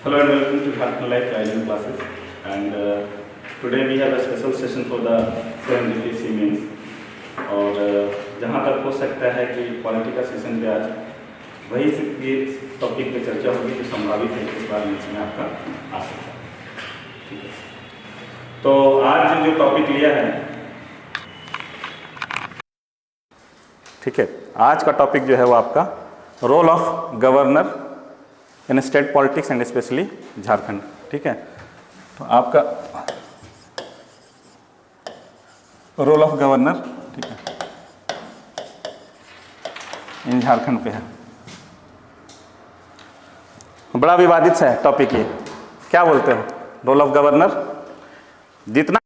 Hello and welcome to Jharkhand Life Driving Classes. And today we have a special session for the 7DPSC means. और जहाँ तक हो सकता है कि क्वालिटी का सेशन पे आज वही ये टॉपिक पे चर्चा होगी जो संभावित है इस बार मेंस में आपका आ सकता है। ठीक है, तो आज जो टॉपिक लिया है, ठीक है, आज का टॉपिक जो है वो आपका role of governor in state politics and specially Jharkhand. ठीक है, तो आपका रोल ऑफ गवर्नर, ठीक है, इन झारखंड पे है। बड़ा विवादित सा है टॉपिक ये। क्या बोलते हो रोल ऑफ गवर्नर? जितना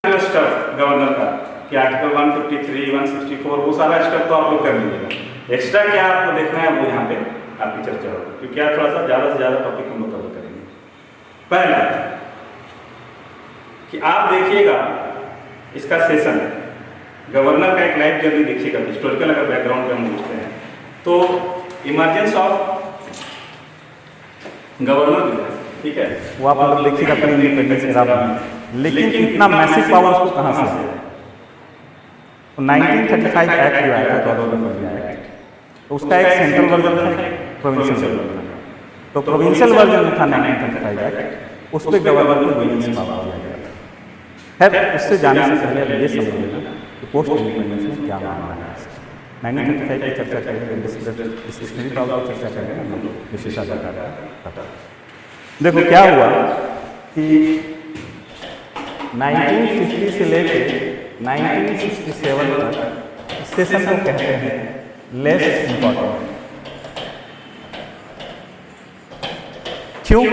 स्टफ गवर्नर का कि आर्टिकल 153, 164 वो सारा स्टफ तो आप लोग कर लीजिएगा। एक्स्ट्रा क्या आपको देखना है वो यहाँ पे आपकी चर्चा होगी, क्योंकि आप थोड़ा सा ज़्यादा से ज़्यादा टॉपिक हम लोग कवर करेंगे। पहला कि आप देखिएगा इसका सेशन गवर्नर का एक लाइफ जर्नी देखिएगा, हिस्टोरिकल अगर बैकग्राउंड पे हम पूछते हैं तो इमरजेंस ऑफ गवर्नर जो है, ठीक है, वो आप लोग देखिएगा प्री इंडिपेंडेंस एरा में। लेकिन इतना मैसिव पावर उसको कहाँ से है? 1935 एक्ट जो आया था एक्ट, तो उसका एक सेंट्रल वर्जन था, प्रोविंशियल वर्जन था। तो प्रोविंशियल वर्जन था 1935 एक्ट, उस पर गवर्नर को विलियम्स पावर दिया गया था। खैर उससे जाने से पहले ये समझ लेना कि पोस्ट इंडिपेंडेंस में क्या मामला है। 1935 की चर्चा करेंगे, डिस्क्रिप्शनरी पावर की चर्चा करेंगे, हम लोग विशेषाधिकार का। देखो क्या हुआ कि 1950 से लेके 1967 तक सेशन को कहते हैं लेस इम्पॉर्टेंट। क्यों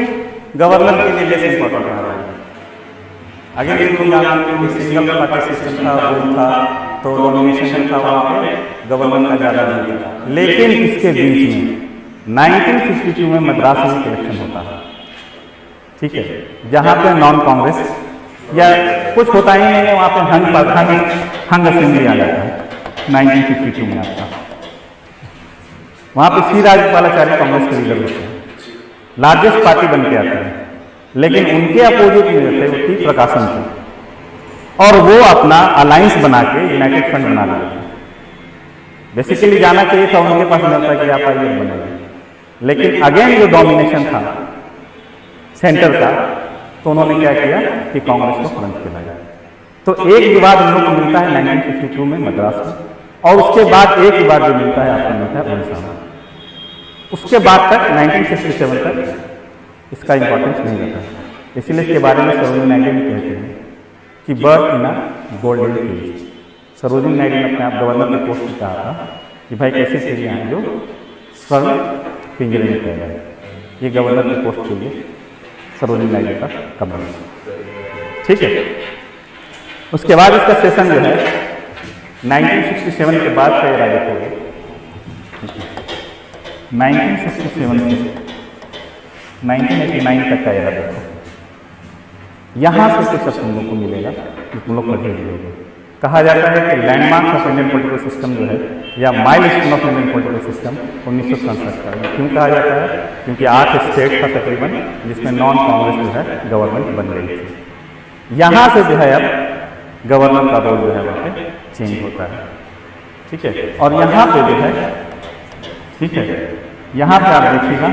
गवर्नर के लिए लेस इम्पॉर्टेंट रहा है? आगे सिंगल पार्टी सिस्टम था, वो था, तो नॉमिनेशन था वहाँ पे गवर्नर का ज़्यादा नहीं था। लेकिन इसके बीच में 1952 में मद्रास में इलेक्शन होता है, ठीक है, जहाँ पे नॉन कांग्रेस या कुछ होता ही नहीं है, वहाँ पे हंग असेंबली आ जाता है 1952 में आपका। वहाँ पे सी राजगोपालाचारी कांग्रेस के लीडर होते हैं, लार्जेस्ट पार्टी बन के आते हैं। लेकिन उनके अपोजिट में थे वो टी प्रकाशन थे, और वो अपना अलायंस बना के यूनाइटेड फ्रंट बना लिया था। बेसिकली जाना चाहिए था उनके पास मिलता कि आप आइए बनेंगे, लेकिन अगेन जो डोमिनेशन था सेंटर का, तो उन्होंने क्या किया कि कांग्रेस को फ्रंट पे लाया। तो एक विवाद हम लोग को मिलता है 1952 में मद्रास में, और उसके बाद एक विवाद जो मिलता है आपको मिलता है उड़ीसा में। उसके बाद तक 1967 तक इसका इंपॉर्टेंस नहीं रहता। इसलिए इसके बारे में सरोजिनी नायडू भी कहते हैं कि birth in a golden age. Sarojini Naidu ने अपने आप गवर्नर के पोस्ट में कहा था कि भाई कैसे चिड़ियाँ हैं जो स्वर्ण पिंजरे में पैदा है। ये गवर्नर के पोस्ट के लिए सरोजिनी नायडू का कमर, ठीक है। उसके बाद इसका सेशन जो है 1967 के बाद का एरा देखोगे, 1967 से 1989 तक का एरा देखो। यहाँ से कुछ तुम लोग को मिलेगा कि तुम लोग पढ़े होंगे। कहा जाता है कि landmarks of Indian political system जो है, या milestone of Indian political system 1967 का। क्यों कहा जाता है? क्योंकि 8 स्टेट था तकरीबन जिसमें नॉन कांग्रेस जो है गवर्नमेंट बन रही थी। यहाँ से जो है अब गवर्नर का रोल जो है वहाँ पे चेंज होता है, ठीक है। और यहाँ पे जो है, ठीक है, यहाँ पे आप देखिएगा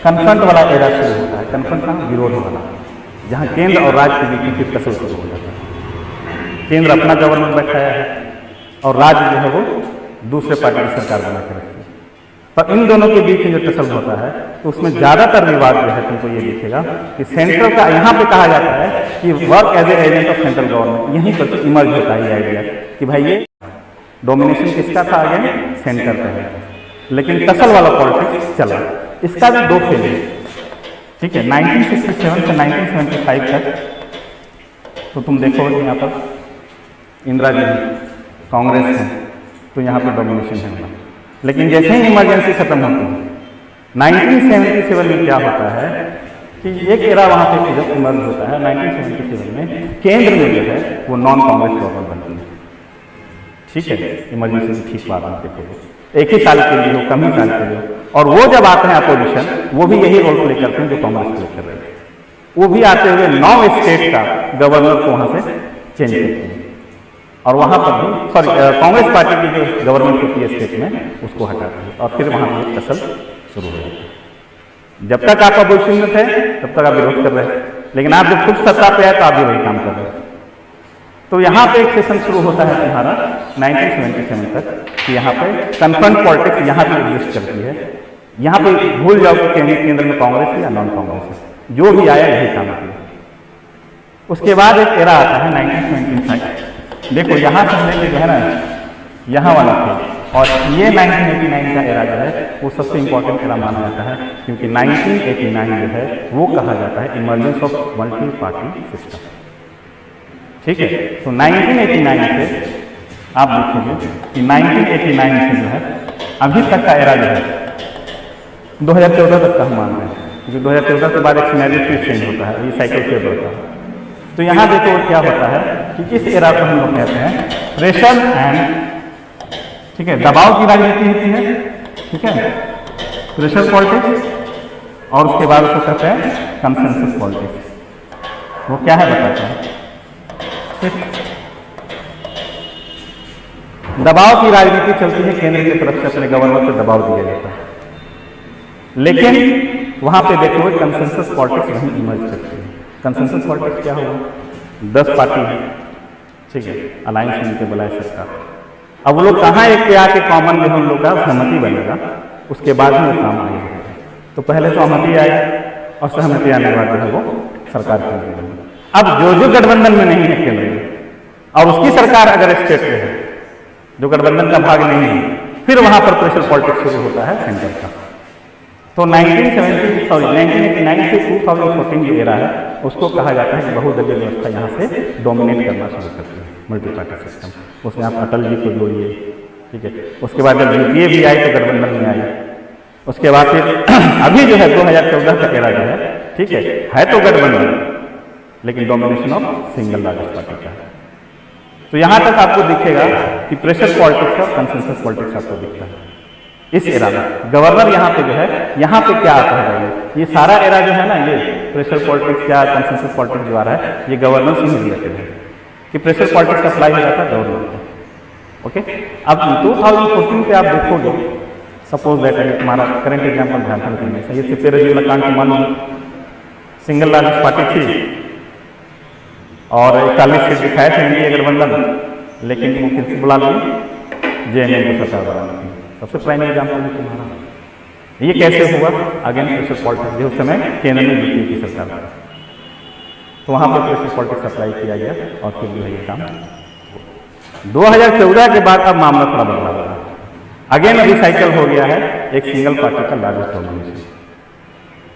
कन्फ्रंट वाला एरा शुरू होता है। कन्फ्रंट का विरोध वाला, जहाँ केंद्र और राज्य के बीच फिर कसर शुरू हो जाता है। केंद्र अपना गवर्नमेंट बैठाया है और राज्य जो है वो दूसरे पार्टी की सरकार बना के रखी है। पर इन दोनों के बीच में जो टसल होता है तो उसमें ज़्यादातर विवाद जो है तुमको ये दिखेगा कि सेंट्रल का, यहाँ पे कहा जाता है कि work as a agent of central government. यहीं पर इमर्ज होता है ये आइडिया कि भाई ये डोमिनेशन किसका था? आगे सेंटर का है, लेकिन टसल वाला पॉलिटिक्स चला। इसका भी दो फेज है, ठीक है। 1967 से 1975 तक तो तुम देखोगे यहाँ पर इंदिरा जी कांग्रेस है, तो यहाँ पर डोमिनेशन है। लेकिन जैसे ही इमरजेंसी खत्म होती है 1977 में क्या होता है कि एक एरा वहाँ पे जब इमर्ज होता है 1977 में केंद्र में जो है वो नॉन कांग्रेस गवर्नमेंट बनती है, ठीक है। इमरजेंसी ठीक बात आते थे, एक ही साल के लिए हो, कम ही साल के लिए हो, और वो जब आते हैं अपोजिशन, वो भी यही रोल प्ले करते हैं जो कांग्रेस प्ले कर रहे हैं। वो भी आते हुए 9 स्टेट का गवर्नर को वहां से चेंज करते हैं, और वहां पर भी कांग्रेस पार्टी की जो गवर्नमेंट होती है स्टेट में, उसको हटाते हैं, और फिर वहां पर फसल शुरू हो जाती है। जब तक आप अपोजिशन में थे तब तक आप विरोध कर रहे हैं, लेकिन आप जब खुद सत्ता पे आए तो आप भी वही काम कर रहे हैं। तो यहाँ पे एक सेशन शुरू होता है तुम्हारा 1977 तक, कि यहाँ पे कन्फ्रंट पॉलिटिक्स यहाँ पे एग्जिस्ट करती है। यहाँ पे भूल जाओ कि केंद्र में कांग्रेस है या नॉन कांग्रेस है, जो भी आया यही काम किया। उसके बाद एक एरा आता है 1975। देखो यहाँ से लेके जो है ना, यहाँ वाला था, और ये 1989 का एरा जो है वो सबसे इंपॉर्टेंट एरा माना जाता है, क्योंकि 1989 जो है वो कहा जाता है emergence of multi party system. ठीक है, तो 1989 से आप देखोगे कि 1989 से जो है अभी तक का एरा जो है 2014 तक का हम मान रहे हैं, क्योंकि 2014 के बाद एक सिनेरियो फिर चेंज होता है, ये साइकिल फेल होता है। तो यहाँ देखो क्या होता है कि इस एरा को हम लोग कहते हैं प्रेशर एंड, ठीक है, दबाव की राजनीति होती है, ठीक है, प्रेशर पॉलिटिक्स, और उसके बाद उसको कहते हैं कंसेंसस पॉलिटिक्स। वो क्या है बताते हैं। दबाव की राजनीति चलती है, केंद्र की तरफ से अपने गवर्नर पर दबाव दिया जाता है, लेकिन वहां पे देखो कंसेंसस पॉलिटिक्स वहीं इमर्ज करती है। कंसेंसस पॉलिटिक्स क्या होगा, 10 पार्टी है, ठीक है, अलायंस मिलकर बुलाए सरकार। अब वो लोग कहाँ एक पे आके कॉमन में हम लोग का सहमति बनेगा, उसके बाद ही वो काम आएगा। तो पहले सहमति आएगा, और सहमति आने के बाद जो है वो सरकार की। अब जो गठबंधन में नहीं है केंद्र में, और उसकी सरकार अगर स्टेट में है, जो गठबंधन का भाग नहीं है, फिर वहां पर प्रेशर पॉलिटिक्स शुरू होता है सेंटर का। तो 1989 से 2014 जो एरा है उसको कहा जाता है कि बहुदलीय व्यवस्था यहाँ से डोमिनेट करना शुरू करती है, मल्टी पार्टी सिस्टम। उसमें आप अटल जी को जोड़िए, ठीक है। उसके बाद जब यूपीए भी आई तो गठबंधन में आई। उसके बाद फिर अभी जो है 2014 का एरा जो है, ठीक है तो गठबंधन, लेकिन domination of single largest party का है। तो यहाँ तक आपको दिखेगा कि प्रेशर पॉलिटिक्स और कंसेंसस पॉलिटिक्स आपको दिखता है इस एरा में। गवर्नर यहाँ पे जो है, यहाँ पे क्या आता है, ये सारा एरा जो है ना, ये प्रेशर पॉलिटिक्स या कंसेंसस पॉलिटिक्स जो आ रहा है, ये गवर्नर से ही रिलेटेड है, कि प्रेशर पॉलिटिक्स अप्लाई हो जाता है गवर्नर को। ओके, अब 2014 पे आप देखोगे, सपोज दैट है तुम्हारा करंट एग्जाम्पल ध्यान रखने से, ये सिपेरा कांड को मानो सिंगल लार्जेस्ट पार्टी थी और 41 सीट दिखाए थे एनडीए गठबंधन, लेकिन वो किसको बुला लिए, जेएनयू को सरकार बनाने की। सबसे प्राइम एग्जाम्पल है तुम्हारा। ये कैसे हुआ, अगेन प्रेशर पॉलिटिक्स, जो उस समय केंद्र में यूपीए की सरकार था, तो वहां पर प्रेशर पॉलिटिक्स अप्लाई किया गया, और फिर जो है ये काम 2014 के बाद अब मामला थोड़ा बदला हुआ, अगेन अभी साइकिल हो गया है एक सिंगल पार्टी का लार्जेस्ट डोमिनेशन,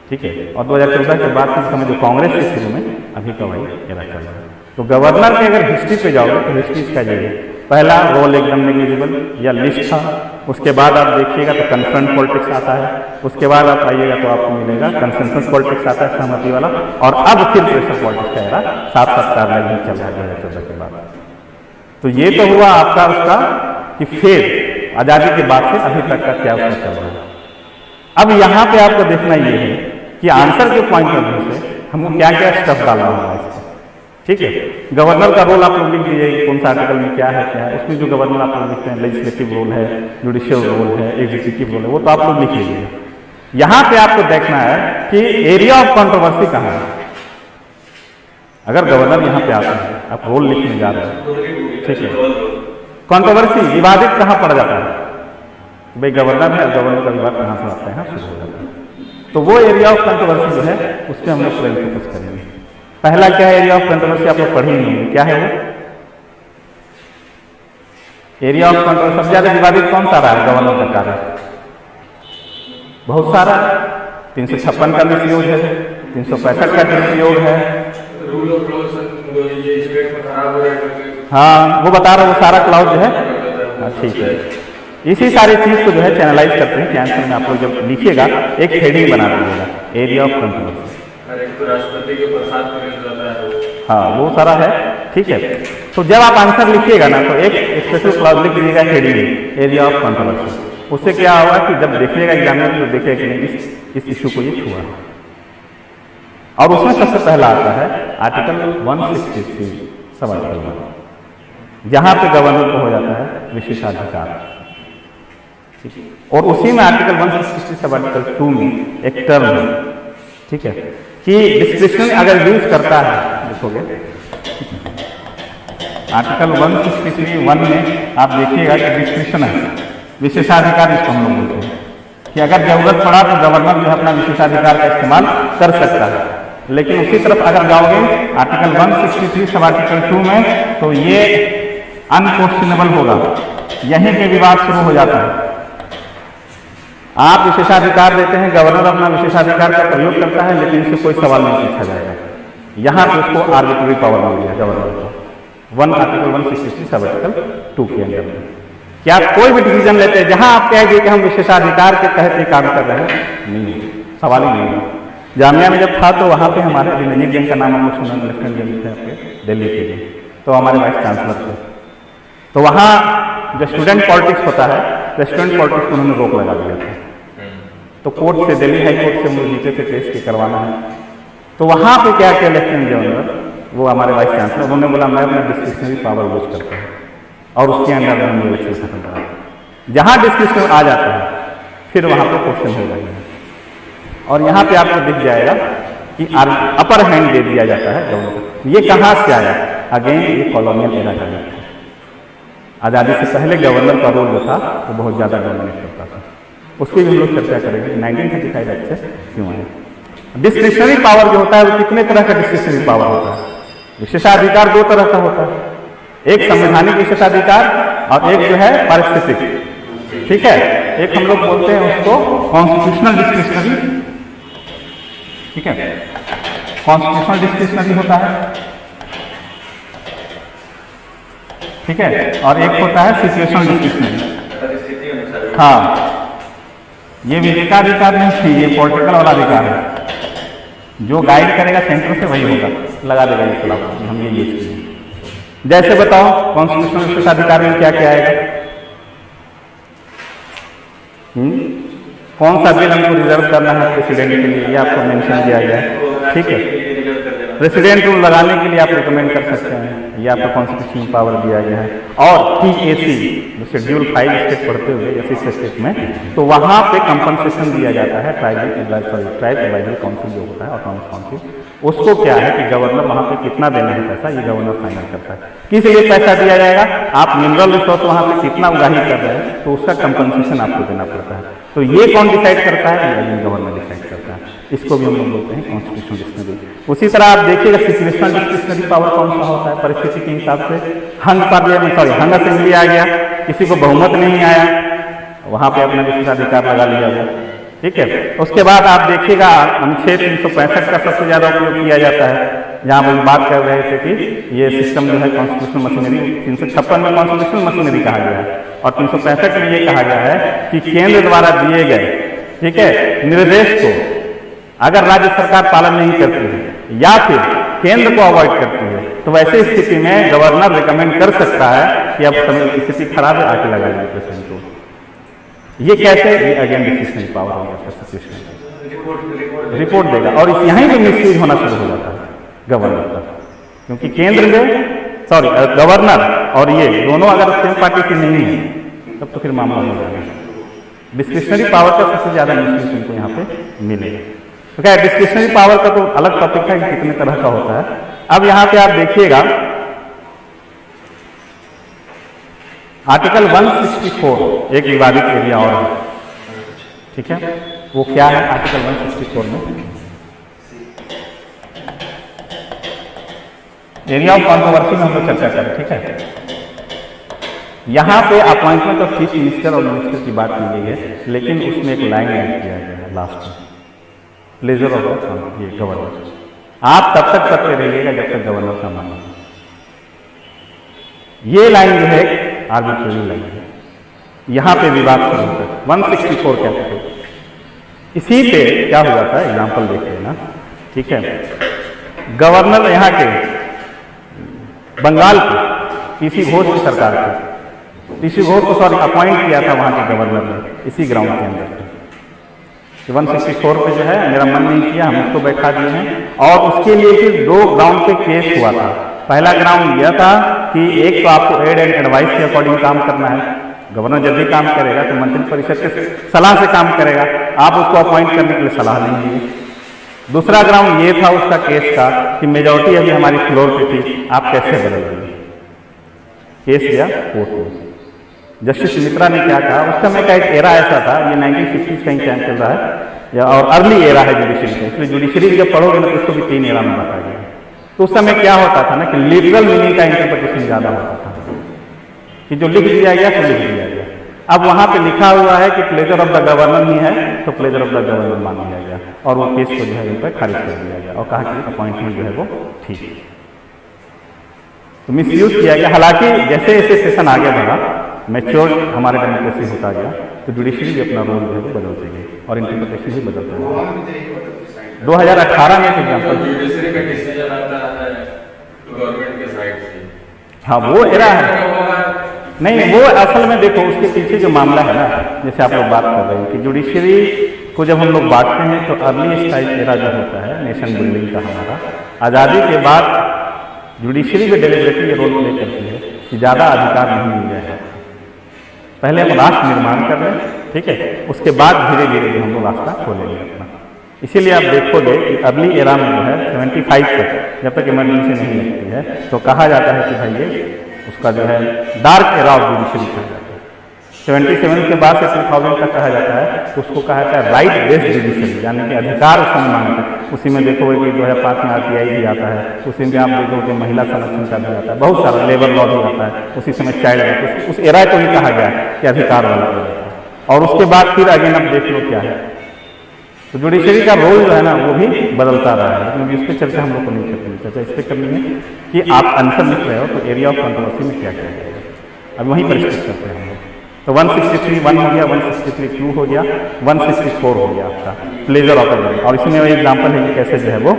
ठीक है। और 2014 के बाद से समय जो कांग्रेस के शुरू में अभी का वही एरा चल रहा है। तो गवर्नर के अगर हिस्ट्री पे जाओगे तो हिस्ट्री इसका ये है, पहला रोल एकदम नेग्लिजिबल या लिस्ट था, उसके बाद आप देखिएगा तो कन्फ्रंट पॉलिटिक्स आता है, उसके बाद आप आइएगा तो आपको मिलेगा कंसेंसस पॉलिटिक्स आता है, सहमति वाला, और अब फिर प्रेशर पॉलिटिक्स का एरा 7-7 में चल रहा है 2014 के बाद। तो ये तो हुआ आपका उसका कि फिर आज़ादी के बाद से अभी तक का क्या उसका चल रहा है। अब यहाँ पे आपको देखना ये है कि आंसर के पॉइंट ऑफ व्यू से हमको क्या क्या स्टेप डालना होगा इसको, ठीक है। गवर्नर का रोल आप लोग लिख दीजिए, कौन सा आर्टिकल में क्या है, उसमें जो गवर्नर आप लोग लिखते हैं, लेजिस्लेटिव रोल है, जुडिशियल रोल है, एग्जीक्यूटिव रोल है, वो तो आप लोग लिख लीजिए। यहाँ पे आपको देखना है कि एरिया ऑफ कंट्रोवर्सी कहाँ है। अगर गवर्नर यहाँ पे आता है, आप रोल लिखने जा रहे हैं, ठीक है, कंट्रोवर्सी विवादित कहाँ पड़ जाता है, भाई गवर्नर है, गवर्नर का विवाद कहाँ से आता है, शुरू हो जाता है। तो वो एरिया ऑफ कंट्रोवर्सी जो है उस पर हम लोग फोकस करेंगे। पहला क्या है एरिया ऑफ कंट्रोवर्सी, आप लोग पढ़े नहीं, क्या है वो एरिया ऑफ कंट्रोवर्सी? सबसे ज्यादा विवादित कौन सा रहा है गवर्नर का कार्य? बहुत सारा, 356 का मिसयूज है, 365 का मिसयूज है, हाँ वो बता रहा हूँ, वो सारा क्लाउड जो है, हाँ ठीक है। इसी सारी चीज को जो है चैनलाइज करते हैं कि आंसर में आप लोग जब लिखिएगा एक हेडिंग बना दीजिएगा, एरिया ऑफ कंट्रोवर्सी। राष्ट्रपति के प्रसाद, हाँ वो सारा है, ठीक है। तो जब आप आंसर लिखिएगा ना तो एक स्पेशल क्लाउज लिख लीजिएगा हेडिंग, एरिया ऑफ कंट्रोवर्सी। उससे क्या होगा कि जब देखिएगा एग्जामिनर तो देखेगा कि नहीं इस इशू को ये छुआ, और उसमें सबसे पहला आता है आर्टिकल 163 सब आर्टिकल 1, जहां पे गवर्नर को हो जाता है विशेषाधिकार, और उसी में आर्टिकल 163 सब आर्टिकल 2 में एक टर्म है, ठीक है, कि डिस्क्रिप्शन अगर यूज करता है, देखोगे आर्टिकल 163(1) में आप देखिएगा कि डिस्क्रिप्शन है, विशेषाधिकार इसको हम लोग बोलते हैं, कि अगर जरूरत पड़ा तो गवर्नर जो है अपना विशेषाधिकार का इस्तेमाल कर सकता है। लेकिन उसी तरफ अगर जाओगे आर्टिकल 163 सब आर्टिकल 2 में, तो ये अनक्वेश्चनेबल होगा, यहीं पे विवाद शुरू हो जाता है। आप विशेषाधिकार देते हैं, गवर्नर अपना विशेषाधिकार का प्रयोग करता है, लेकिन इससे कोई सवाल नहीं पूछा जाएगा, यहाँ पे उसको आर्बिट्ररी पावर मिल गया गवर्नर को, आर्टिकल 163 सब आर्टिकल 2 के अंदर में। क्या आप कोई भी डिसीजन लेते हैं जहां आप कहेंगे कि हम विशेषाधिकार के तहत ये काम कर रहे हैं, नहीं, सवाल ही नहीं है। जामिया में जब था तो वहाँ पे हमारे अभिमन्यु जैन का नाम हम लोग सुना, लेफ्टिनेंट जनरल थे आपके दिल्ली के लिए, तो हमारे वाइस चांसलर थे, तो वहाँ जो स्टूडेंट पॉलिटिक्स होता है, तो स्टूडेंट पॉलिटिक्स को उन्होंने रोक लगा दिया था, तो कोर्ट से, दिल्ली हाई कोर्ट से हम लोग जीते थे केस के करवाना है, तो वहाँ पे क्या किया लेफ्टिनेंट जनरल, वो हमारे वाइस चांसलर, उन्होंने बोला मैं अपना डिस्क्रिप्शनरी पावर यूज करता हूँ, और उसके अंदर हम इलेक्शन खत्म करा, जहाँ डिस्क्रिप्शन आ जाता है फिर वहाँ पे क्वेश्चन हो जाएगा, और यहाँ पे आपको दिख जाएगा कि अपर हैंड दे दिया जाता है गवर्नर। ये कहाँ से आया? अगेन ये कॉलोनियल एरा का था, आज़ादी से पहले गवर्नर का रोल जो था वो बहुत ज़्यादा डोमिनेट करता था, उसकी भी हम लोग चर्चा करेंगे 1935 एक्ट से क्यों आए। डिस्क्रिप्शनरी पावर जो होता है वो कितने तरह का डिस्क्रिप्शनरी पावर होता है? विशेषाधिकार दो तरह का होता है, एक संवैधानिक विशेषाधिकार और एक जो है पारिस्थितिक, ठीक है। एक हम लोग बोलते हैं उसको कॉन्स्टिट्यूशनल डिस्क्रिप्शनरी, ठीक है, कॉन्स्टिट्यूशनल डिस्क्रिप्शनरी होता है, ठीक है, और एक होता है सिचुएशनल डिस्क्रिप्शनरी। हाँ, ये विवेकाधिकार नहीं थी, ये पॉलिटिकल वाला अधिकार है, जो गाइड करेगा सेंटर से वही होगा, लगा देगा ये खिलाफ, हम ये यूज करेंगे। जैसे बताओ कॉन्स्टिट्यूशनल विशेषाधिकार में क्या क्या आएगा? कौन सा बिल हमको रिजर्व करना है प्रेसिडेंट के लिए, ये आपको मेंशन किया गया है, ठीक है। प्रेसिडेंट रूल लगाने के लिए आप रिकमेंड कर सकते हैं, ये आपको कॉन्स्टिट्यूशनल पावर दिया गया है। और TAC शेड्यूल 5 स्टेट पढ़ते हुए या 6 स्टेट में, तो वहाँ पे कंपनसेशन दिया जाता है ट्राइब एडवाइजरी काउंसिल जो होता है, ऑटोनॉमस काउंसिल, उसको क्या है कि गवर्नर वहाँ पे कितना देना है पैसा, ये गवर्नर फाइनल करता है। किस लिए पैसा दिया जाएगा? आप मिनरल रिसोर्स वहाँ पे कितना उगाही कर रहे हैं, तो उसका कंपनसेशन आपको देना पड़ता है। तो ये कौन डिसाइड करता है? ये गवर्नर डिसाइड करता है। इसको भी हम लोग बोलते हैं कॉन्स्टिट्यूशनल डिस्क्रिप्शनरी। उसी तरह आप देखिएगा सिचुएशनल डिस्क्रिप्शनरी पावर कौन सा होता है? परिस्थिति के हिसाब से हंग असेंबली आ गया, किसी को बहुमत नहीं आया, वहाँ पे अपना विशेषाधिकार लगा लिया गया, ठीक है। उसके बाद आप देखिएगा अनुच्छेद 365 का सबसे ज़्यादा उपयोग किया जाता है, जहाँ हम बात कर रहे थे कि ये सिस्टम जो है कॉन्स्टिट्यूशनल मशीनरी, 356 में कॉन्स्टिट्यूशनल मशीनरी कहा गया है, और 365 में ये कहा गया है कि केंद्र द्वारा दिए गए, ठीक है, निर्देश को अगर राज्य सरकार पालन नहीं करती है या फिर केंद्र को अवॉइड करती है, तो वैसे स्थिति में गवर्नर रिकमेंड कर सकता है कि अब समय स्थिति खराब है, आके लगा दीजिए प्रेसिडेंट को। ये कैसे? ये अगेन डिस्क्रिप्शनरी पावर होगा, सिचुएशन रिपोर्ट देगा, और यहीं पे मिसयूज होना शुरू हो जाता है गवर्नर का, क्योंकि केंद्र में गवर्नर और ये दोनों अगर सेम पार्टी की नहीं है तब तो फिर मामला हो जाएगा। डिस्क्रिप्शनरी पावर का सबसे ज्यादा मिसयूज तुमको यहाँ पे मिलेगा। तो क्या डिस्क्रिप्शनरी पावर का तो अलग टॉपिक है कि कितने तरह का होता है। अब यहाँ पे आप देखिएगा आर्टिकल 164 एक विवादित एरिया और है, ठीक है, वो क्या है? आर्टिकल 164 में एरिया ऑफ कॉन्ट्रोवर्सी में हम लोग चर्चा करें, ठीक है। यहाँ पे अपॉइंटमेंट ऑफ चीफ मिनिस्टर और मिनिस्टर की बात की गई है, लेकिन उसमें एक लाइन ऐड किया गया है लास्ट में, प्लेजर ऑफ ये गवर्नर। आप तब तक करते रहिएगा जब तक गवर्नर का मानना। ये लाइन जो है आर्बिट्रेरी लाइन है, यहाँ पे विवाद शुरू होता है 164 कैपिटल। इसी पे क्या हुआ था, एग्जाम्पल देख लेना, ठीक है। गवर्नर यहाँ के बंगाल के PC घोष की सरकार के, पीसी घोष को सॉरी अपॉइंट किया था वहाँ के गवर्नर ने इसी ग्राउंड के अंदर। 164 पे जो है मेरा मन नहीं किया, हम उसको बैठा दिए हैं। और उसके लिए फिर 2 ग्राउंड पे केस हुआ था। पहला ग्राउंड यह था कि एक तो आपको एड एंड एडवाइस के अकॉर्डिंग काम करना है, गवर्नर जब भी काम करेगा तो मंत्री परिषद के सलाह से काम करेगा, आप उसको अपॉइंट करने के लिए सलाह नहीं दिए। दूसरा ग्राउंड ये था उसका केस का कि मेजॉरिटी अभी हमारी फ्लोर पे थी, आप कैसे बदल देंगे। केस गया कोर्ट में। जस्टिस मित्रा ने क्या कहा, उस समय का एक एरा ऐसा था, ये 1950 का ही टाइम चल रहा है या और अर्ली एरा है जुडिशरी का, इसलिए जुडिशरी जब पढ़ोगे ना तो इसको भी 3 एरा में बांटा गया। तो उस समय क्या होता था ना कि लिटरल मीनिंग का इंटरप्रिटेशन ज़्यादा होता था कि जो लिख दिया गया तो लिख दिया गया। अब वहाँ पे लिखा हुआ है कि प्लेजर ऑफ द गवर्नर ही है तो प्लेजर ऑफ द गवर्नर मान लिया गया और वो केस को जो है उन पर खारिज कर दिया गया और कहा कि अपॉइंटमेंट जो है वो ठीक है। तो मिसयूज किया गया। हालांकि जैसे जैसे सेशन आगे बढ़ा, मैच्योर हमारे डेमोक्रेसी होता गया तो जुडिशरी भी अपना रोल जो है वो बदलते गए और इंटरप्रिटेशन भी बदलते गए। 2018 में एग्जाम्पल जुडिशरी का डिसीजन आता है गवर्नमेंट के साइड से, हाँ वो एरा है नहीं, वो असल में देखो उसके पीछे जो मामला है ना, जैसे आप लोग बात कर रहे हैं कि जुडिशरी को जब हम लोग बांटते हैं तो अर्ली स्टाइल एरा जो होता है नेशन बिल्डिंग का हमारा, आज़ादी के बाद जुडिशरी में डेलिबरेटली रोल प्ले करती है कि ज़्यादा अधिकार नहीं मिल जाए। पहले हम राष्ट्र निर्माण कर लें, ठीक है, उसके बाद धीरे धीरे हम लोग रास्ता खोलेंगे अपना। इसीलिए आप देखोगे कि अर्ली एरा में जो है 75 तक जब तक इमरजेंसी नहीं लगती है तो कहा जाता है कि भाई ये उसका जो है डार्क एरा ऑफ जुडिशरी कहा जाता है। 77 के बाद से 2000 तक कहा जाता है तो उसको कहा जाता है राइट बेस्ड जुडिशरी, यानी कि अधिकार उसमें मांगता है। उसी में देखोगे कि 2005 में RTI भी आता है, उसी में आप देखोगे महिला संरक्षण का भी आता है, बहुत सारा लेबर लॉ भी आता है, उसी समय चाइल्ड राइट, उस एरा को ही कहा गया कि अधिकार वाला एरा। और उसके बाद फिर अगेन अब देख लो क्या है, तो जुडिशरी का रोल जो है ना वो भी बदलता रहा है। लेकिन इस पर चर्चा हम लोग को नहीं करनी, चर्चा इस पर करनी है कि आप आंसर लिख रहे हो तो एरिया ऑफ कंट्रोवर्सी में क्या किया जाएगा, अब वहीं पर स्टिक करते हैं हम लोग। तो 163 1 हो गया, 163 2 हो गया, 164 हो गया आपका प्लेजर ऑफ द, और इसमें वही एग्जाम्पल है कि कैसे जो है वो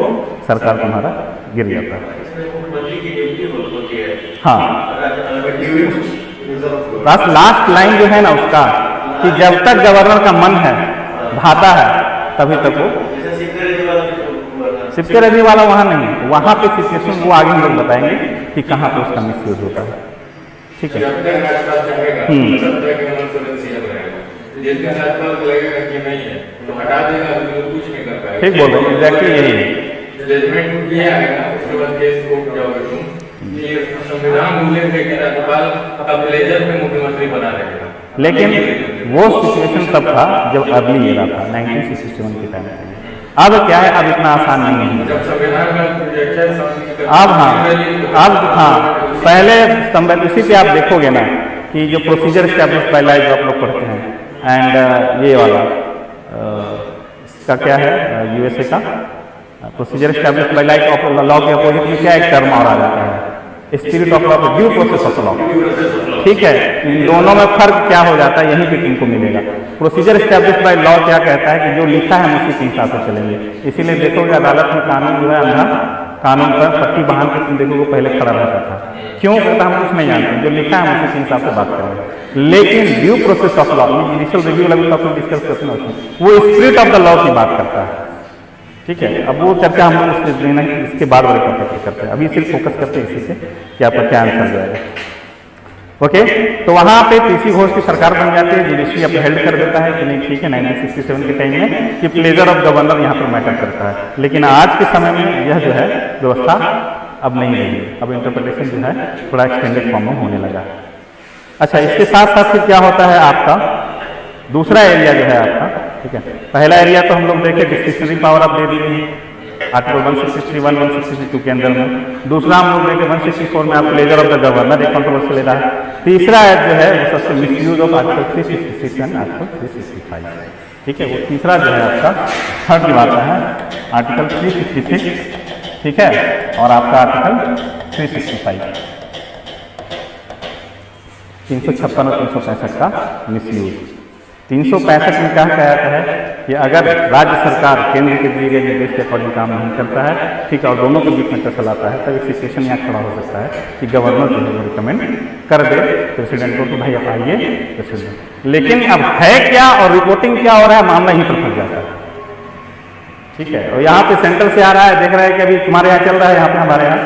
सरकार तुम्हारा गिर जाता है। हाँ, बस लास्ट लाइन जो है ना उसका कि जब तक गवर्नर का मन है भाता है तभी तक वो सिपके रेजी वाला वहाँ नहीं, वहाँ पे सिचुएशन वो आगे हम लोग बताएंगे कि कहाँ पे उसका मिसयूज होता है। ठीक है, ठीक बोल रहे हैं, एग्जैक्टली यही है। जजमेंट ये आएगा, उसके बाद केस को जाओगे तुम, ये संविधान उल्लेख है कि राज्यपाल अब प्लेजर पे मुख्यमंत्री बना रहेगा। लेकिन वो सिचुएशन तब था जब अर्ली एरा था 1967 के टाइम पे। अब क्या है, अब इतना आसान नहीं है। जब संविधान का प्रोजेक्शन अब हाँ पहले इसी पे आप देखोगे ना कि जो प्रोसीजर एस्टैब्लिश बाय लॉ जो आप लोग पढ़ते हैं एंड ये वाला इसका क्या है USA का प्रोसीजर एस्टैब्लिश बाय लॉ के अपोजिट में क्या एक टर्म और आ जाता है, spirit of law, due process of law. ठीक है, इन दोनों में फर्क क्या हो जाता है यहीं पे तुमको मिलेगा। प्रोसीजर एस्टैब्लिश बाय लॉ क्या कहता है कि जो लिखा है हम उसी के हिसाब से चलेंगे। इसीलिए देखोगे अदालत में कानून जो है अंधा कानून पर पट्टी बांध के तुम देखोगे पहले खड़ा रहता था। क्यों कहता हम कुछ नहीं जानते, जो लिखा है हम उसी के हिसाब से बात करेंगे। लेकिन due process of law initial review वाला टॉपिक डिस्कस करते हैं, वो स्पिरिट ऑफ द लॉ की बात करता है। ठीक है, अब वो चर्चा हम लोग इसके बाद वाले टॉपिक पर करते हैं। अभी सिर्फ फोकस करते हैं इसी से कि आपका क्या आंसर जाएगा। ओके, तो वहाँ पे पीसी घोष की सरकार बन जाती है, जुडिशरी अपहेल्ड कर देता है कि नहीं ठीक है 1967 के टाइम में कि प्लेजर ऑफ गवर्नर यहाँ पर मैटर करता है। लेकिन आज के समय में यह जो है व्यवस्था अब नहीं रही, अब इंटरप्रिटेशन जो है थोड़ा एक्सटेंडेड फॉर्म में होने लगा। अच्छा, इसके साथ साथ फिर क्या होता है आपका दूसरा एरिया जो है आपका, ठीक है, पहला एरिया तो हम लोग देखे डिस्क्रिशनरी पावर आप दे दी आर्टिकल 163 162 के अंदर में। दूसरा हम लोग देखे 164 में आप प्लेजर ऑफ द गवर्नर एक कंट्रोवर्सी ले रहा है। तीसरा जो है वो सबसे misuse of article 366 and article 365। ठीक है, वो तीसरा जो है आपका थर्ड जो आता है आर्टिकल 366, ठीक है, और आपका आर्टिकल 365 356 और 365 का मिसयूज। 365 में क्या कहता है कि अगर राज्य सरकार केंद्र के दिए गए निर्देश के अकॉर्डिंग काम नहीं करता है, ठीक है, और दोनों के बीच में टसल आता है, तब एक सिचुएशन यहाँ खड़ा हो सकता है कि गवर्नर जो है वो रिकमेंड कर दे प्रेसिडेंट को कि भाई आप आइए प्रेसिडेंट। लेकिन अब है क्या और रिपोर्टिंग क्या हो रहा है, मामला यहीं पर फंस जाता है। ठीक है, और यहाँ पे सेंट्रल से आ रहा है, देख रहा है कि अभी तुम्हारे यहाँ चल रहा है, यहाँ पे हमारे यहाँ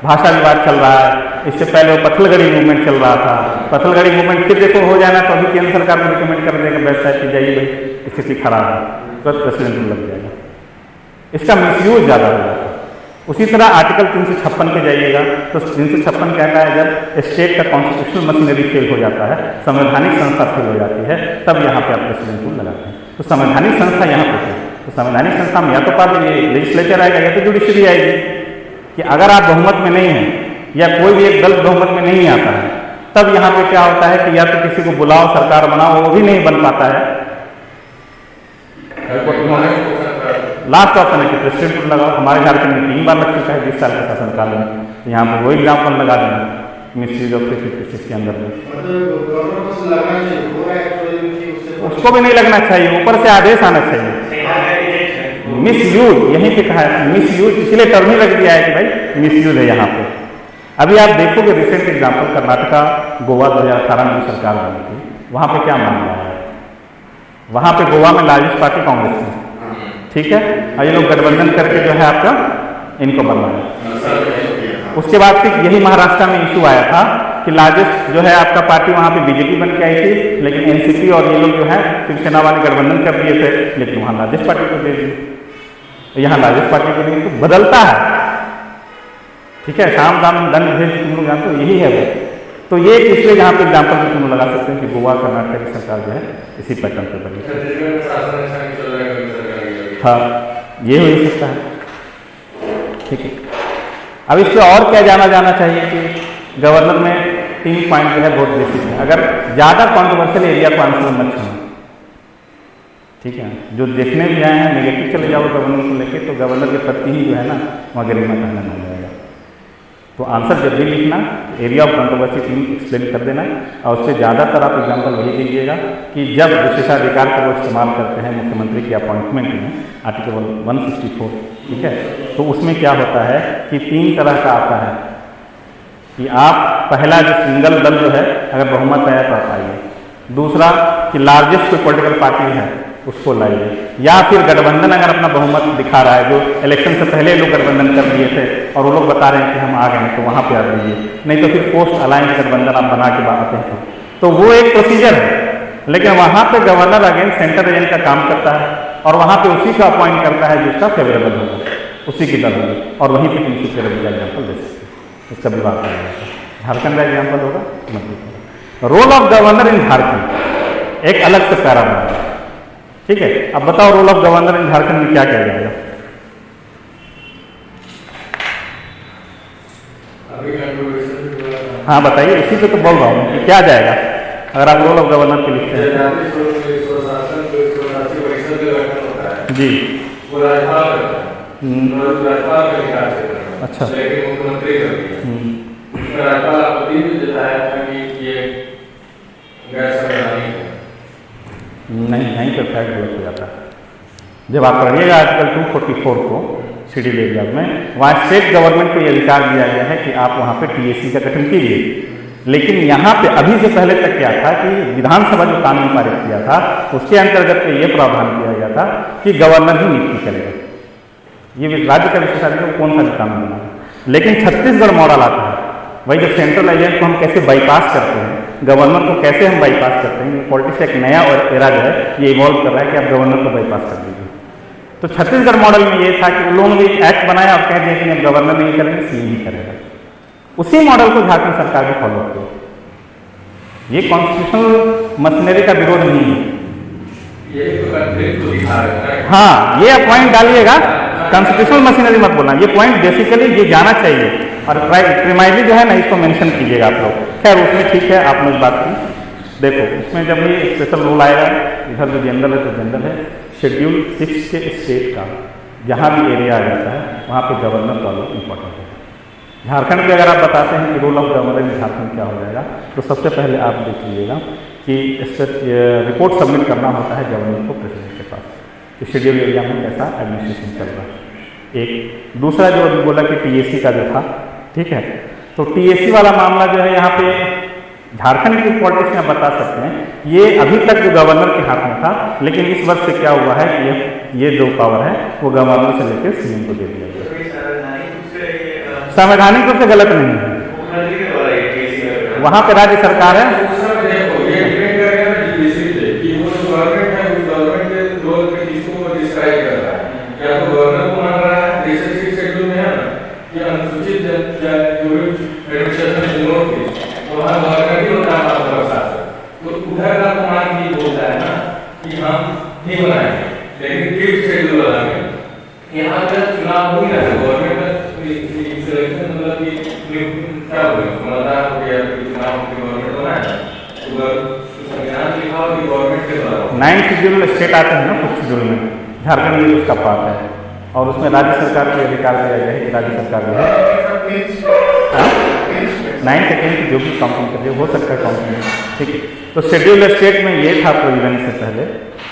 भाषा विवाद चल रहा है। इससे पहले वो पत्थलगड़ी मूवमेंट चल रहा था, पत्थलगड़ी मूवमेंट फिर देखो हो जाना, तो अभी केंद्र सरकार को रिकमेंड कर देगा वेबसाइट की, जाइए भाई स्थिति खराब है, तुरंत प्रेसिडेंट को लग जाएगा। इसका मिसयूज ज़्यादा हो जाता है। उसी तरह आर्टिकल 356 पे जाइएगा तो 356 कहता है जब स्टेट का कॉन्स्टिट्यूशनल मशीनरी फेल हो जाता है, संवैधानिक संस्था फेल हो जाती है, तब यहाँ पे आप प्रेसिडेंट को लगाते हैं। तो संवैधानिक संस्था यहाँ पे है, तो संवैधानिक संस्था में या तो पार्लियामेंट लेजिस्लेचर आएगा या तो जुडिशरी आएगी। कि अगर आप बहुमत में नहीं हैं या कोई भी एक दल बहुमत में नहीं आता है, तब यहाँ पे क्या होता है कि या तो किसी को बुलाओ, सरकार बनाओ, वो भी नहीं बन पाता है। लास्ट ऑप्शन है कि प्रेसिडेंट को लगाओ। हमारे झारखंड में 3 बार लग चुका है 20 साल के शासनकाल में, तो यहाँ पर वही एग्जाम्पल लगा देना मिसयूज ऑफ 356 के अंदर में। उसको भी नहीं लगना चाहिए, ऊपर से आदेश आना चाहिए। मिसयूज यहीं पे कहा है, मिसयूज इसलिए टर्म ही लग दिया है कि भाई मिसयूज है यहाँ पे। अभी आप देखोगे रिसेंट एग्जाम्पल कर्नाटका गोवा 2018 में सरकार बनी थी, वहाँ पे क्या मामला है, वहाँ पे गोवा में लार्जेस्ट पार्टी कांग्रेस थी, ठीक है, और ये लोग गठबंधन करके जो है आपका इनको बनवाया। उसके बाद फिर यही महाराष्ट्र में इशू आया था कि लार्जेस्ट जो है आपका पार्टी वहाँ पे बीजेपी बन के आई थी, लेकिन एनसीपी और ये लोग जो है शिवसेना वाले गठबंधन कर दिए थे, लेकिन वहाँ लार्जेस्ट पार्टी को दे दिए। यहाँ लार्जेस्ट पार्टी के लिए तो बदलता है, ठीक है, साम दाम दंड भेद तुम लोग जानते हो, यही है वो। तो ये इसलिए यहाँ पे एग्जाम्पल भी तुम लगा सकते हैं कि गोवा कर्नाटक की सरकार जो है इसी पैटर्न पे बनी। हाँ, ये हो ही सकता है, ठीक है। अब इस पर और क्या जाना चाहिए कि गवर्नर में 3 पॉइंट जो है बहुत बेसिक है। अगर ज़्यादा कॉन्ट्रोवर्शियल एरिया को आंसर मत छूना, ठीक है, जो देखने भी आए हैं नेगेटिव चले जाओ गवर्नर को लेके, तो गवर्नर के प्रति ही जो है ना वहाँ गरिमा कहना मिल जाएगा। तो आंसर जब भी लिखना एरिया ऑफ कंट्रोवर्सी 3 एक्सप्लेन कर देना, और उससे ज़्यादातर आप एग्जाम्पल वही दीजिएगा कि जब विशेषाधिकार का वो इस्तेमाल करते हैं मुख्यमंत्री की अपॉइंटमेंट में, आर्टिकल 164, ठीक है, तो उसमें क्या होता है कि 3 तरह का आता है कि आप पहला जो सिंगल दल जो है अगर बहुमत आया तो आप आइए, दूसरा कि लार्जेस्ट कोई पॉलिटिकल पार्टी है उसको लाइए, या फिर गठबंधन अगर अपना बहुमत दिखा रहा है, जो इलेक्शन से पहले लोग गठबंधन कर दिए थे और वो लोग बता रहे हैं कि हम आ गए हैं, तो वहाँ पे आ दीजिए, नहीं तो फिर पोस्ट अलायंस गठबंधन आप बना के आते हैं तो वो एक प्रोसीजर है। लेकिन वहाँ पे गवर्नर अगेन सेंट्रल एजेंट का काम करता है और वहाँ पे उसी का अपॉइंट करता है जिसका फेवरेबल होगा, उसी की दल में, और वहीं पर 313 का एग्जाम्पल दे सकते हैं। इसका भी बात करेंगे, झारखंड का एग्जाम्पल होगा, मतलब role of governor in Jharkhand एक अलग से पैरा बना है, ठीक है। अब बताओ role of governor in Jharkhand में क्या किया जाएगा? हाँ बताइए, इसी पे तो बोल रहा हूँ कि क्या जाएगा अगर आप रोल ऑफ गवर्नर पे लिखते हैं। जी, अच्छा, नहीं तो फैक्ट गलत हो जाता है। जब आप पढ़िएगा आर्टिकल 244 को शेड्यूल एरियाज में, वहाँ स्टेट गवर्नमेंट को ये अधिकार दिया गया है कि आप वहाँ पे टीएसी का गठन कीजिए। लेकिन यहाँ पे अभी से पहले तक क्या था कि विधानसभा जो कानून पारित किया था उसके अंतर्गत पे ये प्रावधान किया गया था कि गवर्नर ही नियुक्ति करेगा, ये राज्य का विशेषाधिकार कौन सा भी कानून बना। लेकिन छत्तीसगढ़ मॉडल आता है, वही जब सेंट्रल एजेंट को हम कैसे बाईपास करते हैं, गवर्नर को कैसे हम बाईपास करते हैं, पॉलिटिक्स एक नया और एरा जो है ये इवॉल्व कर रहा है कि आप गवर्नर को बाईपास कर दीजिए। तो छत्तीसगढ़ मॉडल में ये था कि उन लोगों ने एक एक्ट बनाया और कह दिया कि अब गवर्नर नहीं करेंगे, सीएम ही करेगा। उसी मॉडल को झारखंड सरकार भी फॉलो करती है। ये कॉन्स्टिट्यूशनल मशीनरी का विरोध नहीं है, हाँ ये पॉइंट डालिएगा, कॉन्स्टिट्यूशनल मशीनरी मत बोलना, ये पॉइंट बेसिकली ये जाना चाहिए और प्राइमरी जो है ना इसको मेंशन कीजिएगा आप लोग। खैर उसमें ठीक है, आपने इस बात की देखो, इसमें जब भी स्पेशल रूल आएगा, इधर जो जनरल है तो जनरल है, शेड्यूल 6 के स्टेट का जहाँ भी एरिया आ जाता है वहाँ पे गवर्नर का रोल इम्पोर्टेंट है। झारखंड के अगर आप बताते हैं कि रोल ऑफ गवर्नर में झारखंड क्या हो जाएगा, तो सबसे पहले आप देख लीजिएगा कि इस पर रिपोर्ट सबमिट करना होता है गवर्नर को प्रेसिडेंट के पास। कि शेड्यूल एरिया में कैसा एडमिनिस्ट्रेशन चल रहा है। एक दूसरा जो अभी बोला कि टीएसी का जो था, ठीक है, तो टीएसी वाला मामला जो है यहाँ पे झारखंड की पॉलिटिक्स में बता सकते हैं, ये अभी तक जो गवर्नर के हाथ में था, लेकिन इस वर्ष से क्या हुआ है कि ये जो पावर है वो गवर्नर से लेकर सीएम को दे दिया गया। संवैधानिक रूप से गलत नहीं है, वहाँ पे राज्य सरकार है। नाइन्थ शेड्यूल स्टेट आते हैं ना कुछ शेड्यूल में, झारखंड में उसका पार्ट है, और उसमें राज्य सरकार को अधिकार दिया गया है कि राज्य सरकार जो है 9th 10th जो भी काउंटिंग कर हो सकता है काउंटिंग, ठीक है। तो शेड्यूल स्टेट में ये था प्रोविजन से पहले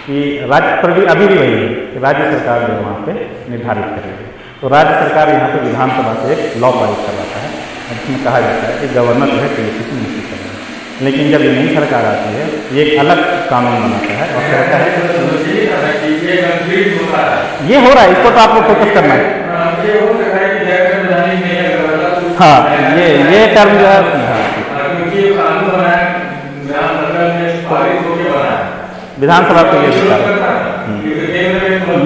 कि राज्य पर भी अभी भी वही है कि राज्य सरकार जो वहाँ पे निर्धारित करेगी। तो राज्य सरकार यहाँ पे विधानसभा से एक लॉ पारित करवाता है, जिसमें कहा जाता है कि गवर्नर जो है टीएसी की नियुक्ति करेगा। लेकिन जब ये नई सरकार आती है, ये एक अलग कानून बनाता है और कहता है ये हो रहा है, इसको तो आपको फोकस करना है। हाँ, ये टर्म जो है विधानसभा के लिए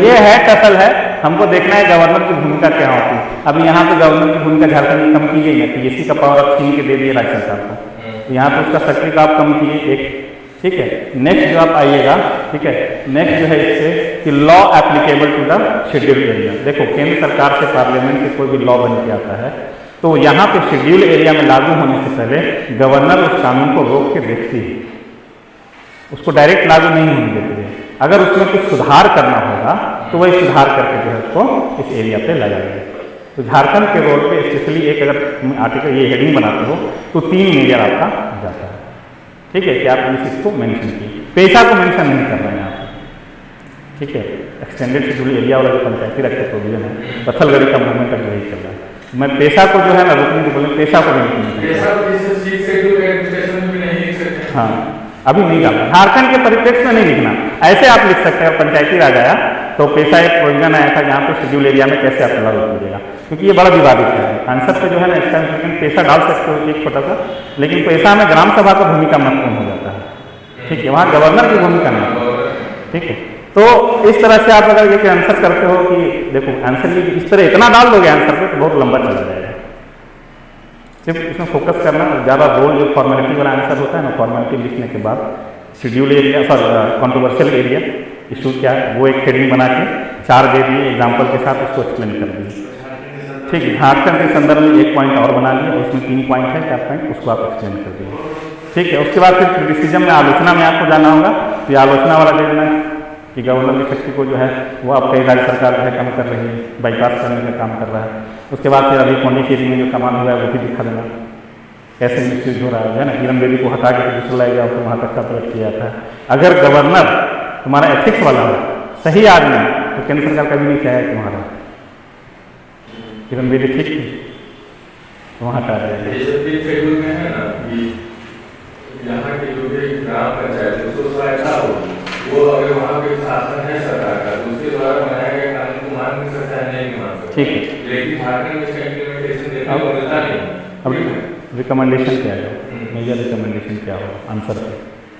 ये है टसल है, हमको देखना है गवर्नर की भूमिका क्या होती है। अभी यहाँ पे गवर्नर की भूमिका झारखंड में कम की गई है, टीएसी का पावर अब छीन के दे दिए राज्य सरकार को, यहाँ पे उसका शक्ति का आप कम किए एक, ठीक है। नेक्स्ट जो आप आइएगा, ठीक है, नेक्स्ट जो है इससे कि law applicable to the schedule area. देखो केंद्र सरकार से पार्लियामेंट से कोई भी लॉ बन के आता है तो यहाँ पे शेड्यूल एरिया में लागू होने से पहले गवर्नर उस कानून को रोक के देखती है, उसको डायरेक्ट लागू नहीं होने देती है। अगर उसमें कुछ सुधार करना होगा तो वही सुधार करके जो है उसको इस एरिया पे लगाएंगे। तो झारखंड के रोल पे स्पेशली एक अगर आर्टिकल ये हेडिंग बनाते हो तो 3 मेजर आपका जाता है, ठीक है, कि आप इस चीज़ को मेंशन किए, पेशा को मेंशन नहीं कर रहे हैं आप, ठीक है। एक्सटेंडेड शेड्यूल एरिया वाला जो पंचायती राज का प्रोविजन है, पत्थलगढ़ी का मूवमेंट अब वही चल रहा है। मैं पेशा को जो है ना रोकने को बोले, पेशा को नहीं, हाँ अभी नहीं डालना, झारखंड के परिप्रेक्ष्य में नहीं लिखना। ऐसे आप लिख सकते हैं, पंचायती राज आया तो पेशा एक प्रोविजन आया था जहाँ पे शेड्यूल एरिया में कैसे आप लागू कीजिएगा, क्योंकि ये बड़ा विवादित है। आंसर पे जो है ना इसका पेशा डाल सकते हो एक छोटा सा, लेकिन पेशा में ग्राम सभा का भूमिका महत्वपूर्ण हो जाता है, ठीक है, वहाँ गवर्नर की भूमिका नहीं, ठीक है। तो इस तरह से आप अगर ये आंसर करते हो कि देखो आंसर इस तरह इतना डाल दोगे आंसर पे तो बहुत लंबा चला जाएगा। सिर्फ इसमें फोकस करना, ज़्यादा रोल जो फॉर्मेलिटी वाला आंसर होता है ना, फॉर्मेलिटी लिखने के बाद schedule area controversial area issue क्या है वो एक हेडिंग बना के 4 दे दिए एग्जाम्पल के साथ, उसको एक्सप्लेन कर दिए, ठीक है। झारखंड के संदर्भ में 1 पॉइंट और बना लिया, उसमें 3 पॉइंट है, 4 पॉइंट, उसको आप एक्सप्लेन कर दिए, ठीक है। उसके बाद फिर क्रिटिसिज्म में आलोचना में आपको जाना होगा, तो ये आलोचना वाला दे देना कि गवर्नर की शक्ति को जो है वो अब कई राज्य सरकार जो है कम कर रही है, बाईपास करने का काम कर रहा है। उसके बाद फिर अभी पौंडीचेरी में जो कमाल हुआ है वो भी दिखा देना कैसे मिसयूज हो रहा है ना, किरण बेदी को हटा के दूसरा लाया गया, उसको वहाँ तक का पलट किया था। अगर गवर्नर तुम्हारा एथिक्स वाला हो, सही आदमी, तो केंद्र सरकार कभी नहीं चाहे तुम्हारा, किरण बेदी ठीक थी तो वहाँ हटा वो अगर वहाँ पे शासन है सरकार का, उसके द्वारा बनाया गया कानून को मान नहीं सकता है, नहीं मान सकता, ठीक है। लेकिन झारखंड में इसका इम्प्लीमेंटेशन देखने को मिलता नहीं। अब रिकमेंडेशन क्या है, मेजर रिकमेंडेशन क्या हो आंसर पे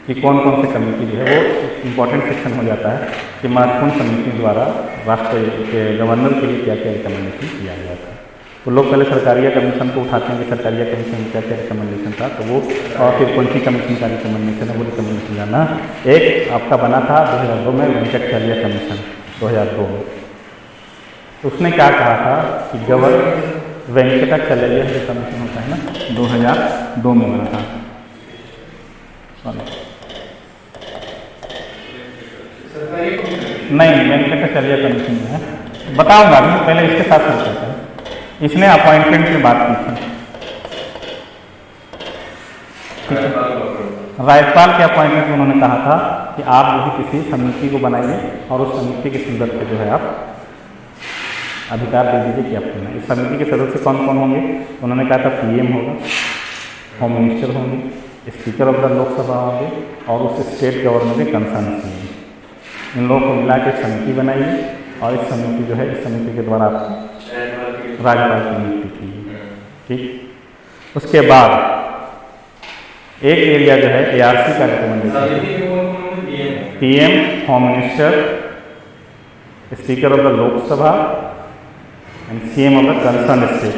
कि कौन कौन से कमेटी जो है वो इम्पोर्टेंट सेक्शन हो जाता है कि महत्वपूर्ण समिति द्वारा राष्ट्र के गवर्नर के लिए क्या क्या रिकमेंडेशन किया गया था। तो लोग पहले सरकारिया कमीशन को उठाते हैं कि सरकारिया कमीशन में क्या क्या रिकमेंडेशन था, तो वो और फिर कौन सी कमीशन का रिकमेंडेशन है वो रिकमेंडेशन जाना। एक आपका बना था 2002 में वेंकटाचलैया कमीशन 2002 में, तो उसने क्या कहा था कि वेंकटाचलैया जो कमीशन होता है ना 2002 में बना था, नहीं वेंकटाचलैया कमीशन में है, बताऊंगा अभी, पहले इसके साथ चलते हैं। इसने अपॉइंटमेंट की बात की थी, राज्यपाल के अपॉइंटमेंट में उन्होंने कहा था कि आप जो है किसी समिति को बनाइए और उस समिति के संदर्भ पे जो है आप अधिकार दे दीजिए कि आप करना। इस समिति के सदस्य कौन कौन होंगे? उन्होंने कहा था PM होगा, होम मिनिस्टर होंगे, स्पीकर ऑफ द लोकसभा होंगे और उस स्टेट गवर्नर के कंसर्न होंगे। इन लोगों को मिला के समिति बनाइए और इस समिति जो है इस समिति के द्वारा आपको राज्यपाल की नियुक्ति कीजिए। ठीक, उसके बाद एक एरिया जो है ARC का recommendation, PM, home minister, speaker of the Lok Sabha and CM of the concern state.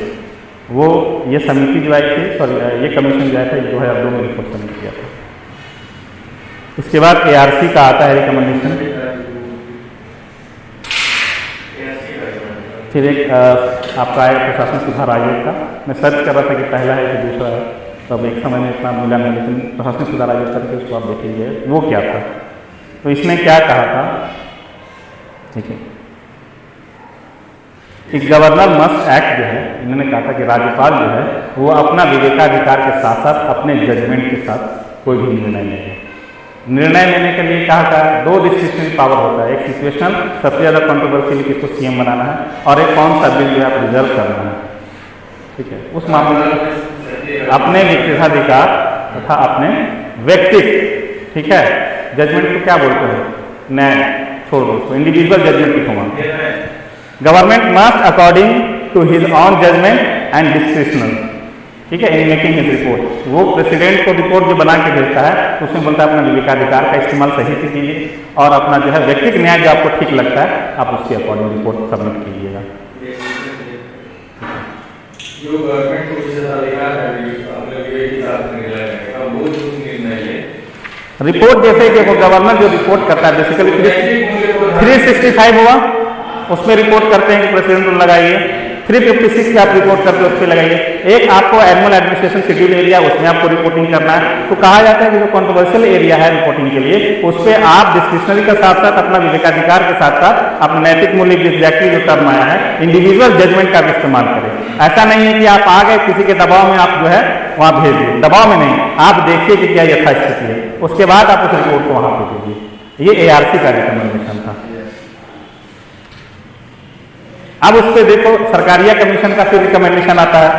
वो ये समिति जो आई थी, सॉरी ये कमीशन जो आया था 2002 में रिपोर्ट सबमिट किया था। उसके बाद ARC का आता है रिकमेंडेशन, फिर एक आपका आया प्रशासन सुधार आयोग का। मैं सर्च कर रहा था कि पहला है कि दूसरा है, तो अब एक समय में इतना मिला नहीं, लेकिन प्रशासन सुधार आयोग करके उसको आप देखिए वो क्या था। तो इसने क्या कहा था, ठीक है, कि गवर्नर मस्ट एक्ट जो है, इन्होंने कहा था कि राज्यपाल जो है वो अपना विवेकाधिकार के साथ साथ अपने जजमेंट के साथ कोई भी निर्णय लेंगे। निर्णय लेने के लिए कहा था 2 डिस्क्रिशनरी पावर होता है, एक सिचुएशनल, सबसे ज़्यादा कंट्रोवर्शियल किसको CM बनाना है, और एक कौन सा बिल जो आप रिजर्व करना है। ठीक है, उस मामले में अपने विशेषाधिकार तथा अपने व्यक्तित्व, ठीक है, जजमेंट को क्या बोलते हैं, न्याय छोड़ दो उसको, इंडिविजुअल जजमेंट लिखूंगा। Government must according to his own judgement and discretional, ठीक है, इन मेकिंग हिज रिपोर्ट। वो प्रेसिडेंट को रिपोर्ट जो बना के भेजता है उसमें बोलता है अपना विवेकाधिकार का इस्तेमाल सही से कीजिए और अपना जो है व्यक्तिगत न्याय जो आपको ठीक लगता है आप उसके अकॉर्डिंग रिपोर्ट सबमिट कीजिएगा। जो गवर्नमेंट को विशेषाधिकार है अपने विवेक के साथ निर्णय लेने का, वो जो निर्णय ले रिपोर्ट, जैसे कि वो गवर्नर जो रिपोर्ट करता है बेसिकली 365 हुआ उसमें रिपोर्ट करते हैं कि प्रेसिडेंट को लगाइए, 356 का आप रिपोर्ट करते हो उस पर लगाइए। एक आपको एनुअल एडमिनिस्ट्रेशन शेड्यूल एरिया, उसमें आपको रिपोर्टिंग करना है। तो कहा जाता है कि जो कंट्रोवर्शियल एरिया है रिपोर्टिंग के लिए, उस पर आप डिस्क्रिशनरी के साथ साथ अपना विवेकाधिकार के साथ साथ अपना नैतिक मूल्य एग्जैक्टली जो टर्म आया है इंडिविजुअल जजमेंट का भी इस्तेमाल करें। ऐसा नहीं है कि आप आ गए किसी के दबाव में आप जो है वहाँ भेज दिए, दबाव में नहीं, आप देखिए कि क्या यथास्थिति है, उसके बाद आप उस रिपोर्ट को वहाँ पे दीजिए। ये ARC का रिकमेंडेशन था। अब उस पर देखो सरकारिया कमीशन का फिर रिकमेंडेशन आता है,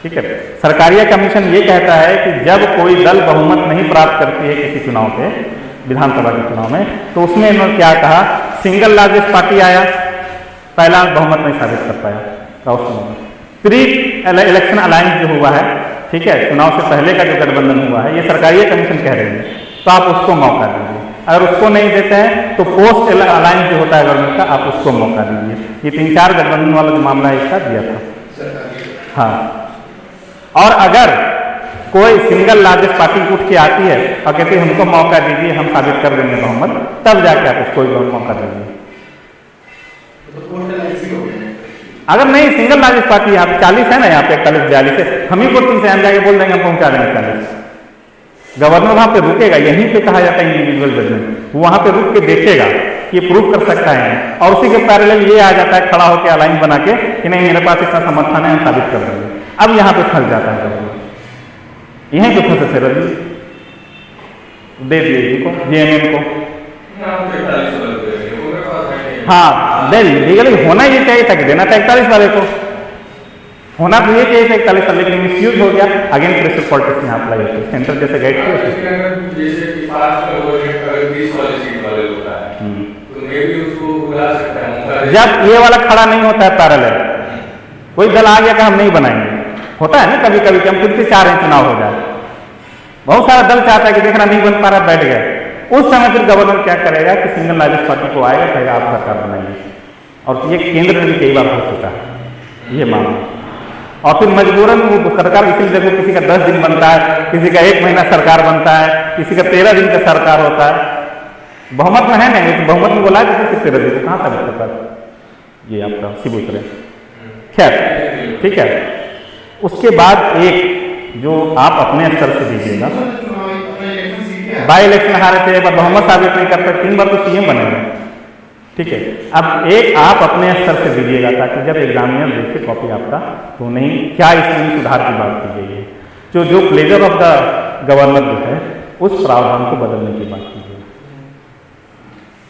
ठीक है। सरकारिया कमीशन ये कहता है कि जब कोई दल बहुमत नहीं प्राप्त करती है किसी चुनाव पे, विधानसभा के चुनाव में, तो उसमें इन्होंने क्या कहा, सिंगल लार्जेस्ट पार्टी आया, पहला बहुमत नहीं साबित कर पाया, प्री इलेक्शन अलायंस जो हुआ है, ठीक है, चुनाव से पहले का जो गठबंधन हुआ है, ये सरकारिया कमीशन कह रही है, तो आप उसको मौका दीजिए। अगर उसको नहीं देते हैं तो पोस्ट अलायंस जो होता है गवर्नमेंट का, आप उसको मौका दीजिए। ये 3-4 गठबंधन वाला जो मामला है इसका दिया था। हाँ, और अगर कोई सिंगल लार्जेस्ट पार्टी उठ के आती है और कहती है हमको मौका दीजिए, हम साबित कर देंगे बहुमत, तब जाके आप उसको मौका दीजिए। अगर नहीं सिंगल लार्जेस्ट पार्टी यहाँ पे 40 है ना, यहाँ पे 41-42 है, हम ही को 3 से हम जाके बोल देंगे हम पहुंचा देंगे 40। गवर्नर वहां पे रुकेगा, यहीं पे कहा जाता है इंडिविजुअल जजमेंट, वहां पे रुक के देखेगा कि प्रूव कर सकता है, और उसी के पैरेलल ये आ जाता है खड़ा होकर अलाइन बना के कि नहीं मेरे पास इतना समर्थन है, हम साबित कर देंगे। अब यहाँ पे फंस जाता है गवर्नर, यहीं पे फंसे थे रवि, दे दिए इनको JMM को। हाँ, दे लीगली होना ये चाहिए था कि देना था 41 वाले को, होना तो ये चाहिए था 41 वाले, लेकिन मिसयूज हो गया। अगेन प्रेशर पॉलिटिक्स यहाँ अप्लाई होती है, सेंटर जैसे गाइड किया जब ये वाला खड़ा नहीं होता है पैरेलल, कोई दल आ गया कि हम नहीं बनाएंगे, होता है ना कभी कभी कि हम खुद से चाह रहे हैं चुनाव हो जाए, बहुत सारा दल चाहता है कि देखना नहीं बन पा रहा, बैठ गया। उस समय फिर गवर्नर क्या करेगा कि सिंगल लार्जेस्ट पार्टी को आएगा, कहेगा आप सरकार बनाएंगे, और ये केंद्र में भी कई बार हो चुका है ये मामला। और फिर मजबूरन वो सरकार, इसीलिए देखो किसी का 10 दिन बनता है, किसी का 1 महीना सरकार बनता है, किसी का 13 दिन का सरकार होता है। बहुमत में है नहीं, तो बहुमत में बोला है कि 13 दिन कहाँ साबित करता है ये आपका सिबुसरे। खैर ठीक है, उसके बाद एक जो आप अपने स्तर से दीजिएगा, बाई इलेक्शन हारे थे, एक बार बहुमत साबित नहीं करते, 3 बार तो CM बनेगा, ठीक है। अब एक आप अपने स्तर से दीजिएगा ताकि जब एग्जामिनर देखे कॉपी आपका तो नहीं क्या इसमें सुधार की बात की गई है, जो प्लेजर ऑफ द गवर्नर जो है उस प्रावधान को बदलने की बात की गई।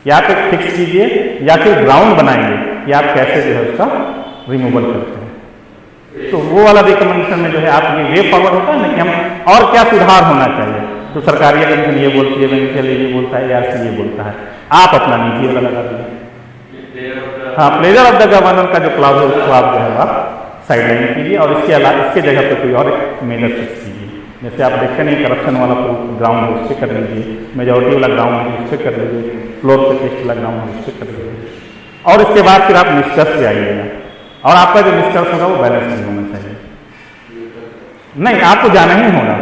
या तो फिक्स कीजिए या फिर ग्राउंड बनाएंगे कि आप कैसे जो है उसका रिमूवल करते हैं। तो वो वाला रिकमेंडेशन में जो है आप ये वे फॉरवर्ड होता है ना कि हम और क्या सुधार होना चाहिए, तो सरकारी कमीशन ये बोलती है, बेनिफिशियल ये बोलता है, ARC ये बोलता है, आप अपना निजी वाला लगा दीजिए। हाँ, प्लेजर ऑफ द गवर्नर का जो क्लाउज है उसको आप जो है आप साइडलाइन कीजिए और इसके अलावा इसके जगह पर कोई और मेजर फिक्स कीजिए। जैसे आप देखते नहीं करप्शन वाला ग्राउंड है उस पर कर लीजिए, मेजोरिटी वाला ग्राउंड है उस पर कर लीजिए, फ्लोर पे टेस्ट वाला ग्राउंड है उस पर कर लीजिए, और इसके बाद फिर आप निष्कर्ष पे आइएगा और आपका जो निष्कर्ष होगा वो बैलेंस नहीं होना चाहिए। नहीं, आपको जाना ही होगा।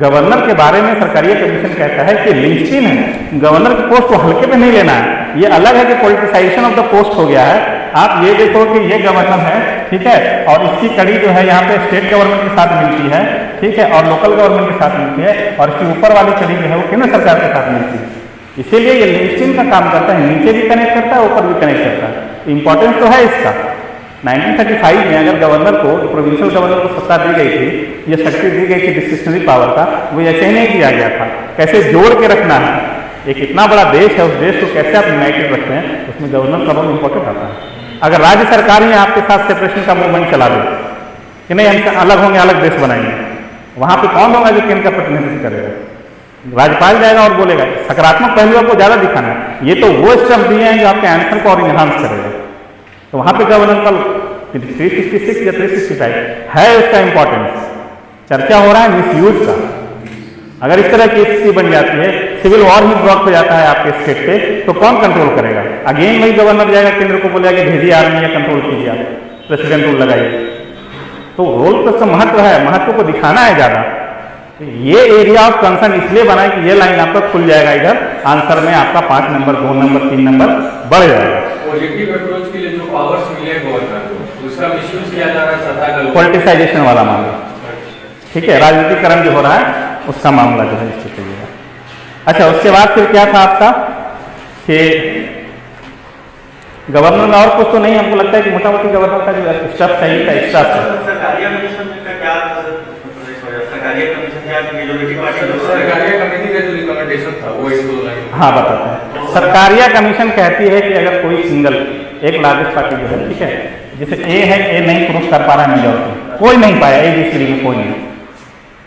गवर्नर के बारे में सरकारी कमीशन कहता है कि लिंचिन है, गवर्नर की पोस्ट को हल्के पे नहीं लेना है। ये अलग है कि पॉलिटिसाइजेशन ऑफ द पोस्ट हो गया है। आप ये देखो कि ये गवर्नर है, ठीक है, और इसकी कड़ी जो है यहाँ पे स्टेट गवर्नमेंट के साथ मिलती है, ठीक है, और लोकल गवर्नमेंट के साथ मिलती है, और इसकी ऊपर वाली कड़ी जो है वो केंद्र सरकार के साथ मिलती है। इसीलिए ये लिंचिन का काम करता है, नीचे भी कनेक्ट करता है, ऊपर भी कनेक्ट करता है। इंपॉर्टेंस तो है इसका। 1935 में अगर गवर्नर को, प्रोविंशियल गवर्नर को सत्ता दी गई थी, ये शक्ति दी गई थी डिस्क्रिशनरी पावर का, वो ऐसे ही नहीं किया गया था। कैसे जोड़ के रखना है, एक इतना बड़ा देश है, उस देश को कैसे आप यूनाइटेड रखते हैं, उसमें गवर्नर का रोल इंपॉर्टेंट आता है। अगर राज्य सरकार ही आपके साथ सेपरेशन का मूवमेंट चला दे कि नहीं हमसे अलग होंगे, अलग देश बनाएंगे, वहां पे कौन होगा जो केंद्र का प्रतिनिधित्व करेगा? राज्यपाल जाएगा और बोलेगा। सकारात्मक पहलुओं को ज्यादा दिखाना है। ये तो वो स्टेप दिए हैं जो आपके आंसर को और इन्हांस करेगा। तो वहां पे गवर्नर का 366 या 365 है, उसका इंपॉर्टेंस चर्चा हो रहा है मिसयूज का। अगर इस तरह की स्थिति बन जाती है, सिविल वॉर ही ब्लॉक हो जाता है आपके स्टेट पे, तो कौन कंट्रोल करेगा? अगेन वही गवर्नर जाएगा केंद्र को बोलेगा कि भेजिए आर्मी या कंट्रोल कीजिए, आप प्रेसिडेंट रूल लगाइए। तो रोल का महत्व है, महत्व को दिखाना है ज्यादा। ये एरिया ऑफ कंसर्न इसलिए बनाए कि ये लाइन आपका खुल जाएगा, इधर आंसर में आपका 5 नंबर 2 नंबर 3 नंबर बढ़ जाएगा। पॉजिटिव अप्रोच के लिए जो पावर्स मिले गवर्नर को, उसका मिसयूज किया जा रहा है सत्ता का, पॉलिटिसाइजेशन वाला मामला, ठीक है, राजनीतिकरण जो हो रहा है उसका मामला जो है इसको कहिएगा। अच्छा, उसके बाद फिर क्या था आपका कि गवर्नर में और कुछ तो नहीं, हमको लगता है कि मोटा मोटी गवर्नर का जो स्टफ चाहिए था एक्स्ट्रा हाँ बताते हैं। सरकारिया कमीशन कहती है कि अगर कोई सिंगल एक लार्जेस्ट पार्टी जो है, ठीक है, जैसे ए है, ए नहीं प्रूफ कर पा रहा है मेजॉरिटी, कोई नहीं पाया ABCD में कोई नहीं,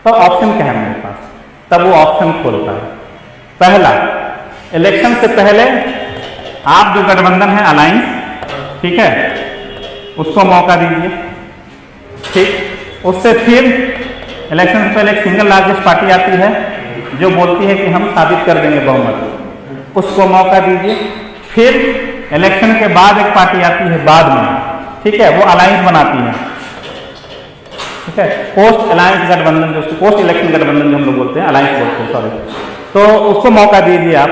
तो ऑप्शन क्या है मेरे पास? तब वो ऑप्शन खोलता है। पहला, इलेक्शन से पहले आप जो गठबंधन है अलायंस, ठीक है, उसको मौका दीजिए, ठीक। उससे फिर इलेक्शन से पहले एक सिंगल लार्जेस्ट पार्टी आती है जो बोलती है कि हम साबित कर देंगे बहुमत, उसको मौका दीजिए। फिर इलेक्शन के बाद एक पार्टी आती है बाद में, ठीक है, वो अलायंस बनाती है, ठीक है, पोस्ट अलायंस गठबंधन, जो पोस्ट इलेक्शन गठबंधन जो हम लोग बोलते हैं, अलायंस बोलते हैं, सॉरी, तो उसको मौका दीजिए आप,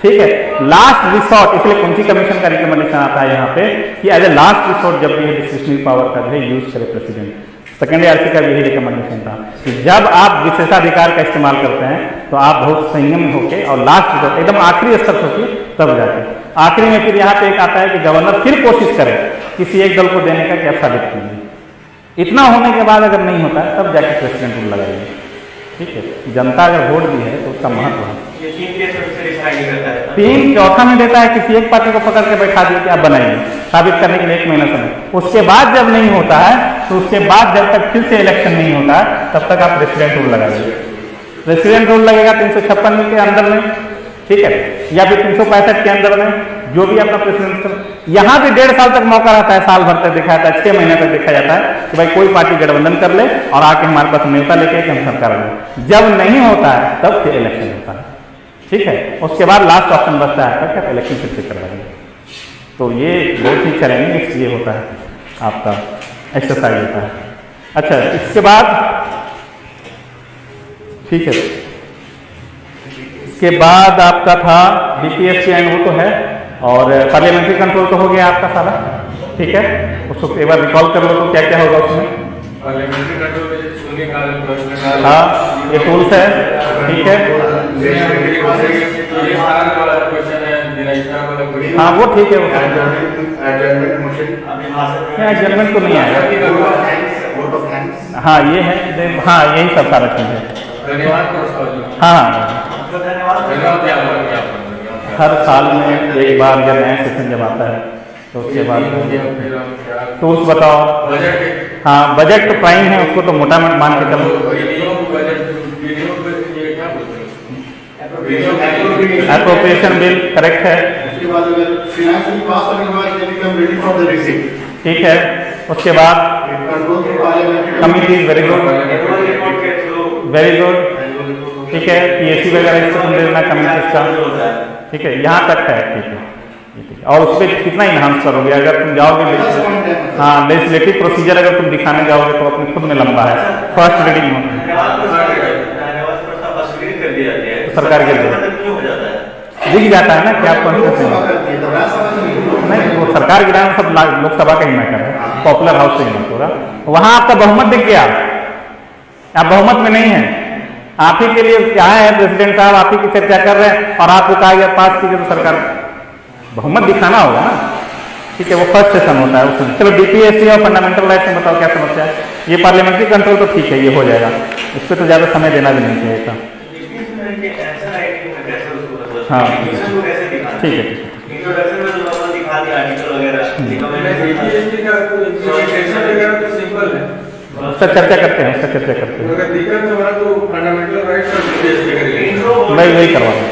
ठीक है। लास्ट रिसोर्ट, इसलिए कुंची कमीशन का रिकमेंडेशन आता है यहाँ पे कि एज ए लास्ट रिसोर्ट जब भी डिस्क्रिशनरी पावर का जो है यूज करे प्रेसिडेंट। सेकेंड ARC का भी यही रिकमेंडेशन था कि जब आप विशेषाधिकार का इस्तेमाल करते हैं तो आप बहुत संयम होकर और लास्ट रिसोर्ट एकदम आखिरी स्तर होकर तब जाके आखिरी में फिर यहाँ पे एक आता है कि गवर्नर फिर कोशिश करे किसी एक दल को देने का, क्या साबित कीजिए। इतना होने के बाद अगर नहीं होता है तब जाके प्रेसिडेंट रूल लगाइए, ठीक है। जनता अगर वोट दी है तो उसका महत्व है। 3 चौथा में देता है, किसी एक पार्टी को पकड़ के बैठा दिया कि आप बनाइए, साबित करने के लिए 1 महीना समय। उसके बाद जब नहीं होता है तो उसके बाद जब तक फिर से इलेक्शन नहीं होता है तब तक आप प्रेसिडेंट रूल लगाइए। प्रेसिडेंट रूल लगेगा 356 के अंदर में, ठीक है, या फिर 365 के अंदर में, जो भी आपका प्रेसिडेंट। यहाँ भी 1.5 साल तक मौका रहता है, साल भर तक देखा जाता है, 6 महीने तक देखा जाता है कि भाई कोई पार्टी गठबंधन कर ले और आके हमारे पास न्योता लेके कि हम सरकार में। जब नहीं होता है तब फिर इलेक्शन होता है, ठीक है। उसके बाद लास्ट ऑप्शन बचता है क्या, इलेक्शन फिर से करवाएंगे। तो ये बहुत ही चैलेंजिंग ये होता है, आपका एक्सरसाइज होता है। अच्छा, इसके बाद ठीक है, इसके बाद आपका था BPSC एंड वो तो है, और पार्लियामेंट्री कंट्रोल तो हो गया आपका सारा, ठीक है। उसको एक बार रिकॉल कर लो तो क्या क्या होगा उसमें। पार्लियामेंट्री कंट्रोल में शून्यकाल, प्रश्नकाल, हाँ ये टूल्स है, ठीक है, हाँ वो ठीक है, वो एडजर्नमेंट तो नहीं आएगा, हाँ ये है, हाँ यही सब सारा चीज है। धन्यवाद। हाँ हर साल में एक बार या नया सेशन जब आता है तो उसके बाद टूल्स बताओ। बजट, हाँ बजट तो प्राइम है, उसको तो मोटा मोटा मान के चलो। एप्रोप्रिएशन बिल करेक्ट है। उसके बाद अगर फाइनेंशियल पास होने के बाद they become ready for the receipt. ठीक है, उसके बाद control through parliament committee, very good very good. ठीक है, पीएससी वगैरह इसको तुम देना कमिटीज का। ठीक है, यहाँ तक है। ठीक है, और उस पर कितना इन्हांस करोगे अगर तुम जाओगे? हाँ, लेजिस्लेटिव प्रोसीजर अगर तुम दिखाने जाओगे तो अपने खुद में लंबा है। फर्स्ट रीडिंग में सरकार के दिख जाता है ना कि आप नहीं, वो सरकार गिराना सब लोकसभा का ही मैटर है, पॉपुलर हाउस से ही मत हो रहा। वहां आपका बहुमत दिख गया, आप बहुमत में नहीं है। आप ही के लिए क्या है, प्रेसिडेंट साहब आप ही की चर्चा कर रहे हैं और आपको कहा गया पास कीजिए, तो सरकार बहुमत दिखाना होगा ना। ठीक है, वो फर्स्ट सेशन होता है उसमें। चलो डीपीएससी और फंडामेंटल राइट्स में बताओ क्या समस्या है? ये पार्लियामेंट्री कंट्रोल तो ठीक है, ये हो जाएगा, इस पर तो ज्यादा समय देना भी नहीं चाहिए था। हाँ ठीक है, उसका चर्चा करते हैं, उसका चर्चा करते हैं। वही करवा दें।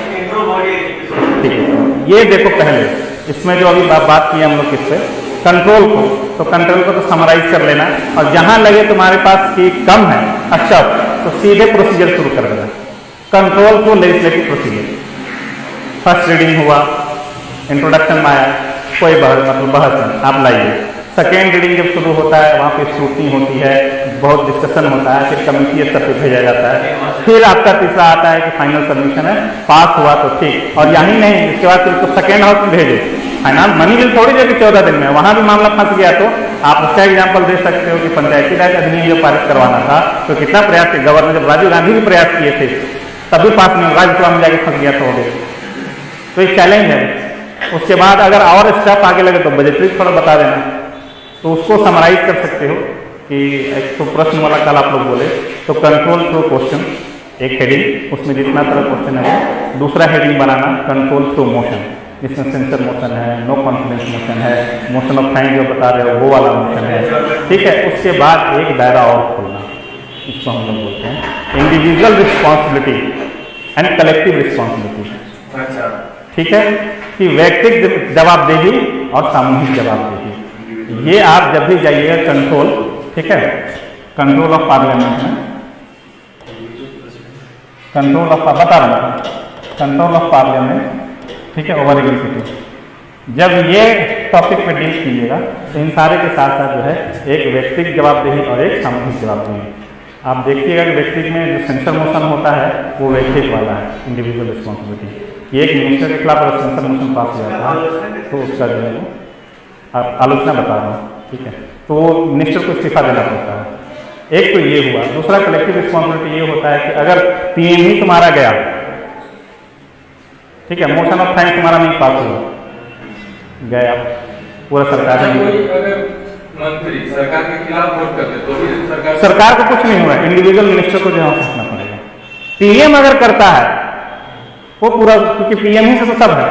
ठीक है, ये देखो पहले इसमें जो अभी बात की हम लोग किस पे, कंट्रोल को, तो कंट्रोल को तो समराइज कर लेना, और जहां लगे तुम्हारे पास कि कम है अच्छा तो सीधे प्रोसीजर शुरू कर देना। कंट्रोल को लेजिस्लेटिव प्रोसीजर, फर्स्ट रीडिंग हुआ, इंट्रोडक्शन में आया, कोई बहस नहीं, आप लाइए। सेकेंड रीडिंग जब शुरू होता है वहाँ पे स्क्रूटनी होती है, बहुत डिस्कशन होता है, फिर कमेटी स्तर पे भेजा जाता है, फिर आपका तीसरा आता है कि फाइनल सबमिशन है, पास हुआ तो ठीक, और यही नहीं, इसके बाद फिर उसको सेकेंड हाउस में भेजे। फाइनल मनी बिल थोड़ी देगी 14 दिन में, वहाँ भी मामला फंस गया तो आप उसका एग्जाम्पल दे सकते हो कि पंचायती राज अधिनियम जब पारित करवाना था तो कितना प्रयास किया गवर्नर, जब राजीव गांधी भी प्रयास किए थे तभी पास नहीं, राज्यसभा में जाके फंस गया था वो। तो एक चैलेंज है। उसके बाद अगर और स्टेप आगे लगे तो बजटरी थोड़ा बता देना, तो उसको समराइज कर सकते हो कि एक तो प्रश्न वाला कल आप लोग बोले तो कंट्रोल थ्रू क्वेश्चन, एक हेडिंग, उसमें जितना तरह क्वेश्चन है। दूसरा हेडिंग बनाना कंट्रोल थ्रू मोशन, जिसमें सेंसर मोशन है, नो कॉन्फिडेंस मोशन है, मोशन ऑफ थैंक जो बता रहे हो वो वाला मोशन है। ठीक है, उसके बाद एक दायरा और खोलना, इसको हम लोग बोलते हैं individual responsibility and collective responsibility. अच्छा, ठीक है, कि व्यक्तिगत जवाबदेही और सामूहिक जवाबदेही। ये आप जब भी जाइएगा कंट्रोल, ठीक है, कंट्रोल ऑफ पार्लियामेंट में, कंट्रोल ऑफ बता रहा हूँ, कंट्रोल ऑफ पार्लियामेंट, ठीक है, ओवर एग्जीक्यूटिव, जब ये टॉपिक पे डील कीजिएगा तो इन सारे के साथ साथ जो है एक व्यक्तिगत जवाबदेही और एक सामूहिक जवाबदेही। आप देखिएगा कि व्यक्तिगत में जो सेंसर मोशन होता है वो व्यक्तिगत वाला है, इंडिविजुअल रिस्पॉन्सिबिलिटी। एक मिनिस्टर के खिलाफ अगर सेंसर मोशन पास हो जाता है तो उसका जो है आलोचना बता रहा हूँ, ठीक है, तो वो मिनिस्टर को इस्तीफा देना पड़ता है। एक तो ये हुआ। दूसरा कलेक्टिव रिस्पॉन्सिबिलिटी ये होता है कि अगर पीएम ही तुम्हारा गया, ठीक है, मोशन ऑफ थैंक्स तुम्हारा नहीं पास हुआ, गया पूरा सरकार ने, मंत्री सरकार के खिलाफ वोट करते तो भी सरकार को कुछ नहीं हुआ, इंडिविजुअल मिनिस्टर को जवाब रखना पड़ेगा। पीएम अगर करता है वो पूरा, क्योंकि पीएम ही से तो सब है,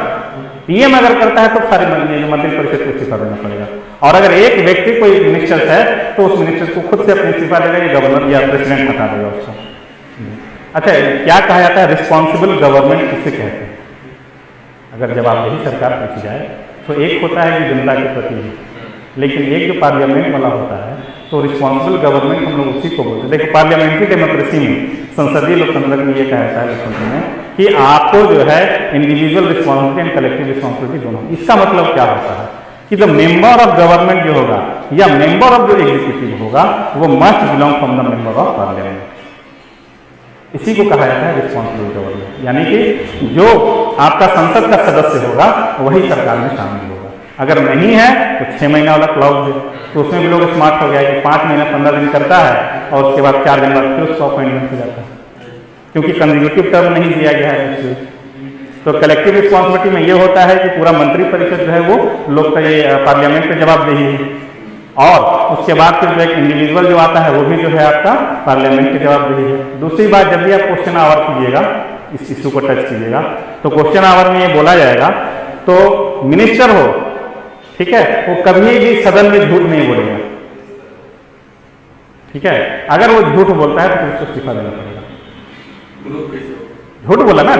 पीएम अगर करता है तो सारे मंत्री परिषद को इस्तीफा देना पड़ेगा। और अगर एक व्यक्ति कोई मिनिस्टर है तो उस मिनिस्टर को खुद से अपनी इस्तीफा देगा, या गवर्नर या प्रेसिडेंट हटा देगा उसको। अच्छा, क्या कहा जाता है रिस्पॉन्सिबल गवर्नमेंट किसे कहते हैं? अगर जवाबदेही सरकार पूछी जाए तो एक होता है कि जनता के प्रति है, लेकिन एक जो पार्लियामेंट वाला होता है तो रिस्पॉन्सिबल गवर्नमेंट हम लोग उसी को बोलते हैं। देखो पार्लियामेंट्री डेमोक्रेसी में, संसदीय लोकतंत्र में ये कहा जाता है लोकतंत्र में कि आपको जो है individual responsibility and collective responsibility दोनों। इसका मतलब क्या होता है कि द मेंबर ऑफ गवर्नमेंट जो होगा या मेंबर ऑफ जो एग्जीक्यूटिव होगा वो must belong from the member of parliament. इसी को कहा जाता है रिस्पॉन्सिबल गवर्नमेंट, यानी कि जो आपका संसद का सदस्य होगा वही सरकार में शामिल होगा। अगर नहीं है तो 6 महीना वाला क्लॉज है, तो उसमें भी लोग स्मार्ट हो गया कि 5 महीना 15 दिन करता है और उसके बाद 4 दिन बाद फिर उसको अपॉइंटमेंट हो जाता है, क्योंकि कंसेक्यूटिव टर्म नहीं दिया गया है इसलिए। तो कलेक्टिव रिस्पॉन्सिबिलिटी में ये होता है कि पूरा मंत्री परिषद जो है वो लोग का ये पार्लियामेंट पे जवाबदेही है, और उसके बाद फिर जो एक इंडिविजुअल जो आता है वो भी जो है आपका पार्लियामेंट की जवाबदेही है। दूसरी बात, जब भी आप क्वेश्चन आवर कीजिएगा इस इशू को टच कीजिएगा। तो क्वेश्चन आवर में ये बोला जाएगा, तो मिनिस्टर हो, ठीक है, वो कभी भी सदन में झूठ नहीं बोलेगा, ठीक है। अगर वो झूठ बोलता है तो उसको इस्तीफा देना पड़ेगा। झूठ बोला ना,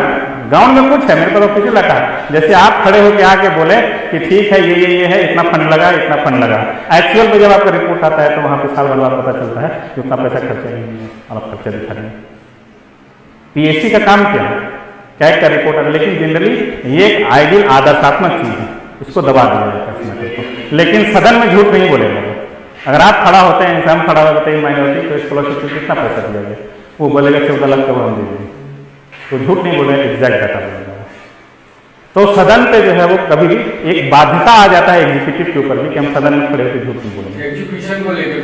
ग्राउंड में कुछ है, मेरे पास ऑफिशियल रखा है, जैसे आप खड़े होकर आके बोले कि ठीक है ये है, इतना फंड लगा, इतना फंड लगा, एक्चुअल में जब आपका रिपोर्ट आता है तो वहां पे साल भर बाद पता चलता है कि उतना पैसा खर्चा नहीं है और आप खर्चा दिखा रहे हैं। पीएससी का काम क्या है, कैग का रिपोर्ट है, लेकिन जनरली ये एक आइडियल आदर्शात्मक चीज है, इसको दबा दिया जाता है। लेकिन सदन में झूठ नहीं बोलेगा। अगर आप खड़ा होते हैं, एग्जाम खड़ा होते हैं माइनॉरिटी, तो स्कॉलरशिप में कितना पैसा दिया जाए, वो बोलेगा 14 लाख का हम दे देंगे, तो झूठ नहीं बोलेगा, एग्जैक्ट डाटा बोलेगा। तो सदन पे जो है वो कभी भी एक बाध्यता आ जाता है एग्जीक्यूटिव के ऊपर भी कि हम सदन में खड़े होकर झूठ नहीं बोलेंगे। एजुकेशन को लेकर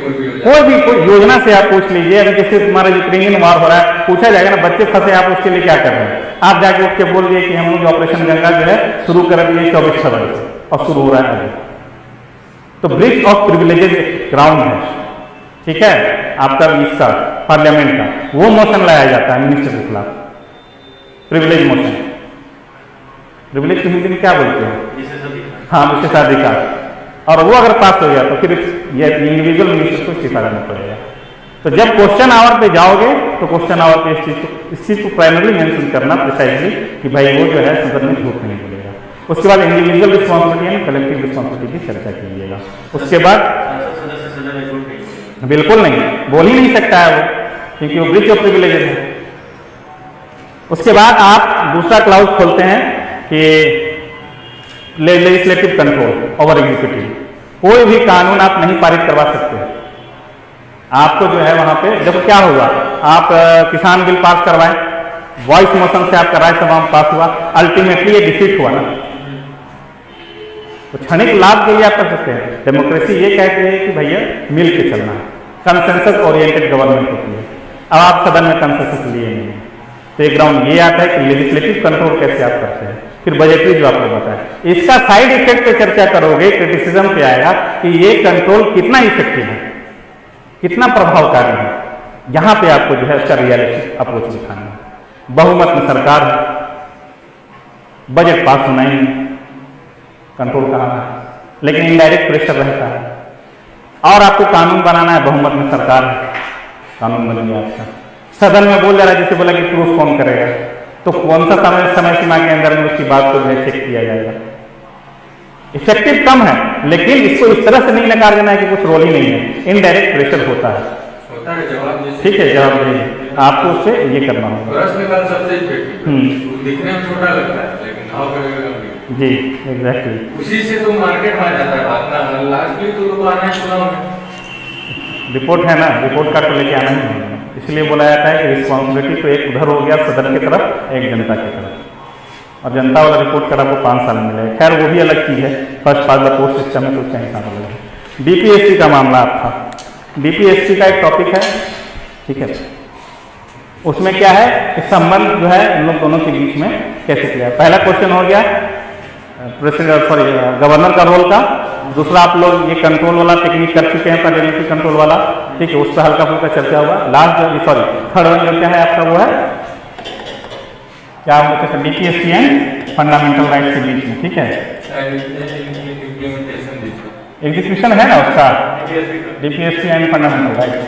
कोई योजना से आप पूछ लीजिए, अभी जैसे तुम्हारा यूक्रेनियन वार हो रहा है, पूछा जाएगा ना बच्चे फंसे, आप उसके लिए क्या कर रहे हैं, आप जाके उठ के बोल दिए कि हम लोग ऑपरेशन गंगा जो है शुरू कर दिए 24 फरवरी से और शुरू हो रहा है अभी। तो ब्रिज ऑफ प्रिविलेजेस ग्राउंड है, ठीक है, आपका इसका पार्लियामेंट का वो मोशन लाया जाता है मिनिस्टर के खिलाफ, प्रिविलेज मोशन। प्रिविलेज की हिंदी में क्या बोलते हैं? हाँ, विशेषाधिकार। और वो अगर पास हो गया तो फिर ये इंडिविजुअल मिनिस्टर को इस्तीफा देना पड़ेगा। तो जब क्वेश्चन आवर पे जाओगे तो क्वेश्चन आवर पे इस चीज को प्राइमरली मेंशन करना प्रिसाइजली कि भाई वो जो है सदन में झूठ नहीं बोलेगा। उसके बाद individual responsibility and collective responsibility की चर्चा कीजिएगा। उसके बाद बिल्कुल नहीं, बोल ही नहीं सकता है वो, क्योंकि वो ब्रीच ऑफ प्रिविलेजेस है। उसके बाद आप दूसरा क्लाउज खोलते हैं कि लेजिस्लेटिव कंट्रोल ओवर एग्जीक्यूटिव। कोई भी कानून आप नहीं पारित करवा सकते। आपको जो है वहां पे जब क्या हुआ, आप किसान बिल पास करवाएं, वॉइस मोशन से आपका राज्यसभा में पास हुआ, अल्टीमेटली ये डिफीट हुआ ना। तो क्षणिक लाभ के लिए आप कर सकते हैं। डेमोक्रेसी ये कहते हैं कि भैया मिल के चलना है, कंसेंसस ओरिएंटेड गवर्नमेंट होती है। अब आप सदन में कंसेंसस लिए नहीं है, तो एक ग्राउंड ये आता है कि लेजिस्लेटिव कंट्रोल कैसे आप करते हैं। फिर बजटरी जो आपको बताया, इसका साइड इफेक्ट पे चर्चा करोगे, क्रिटिसिज्म पे आएगा कि ये कंट्रोल कितना इफेक्टिव है, कितना प्रभावकारी है। यहां पे आपको जो है उसका रियलिस्टिक अप्रोच दिखाना है। बहुमत में सरकार है, बजट पास होना ही कंट्रोल कहाँ है, लेकिन इनडायरेक्ट प्रेशर रहता है। और आपको कानून बनाना है, बहुमत में सरकार है, कानून बन गया आपका। सदन में बोल जा रहा है, जैसे बोला कि प्रूफ कौन करेगा, तो कौन सा समय सीमा के अंदर में उसकी बात को जो है चेक किया जाएगा। इफेक्टिव कम है, लेकिन इसको इस तरह से नहीं नकार देना है कि कुछ रोल ही नहीं है। इनडायरेक्ट प्रेशर होता है, ठीक है, जवाब देंगे आपको उससे ये करना होगा। दिखने में छोटा लगता है लेकिन भाव करेगा जी, एग्जैक्टली। उसी से तो मार्केट में आ जाता है बात ना, लास्टली तो लोग आना है चुनाव में। रिपोर्ट है ना, रिपोर्ट कार्ड तो लेके आना ही है। इसलिए बोला जाता है कि रिस्पॉन्सिबिलिटी तो एक उधर हो गया सदन की तरफ, एक जनता की तरफ। और जनता वाला रिपोर्ट कार्ड आपको 5 साल मिलेगा। खैर वो भी अलग चीज़ है, first pass the post system है तो उसका हिसाब अलग है। डीपीएससी का मामला आपका, डीपीएससी का एक टॉपिक है, ठीक है। उसमें क्या है कि संबंध जो है इन लोग दोनों के बीच में कैसे किया। पहला क्वेश्चन हो गया गवर्नर का रोल का। दूसरा आप लोग ये कंट्रोल वाला टेक्निक कर चुके हैं, पार्लियामेंट्री कंट्रोल वाला, ठीक है, उस पर हल्का फुल्का चर्चा हुआ। लास्ट थर्ड वन जो क्या है आपका, वो है क्या हम कहते हैं डीपीएससी एंड फंडामेंटल राइट्स के बीच में, ठीक है। एग्जीक्यूशन है ना उसका, डीपीएससी एंड फंडामेंटल राइट्स,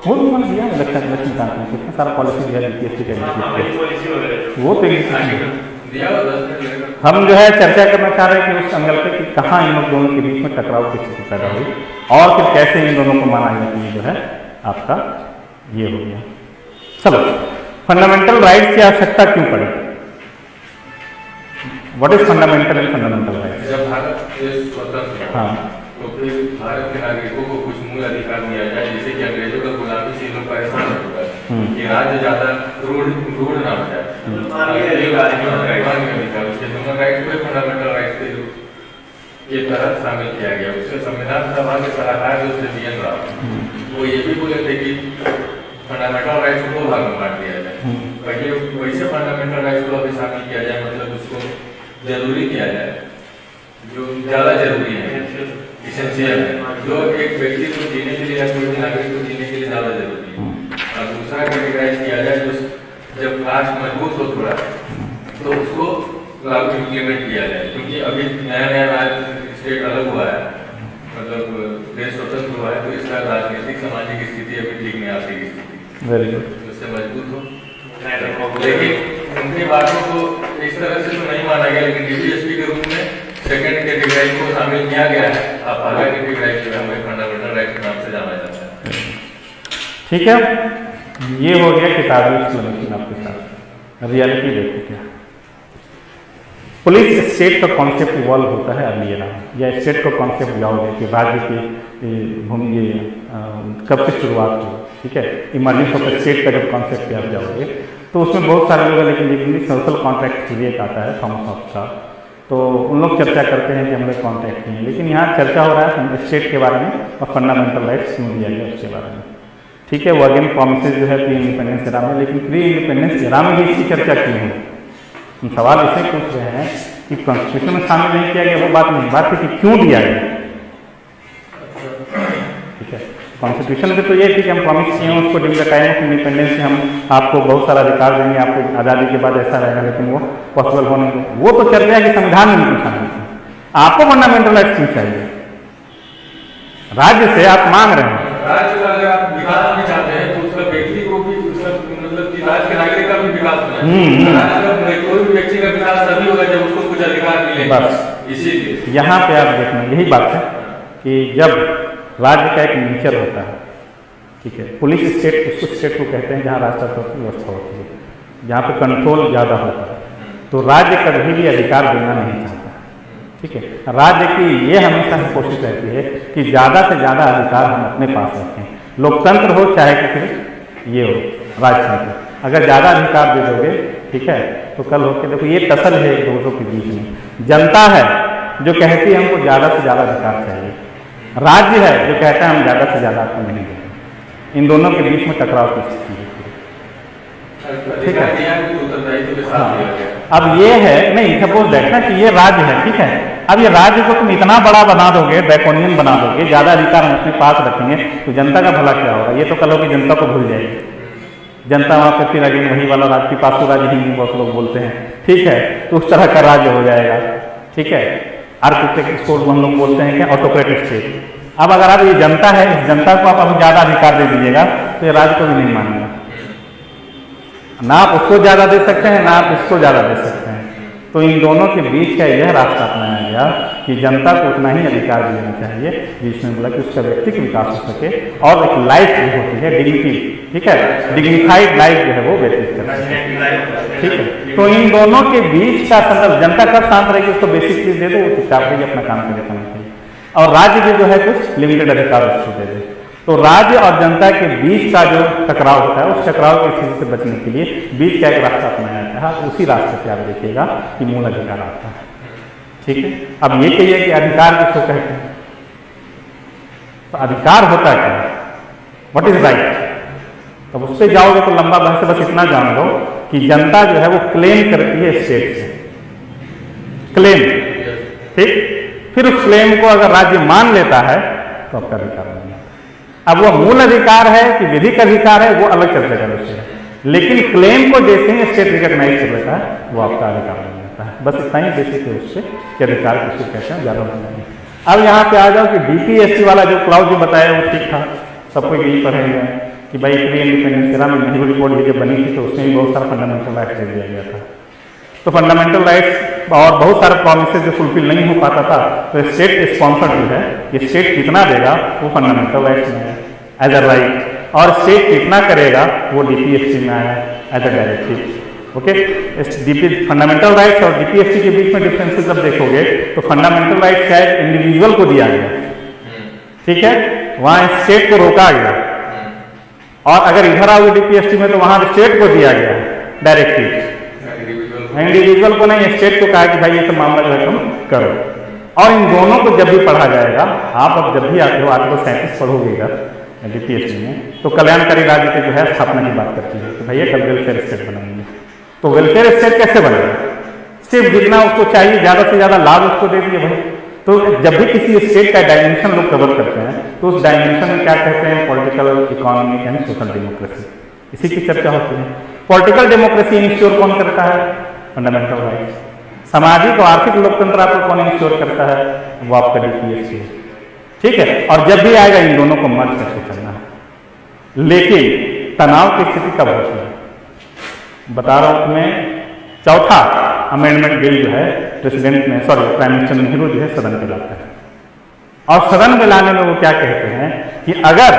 वो तो मैंने दिया लक्ष्मीकांत में, कितना सारा पॉलिसी दिया डीपीएससी का, वो तो एग्जीक्यूशन। हम जो है चर्चा करना चाह रहे हैं कि उस एंगल पे कि कहाँ इन लोग दोनों के बीच में टकराव की स्थिति पैदा हुई और फिर कैसे इन दोनों को माना गया कि जो है आपका ये हो गया। चलो, फंडामेंटल राइट्स की आवश्यकता क्यों पड़ी? What is fundamental and fundamental rights? जब भारत स्वतंत्र, हाँ, तो फिर भारत के नागरिकों को कुछ मूल अधिकार दिया जाए, जैसे कि अंग्रेजों का गुलामी से लोग परेशान हो चुका है कि राज्य ज्यादा रूढ़ ना हो जाए, ह्यूमन राइट्स को फंडामेंटल राइट्स के तरह शामिल किया गया। उससे संविधान सभा के सलाहकार जो डी.एन. राव वो ये भी बोले थे कि फंडामेंटल राइट्स को 2 भाग में बांट दिया जाए। पहले वैसे फंडामेंटल राइट्स को अभी शामिल किया जाए, मतलब उसको जरूरी किया जाए, जो ज्यादा जरूरी है, इसेंशियल है, जो एक व्यक्ति को जीने के लिए या कोई नागरिक को जीने के लिए ज्यादा जरूरी है। और दूसरा कैटेगराइज किया जाए जो जब राष्ट्र मजबूत हो थोड़ा तो उसको लागू इम्प्लीमेंट किया जाए, क्योंकि अभी नया नया स्टेट अलग हुआ है, मतलब देश स्वतंत्र हुआ है, तो इसका राजनीतिक सामाजिक स्थिति अभी ठीक नहीं, आर्थिक स्थिति वेरी गुड। उससे मजबूत हो। लेकिन उनकी बातों को इस तरह से तो नहीं माना गया, लेकिन डीपीएसपी के रूप में सेकंड कैटेगरी को शामिल किया गया है। अब पहला कैटेगरी जो है हमें फंडामेंटल राइट के नाम से जाना जाता है। ठीक है, ये हो गया किताबी एक्सप्लेनेशन आपके साथ। रियलिटी देखो क्या पुलिस स्टेट का कॉन्सेप्ट इवॉल्व होता है अभी ना, या स्टेट का कॉन्सेप्ट जाओगे कि राज्य की भूमि ये कब से शुरुआत हुई, ठीक है, इमर्जेंस ऑफ स्टेट का जब कॉन्सेप्ट पे आप जाओगे तो उसमें बहुत सारे लोग हैं, लेकिन सोशल कॉन्ट्रैक्ट थ्योरी एक आता है थॉमस हॉब्स का, तो उन लोग चर्चा करते हैं कि हम लोग कॉन्ट्रैक्ट नहीं है, लेकिन यहाँ चर्चा हो रहा है स्टेट के बारे में और फंडामेंटल राइट्स क्यों दिया गया उसके बारे में। ठीक है, वो अगेन प्रोमिसेस जो है प्री इंडिपेंडेंस एरा में, लेकिन प्री इंडिपेंडेंस एरा में भी इसकी चर्चा क्यों हुई? हम सवाल इसलिए पूछ रहे हैं कि कॉन्स्टिट्यूशन में शामिल नहीं किया गया, वो बात नहीं, बात है कि क्यों दिया गया। ठीक है, कॉन्स्टिट्यूशन में तो ये थी कि हम प्रॉमिस किए हैं उसको during the time of independence से हम आपको बहुत सारा अधिकार देंगे, आपको आज़ादी के बाद ऐसा रहेगा, लेकिन वो पॉसिबल होने को वो तो चर्चा है कि संविधान में नहीं शामिल किया। आपको फंडामेंटल राइट्स क्यों चाहिए? राज्य से आप मांग रहे हैं, राज्य का अगर आप विकास भी चाहते हैं तो उसका व्यक्ति को भी उसका मतलब कि राज्य के नागरिक का भी विकास होना है। कोई भी व्यक्ति का विकास तभी होगा जब उसको कुछ अधिकार मिलेंगे। बस इसीलिए यहाँ पे आप देखना यही बात है कि जब राज्य का एक नेचर होता है, ठीक है, पुलिस स्टेट उस स्टेट को कहते हैं जहाँ राष्ट्रपति की व्यवस्था होती है, जहाँ पे कंट्रोल ज़्यादा होता है, तो राज्य कभी भी अधिकार देना नहीं चाहता। ठीक है, राज्य की ये हमेशा कोशिश रहती है कि ज़्यादा से ज़्यादा अधिकार हम अपने पास रखें, लोकतंत्र हो चाहे कि फिर ये हो राजतंत्र। अगर ज़्यादा अधिकार दे दोगे, ठीक है, तो कल होकर देखो ये टसल है एक दूसरों के बीच में। जनता है जो कहती है हमको ज़्यादा से ज़्यादा अधिकार चाहिए, राज्य है जो कहता है हम ज़्यादा से ज़्यादा आपको नहीं देंगे। इन दोनों के बीच में टकराव की स्थिति है। ठीक है, अब ये है नहीं, सपोज दैट ना कि ये राज्य है, ठीक है, अब ये राज्य को तुम इतना बड़ा बना दोगे, ड्रैकोनियन बना दोगे, ज़्यादा अधिकार हम अपने पास रखेंगे, तो जनता का भला क्या होगा? ये तो कल होगी जनता को भूल जाएगी। जनता वहाँ पर फिर अगेन वही वाला राज्य पासु राज्य हिंदी बहुत लोग बोलते हैं, ठीक है, तो उस तरह का राज्य हो जाएगा। ठीक है, आर्किटेक्ट को हम लोग बोलते हैं कि ऑटोक्रेटिक स्टेट। अब अगर आप ये जनता है, इस जनता को आप अभी ज़्यादा अधिकार दे दीजिएगा तो ये राज्य को भी नहीं मानेगा। ना आप उसको ज़्यादा दे सकते हैं, ना आप इसको ज़्यादा दे सकते हैं। तो इन दोनों के बीच का यह रास्ता अपनाया गया कि जनता को उतना ही अधिकार देना चाहिए जिसमें बोला कि उसका व्यक्तिगत विकास हो सके और एक लाइफ जो होती है डिग्निटी, ठीक है, डिग्निफाइड लाइफ जो है वो व्यतीत कर सके। ठीक है, तो इन दोनों के बीच का संदर्भ, जनता कब शांत रहेगी उसको बेसिक चीज दे दो, वो चुपचाप रहेगी, अपना काम करे करना चाहिए, और राज्य भी जो है कुछ लिमिटेड अधिकार उसको दे दे। तो राज्य और जनता के बीच का जो टकराव होता है, उस टकराव की स्थिति से बचने के लिए बीच का एक रास्ता अपनाया गया है। उसी रास्ते पे आप देखिएगा कि मूल अधिकार आता है। ठीक है, अब ये कहिए कि अधिकार किसको कहते हैं? तो अधिकार होता क्या है? What is right? तो उस पर जाओगे तो लंबा बहस है, बस इतना जान लो कि जनता जो है वो क्लेम करती है स्टेट से, क्लेम, ठीक, फिर उस क्लेम को अगर राज्य मान लेता है तो आपका अधिकार नहीं। अब वो मूल अधिकार है कि विधिक अधिकार है वो अलग चर्चा का विषय है, लेकिन क्लेम को जैसे ही स्टेट रिकॉग्नाइज कर लेता है वो आपका अधिकार बन जाता है। बस इतना ही बेसिक है उससे कि अधिकार किसको कहते हैं, ज़्यादा नहीं। अब यहाँ पे आ जाओ कि डीपीएससी वाला जो क्लाउज जो बताया वो ठीक था, सबको यही पढ़ेंगे कि भाई प्री इंडिपेंडेंस एरा में नेहरू रिपोर्ट ये जब बनी थी तो उसमें भी बहुत सारा फंडामेंटल राइट्स दे दिया गया था। तो फंडामेंटल राइट्स और बहुत सारे प्रॉमिसेस जो फुलफिल नहीं हो पाता था, तो स्टेट स्पॉन्सर्ड जो है, ये स्टेट कितना देगा वो फंडामेंटल राइट्स में है एज अ राइट, और स्टेट कितना करेगा वो डीपीएससी में आया as a directive. Okay, DP fundamental rights और डीपीएससी के बीच में डिफरेंसेस जब देखोगे तो फंडामेंटल राइट्स क्या है, इंडिविजुअल को दिया गया, ठीक है, वहाँ स्टेट को रोका गया, और अगर इधर आओगे डीपीएससी में तो वहाँ स्टेट को दिया गया डायरेक्टिव, इंडिविजुअल को नहीं, स्टेट को कहा कि भाई ये सब मामला जो है तुम करो। और इन दोनों को जब भी पढ़ा जाएगा, आप अब जब भी आते हो आर्टिकल 37 पढ़ोगे इधर डीपीएससी में, तो कल्याणकारी राज्य की जो है स्थापना की बात करती है कि भैया कल वेलफेयर स्टेट बनाएंगे। तो वेलफेयर स्टेट कैसे बनेगा? सिर्फ जितना उसको चाहिए ज़्यादा से ज़्यादा लाभ उसको दे दिए भाई। तो जब भी किसी स्टेट का डायमेंशन लोग कवर करते हैं तो उस डायमेंशन में क्या कहते हैं, political, economic and social democracy, इसी की चर्चा होती है। पॉलिटिकल डेमोक्रेसी इंश्योर कौन करता है? Fundamental rights. सामाजिक और आर्थिक लोकतंत्र आपको कौन इंश्योर करता है? वो आपका डीपीएससी है, ठीक है। और जब भी आएगा इन दोनों को मर्ज करके चलना है। लेकिन तनाव की स्थिति कब होती है? बता रहा हूं तुम्हें, चौथा अमेंडमेंट बिल जो है प्रेसिडेंट में प्राइम मिनिस्टर नेहरू जो है सदन पे लाता है, और सदन में लाने में वो क्या कहते हैं कि अगर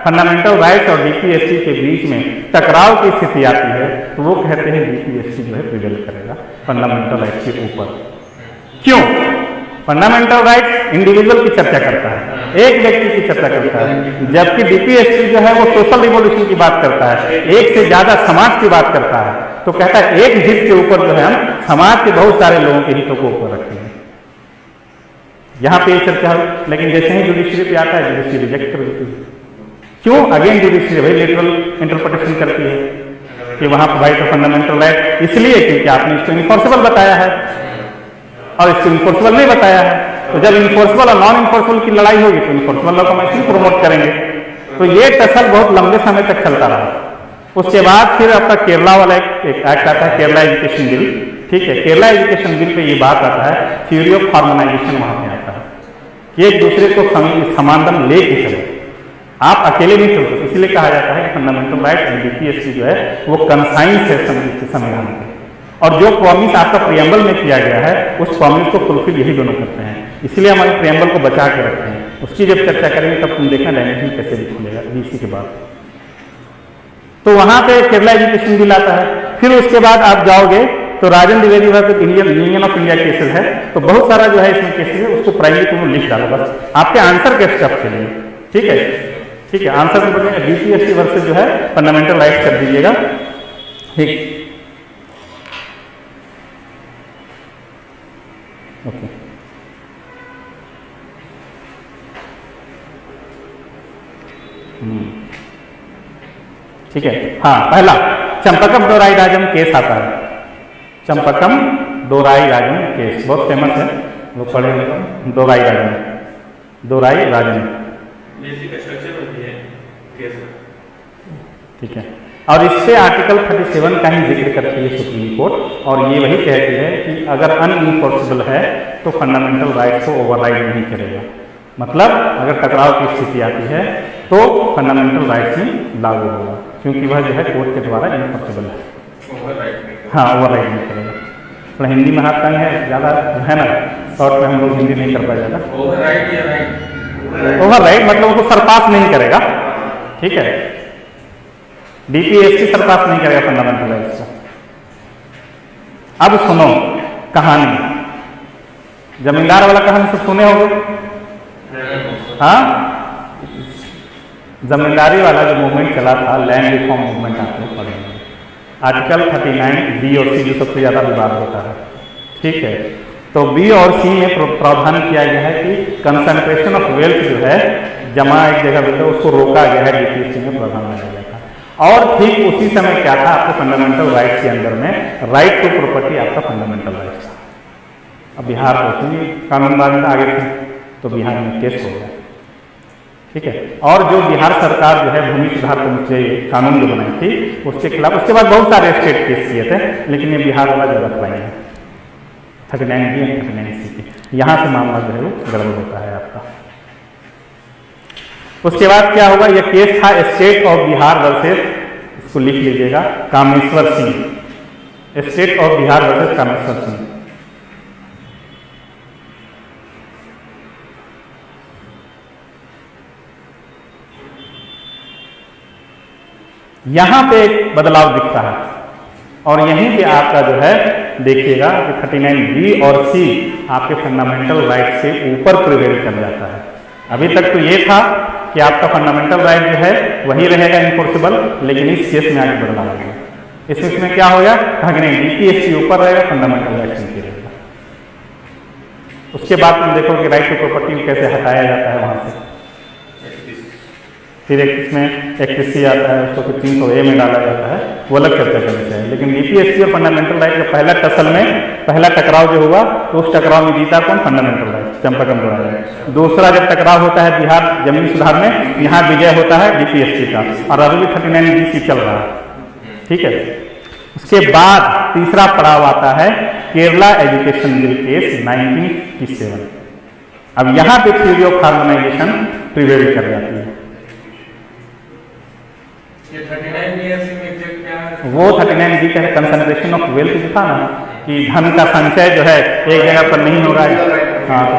फंडामेंटल राइट्स और डीपीएससी के बीच में टकराव की स्थिति आती है तो वो कहते हैं डीपीएससी जो है प्रिवेल करेगा फंडामेंटल राइट्स के ऊपर। क्यों? फंडामेंटल राइट्स इंडिविजुअल की चर्चा करता है, एक व्यक्ति की चर्चा करता है, जबकि डीपीएससी जो है वो सोशल रिवॉल्यूशन की बात करता है, एक से ज्यादा समाज की बात करता है। तो कहता है एक हित के ऊपर जो है हम समाज के बहुत सारे लोगों के हितों को ऊपर रखेंगे। यहां पे ये चर्चा है, लेकिन जैसे ही जुडिशरी पे आता है जुडिशरी रिजेक्ट कर देती है। क्यों? अगेन जुडिशरी वही लिटरल इंटरप्रिटेशन करती है कि वहां पर भाई तो फंडामेंटल राइट इसलिए क्योंकि आपने इसको इनफोर्सेबल बताया है और इसको इनफोर्सेबल नहीं बताया है। तो जब इनफोर्सेबल और नॉन इनफोर्सेबल की लड़ाई होगी तो इनफोर्सेबल लॉ को हम इसलिए प्रमोट करेंगे। तो ये टसल बहुत लंबे समय तक चलता रहा। उसके बाद फिर आपका केरला वाला एक एक्ट आता है, केरला एजुकेशन बिल, ठीक है। केरला एजुकेशन बिल पे ये बात आता है, थ्योरी ऑफ हार्मोनाइजेशन वहां पे आता है कि एक दूसरे को समानदम लेके चलो, आप अकेले नहीं चल सकते। इसलिए कहा जाता है कि फंडामेंटल राइट एंड डीपीएससी जो है वो कंसाइंस है संविधान के, और जो प्रॉमिस आपका प्रियम्बल में किया गया है उस प्रॉमिस को फुलफिल यही दोनों करते हैं। इसलिए हमारे प्रियम्बल को बचा के रखते हैं। उसकी जब चर्चा करेंगे तब तुम देखना डायमेंशन कैसे निकलेगा बीसी के बाद। तो वहां पे केरला एजुकेशन बिल आता है। फिर उसके बाद आप जाओगे तो Rajan Dwivedi versus Indian union of India cases है, तो बहुत सारा जो है इसमें केसेस है, उसको प्राइमरी तुम लिख डालो बस आपके आंसर के स्टेप के लिए, ठीक है, ठीक है। आंसर में बोलेंगे डीपीएससी वर्सेस जो है फंडामेंटल राइट्स कर दीजिएगा, ठीक, ओके। ठीक है, हाँ, पहला चंपकम दोराई राजम केस आता है। चंपकम दोराई राजम केस बहुत फेमस है, वो पढ़े दोराई राजम, दोराई राजम, ठीक है। और इससे आर्टिकल 37 का ही जिक्र करती है सुप्रीम कोर्ट, और ये वही कहती है कि अगर अनइनफोर्सेबल है तो फंडामेंटल राइट्स को ओवरराइड नहीं करेगा। मतलब अगर टकराव की स्थिति आती है तो फंडामेंटल राइट्स ही लागू होगा, क्योंकि वह जो है कोर्ट के द्वारा इनफोर्सेबल है। हाँ, ओवरराइड नहीं करेगा। थोड़ा हिंदी में हाथ तंग है ज़्यादा है ना, शॉर्ट में हम लोग हिंदी नहीं कर पाए ज़्यादा। ओवरराइड मतलब उसको सरपास नहीं करेगा, ठीक है। डीपीएससी सरपास नहीं करेगा फंडामेंटल राइट्स का। अब सुनो कहानी, जमींदार वाला कहानी सब सुने होंगे, हाँ। जमींदारी वाला जो मूवमेंट चला था, लैंड रिफॉर्म मूवमेंट, आप लोग पढ़ेंगे आर्टिकल 39 बी और सी जो सबसे ज़्यादा विवाद होता है, ठीक है। तो बी और सी में प्रावधान किया गया है कि कंसंट्रेशन ऑफ वेल्थ जो है जमा एक जगह पे उसको रोका गया है, डीपीएससी में प्रावधान लगाया गया था। और ठीक उसी समय क्या था, आपके फंडामेंटल राइट्स के अंदर में राइट टू प्रॉपर्टी आपका फंडामेंटल राइट्स था। अब बिहार को कानून में आगे थे तो बिहार में केस हो गया, ठीक है। और जो बिहार सरकार जो है भूमि सुधार कानून जो बनाई थी उसके खिलाफ, उसके बाद बहुत सारे स्टेट केस किए थे, लेकिन ये बिहार वाला ज़्यादा अप्लाई है 39 बी और 39 सी के। यहाँ से मामला जो है वो गड़बड़ होता है आपका। उसके बाद क्या होगा, यह केस था स्टेट ऑफ बिहार वर्सेस, इसको लिख लीजिएगा, Kameshwar Singh, state of Bihar versus Kameshwar Singh. यहां पे एक बदलाव दिखता है, और यहीं पे आपका जो है देखिएगा कि 39 बी और सी आपके फंडामेंटल राइट से ऊपर प्रिवेल कर जाता है। अभी तक तो ये था कि आपका फंडामेंटल राइट जो है वही रहेगा इनफोर्सेबल, लेकिन इस केस में आगे बदलाव हो गया। इसमें क्या हो गया, कहा कि नहीं डीपीएससी ऊपर रहेगा, फंडामेंटल राइट नीचे रहेगा। उसके बाद तुम देखो कि राइट टू प्रॉपर्टी को कैसे हटाया जाता है वहां से। फिर 31 में 31C आता है, उसको फिर 300A में डाला जाता है, वो अलग चर्चा करनी चाहिए। लेकिन डीपीएससी और फंडामेंटल राइट का पहला टसल में पहला टकराव जो हुआ तो उस टकराव में जीता कौन, फंडामेंटल राइट, चंपकम दोराई। दूसरा जब टकराव होता है बिहार जमीन सुधार में, यहाँ विजय होता है डीपीएससी का, और अभी भी 39 BC चल रहा है, ठीक है। उसके बाद तीसरा पड़ाव आता है केरला एजुकेशन बिल केस 1957। अब यहां पे थ्योरी ऑफ हार्मोनाइजेशन प्रिवेल कर जाती है। ये 39 ईयर्स में एग्जैक्ट क्या है? वो 39 डी का कंसंट्रेशन ऑफ वेल्थ जो था ना, कि धन का संचय जो है एक जगह पर नहीं होगा। हाँ, तो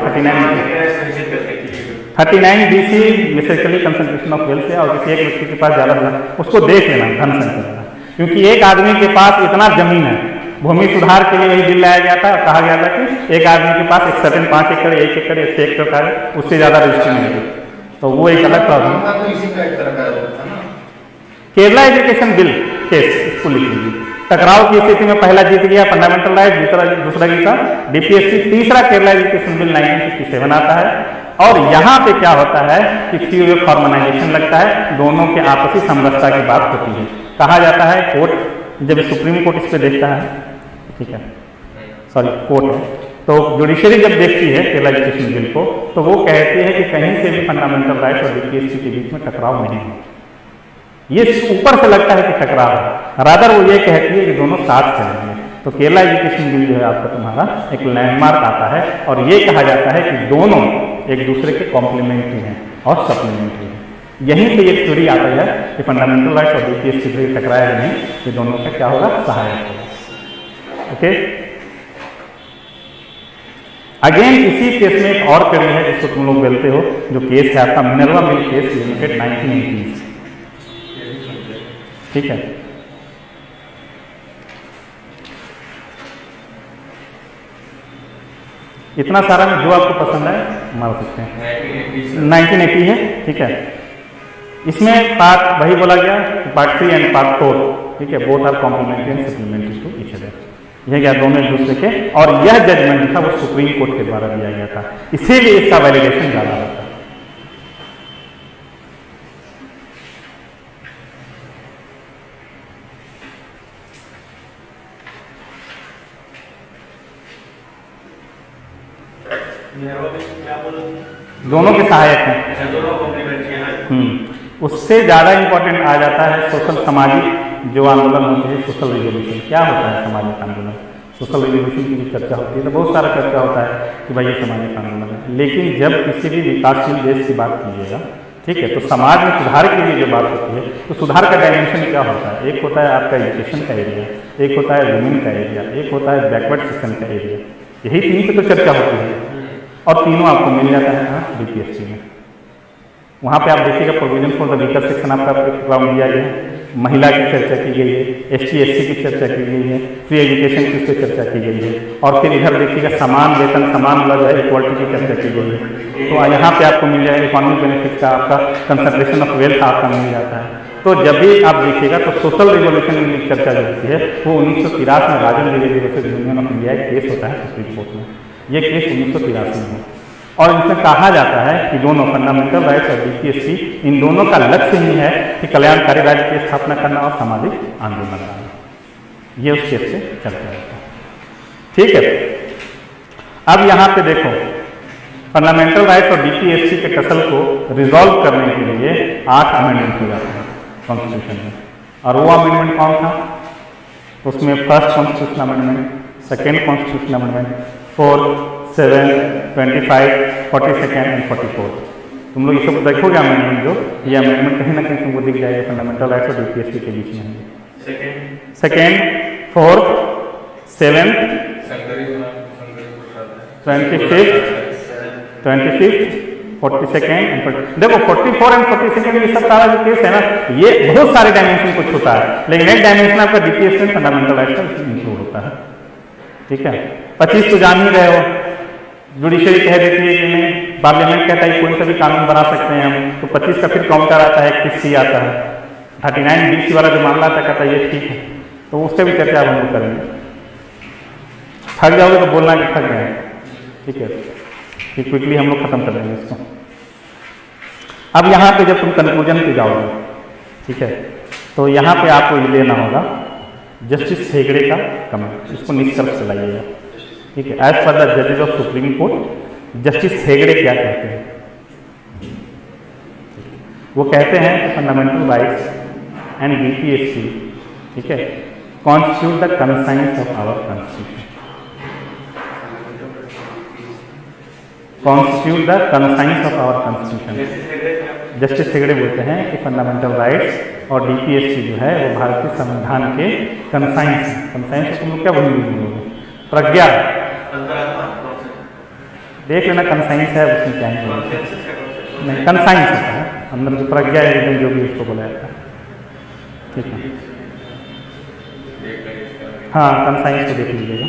39 BC basically concentration of wealth है, और किसी एक व्यक्ति के पास ज्यादा धन, उसको देख लेना धन संचय, क्योंकि एक आदमी के पास इतना जमीन है। भूमि सुधार के लिए यही बिल लाया गया था, कहा गया था कि एक आदमी के पास एक सर्टेन 5 एकड़ 1 एकड़ 6 एकड़ का है, उससे ज्यादा रजिस्ट्री नहीं है, तो वो एक अलग problem. Kerala education bill case इसको लिख लीजिए। टकराव की स्थिति में पहला जीत गया फंडामेंटल राइट, दूसरा जीता डीपीएससी, तीसरा केरला एजुकेशन बिल 1957 आता है। और यहाँ पे क्या होता है कि थ्योरी ऑफ हार्मोनाइजेशन लगता है, दोनों के आपसी समरसता की बात होती है। कहा जाता है कोर्ट, जब सुप्रीम कोर्ट इस पे देखता है, ठीक है, सॉरी कोर्ट, तो जुडिशरी जब देखती है केरला एजुकेशन बिल को, तो वो कहती है कि कहीं से भी फंडामेंटल राइट और डीपीएससी के बीच में टकराव नहीं है। ये ऊपर से लगता है कि टकराव है, रादर वो ये कहती है कि दोनों साथ चलेंगे। तो केरला एजुकेशन बिल जो है आपका तुम्हारा एक लैंडमार्क आता है, और ये कहा जाता है कि दोनों एक दूसरे के कॉम्प्लीमेंट्री हैं और सप्लीमेंट्री हैं। यहीं पे एक थ्योरी आता है कि फंडामेंटल राइट्स और डीपीएससी से टकराया नहीं, ये दोनों का क्या होगा, सहायक होगा। ओके, अगेन इसी केस में एक और कड़ी है जिसको तुम लोग बोलते हो, जो केस है आपका मिनर्वा मिल केस लिमिटेड 1980, ठीक है। इतना सारा में जो आपको पसंद है मार सकते हैं। 1980 है, ठीक है। इसमें पार्ट वही बोला गया, पार्ट 3 एंड पार्ट 4, ठीक है, both are complementary and supplementary to each other. यह क्या दोनों एक दूसरे के, और यह जजमेंट था वो सुप्रीम कोर्ट के द्वारा दिया गया था, इसीलिए इसका वैलिडेशन ज्यादा होता है। दोनों के सहायक हैं, दोनों कॉम्प्लीमेंट्री हैं। उससे ज़्यादा इंपॉर्टेंट आ जाता है सोशल सामाजिक जो आंदोलन होते हैं, सोशल रिवोल्यूशन। क्या होता है सामाजिक आंदोलन? सोशल रिवोल्यूशन की भी चर्चा होती है, तो बहुत सारा चर्चा होता है कि भाई ये सामाजिक आंदोलन है। लेकिन जब किसी भी विकासशील देश की बात कीजिएगा, ठीक है, तो समाज में सुधार की भी जो बात होती है, तो सुधार का डायमेंशन क्या होता है? एक होता है आपका एजुकेशन का एरिया, एक होता है वुमेन का एरिया, एक होता है बैकवर्ड सेक्शन का एरिया। यही 3 पे तो चर्चा होती है, और तीनों आपको मिल जाता है डीपीएससी में। वहाँ पे आप देखिएगा provision for the weaker section आपका ग्राउंड दिया गया है, महिला की चर्चा की गई है, एसटी एससी की चर्चा की गई है, फ्री एजुकेशन की उस पर चर्चा की गई है, और फिर इधर देखिएगा समान वेतन समान लग है, इक्वालिटी की चर्चा की गई है। तो यहाँ पे आपको मिल जाएगा इकोनॉमिक बेनिफिट का, आपका कंसंट्रेशन ऑफ वेल्थ आपका मिल जाता है। तो जब भी आप देखिएगा तो सोशल रिवोल्यूशन की चर्चा जो होती है वो 1983 में Rajan Dwivedi versus union of India एक केस होता है सुप्रीम कोर्ट में। ये केस 1983 में, और इसमें कहा जाता है कि दोनों फंडामेंटल राइट्स और डीपीएससी, इन दोनों का लक्ष्य ही है कि कल्याणकारी राज्य की स्थापना करना और सामाजिक आंदोलन करना। ये उस केस से चलता रहता है, ठीक है। अब यहाँ पे देखो, फंडामेंटल राइट्स और डीपीएससी के टसल को रिजॉल्व करने के लिए 8 अमेंडमेंट हो जाते हैं कॉन्स्टिट्यूशन में। और वो अमेंडमेंट कौन था? तो उसमें first constitution amendment, second constitution amendment, 4, 7, 25, 42 and 44। तुम लोग ये सब देखोगे अमेंडमेंट, जो ये अमेंडमेंट कहीं ना कहीं तुमको दिख जाएगा फंडामेंटल राइट्स और डीपीएससी के बीच में। Second, 4th, 7th, 25th, 42nd and देखो 44 एंड 42nd ये सब सारा जो केस है ना, ये बहुत सारे डायमेंशन को छूता है, लेकिन एक डायमेंशन आपका डीपीएससी में फंडामेंटल राइट्स का इंक्लूड होता है, ठीक है। 25 तो जान ही रहे हो, जुडिशरी कह देती है कि नहीं, पार्लियामेंट कहता है कोई सा भी कानून बना सकते हैं हम, तो 25 का फिर काउंटर आता है, 31C आता है, 39 BC वाला जो मामला आता कहता है ये ठीक है, तो उसका भी चर्चा हम लोग करेंगे। थक जाओगे तो बोलना कि थक गए, ठीक है, फिर क्विकली हम लोग खत्म कर देंगे इसको। अब यहाँ पे जब तुम कंक्लूजन पे जाओगे, ठीक है, तो यहाँ पे आपको ये लेना होगा जस्टिस हेगड़े का कमेंट, इसको निष्कर्ष चलाइएगा, ठीक है। एज पर द जजेस of supreme court, justice Hegde क्या कहते हैं? वो कहते हैं कि फंडामेंटल राइट्स एंड डीपीएससी, ठीक है, constitute the conscience of our constitution. Constitute the conscience of our constitution. Justice Hegde बोलते हैं कि फंडामेंटल राइट्स और डीपीएसपी जो है वो भारतीय संविधान के कंसाइंस हैं। कंसाइंस को तुम लोग क्या बोलोगे? प्रज्ञा। देख लेना कंसाइंस है उसमें क्या है, नहीं कंसाइंस होता है अंदर की प्रज्ञा एकदम जो भी उसको बोला जाता है। ठीक है, हाँ कंसाइंस को देख लीजिएगा।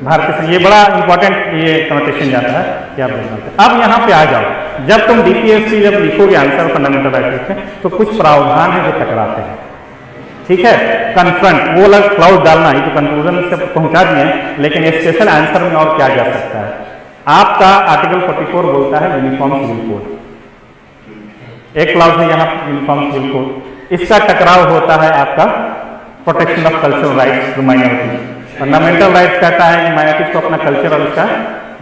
भारतीय ये बड़ा इंपॉर्टेंट ये कनोटेशन जाता है कि आप जानते हैं। अब यहाँ पे आ जाओ, जब तुम डीपीएसपी जब लिखोगे आंसर फंडामेंटल राइट्स में तो कुछ प्रावधान है जो टकराते हैं। ठीक है, कन्फ्रंट वो अलग क्लाउज डालना, ये तो कंक्लूजन से पहुंचा दिए हैं, लेकिन स्पेशल आंसर में और क्या जा सकता है? आपका आर्टिकल 44 बोलता है यूनिफॉर्म सिविल कोड, एक क्लाउज है यहाँ यूनिफॉर्म सिविल कोड। इसका टकराव होता है आपका protection of cultural rights to minority. Fundamental rights कहता है कि माइनॉरिटीज को अपना कल्चर और उसका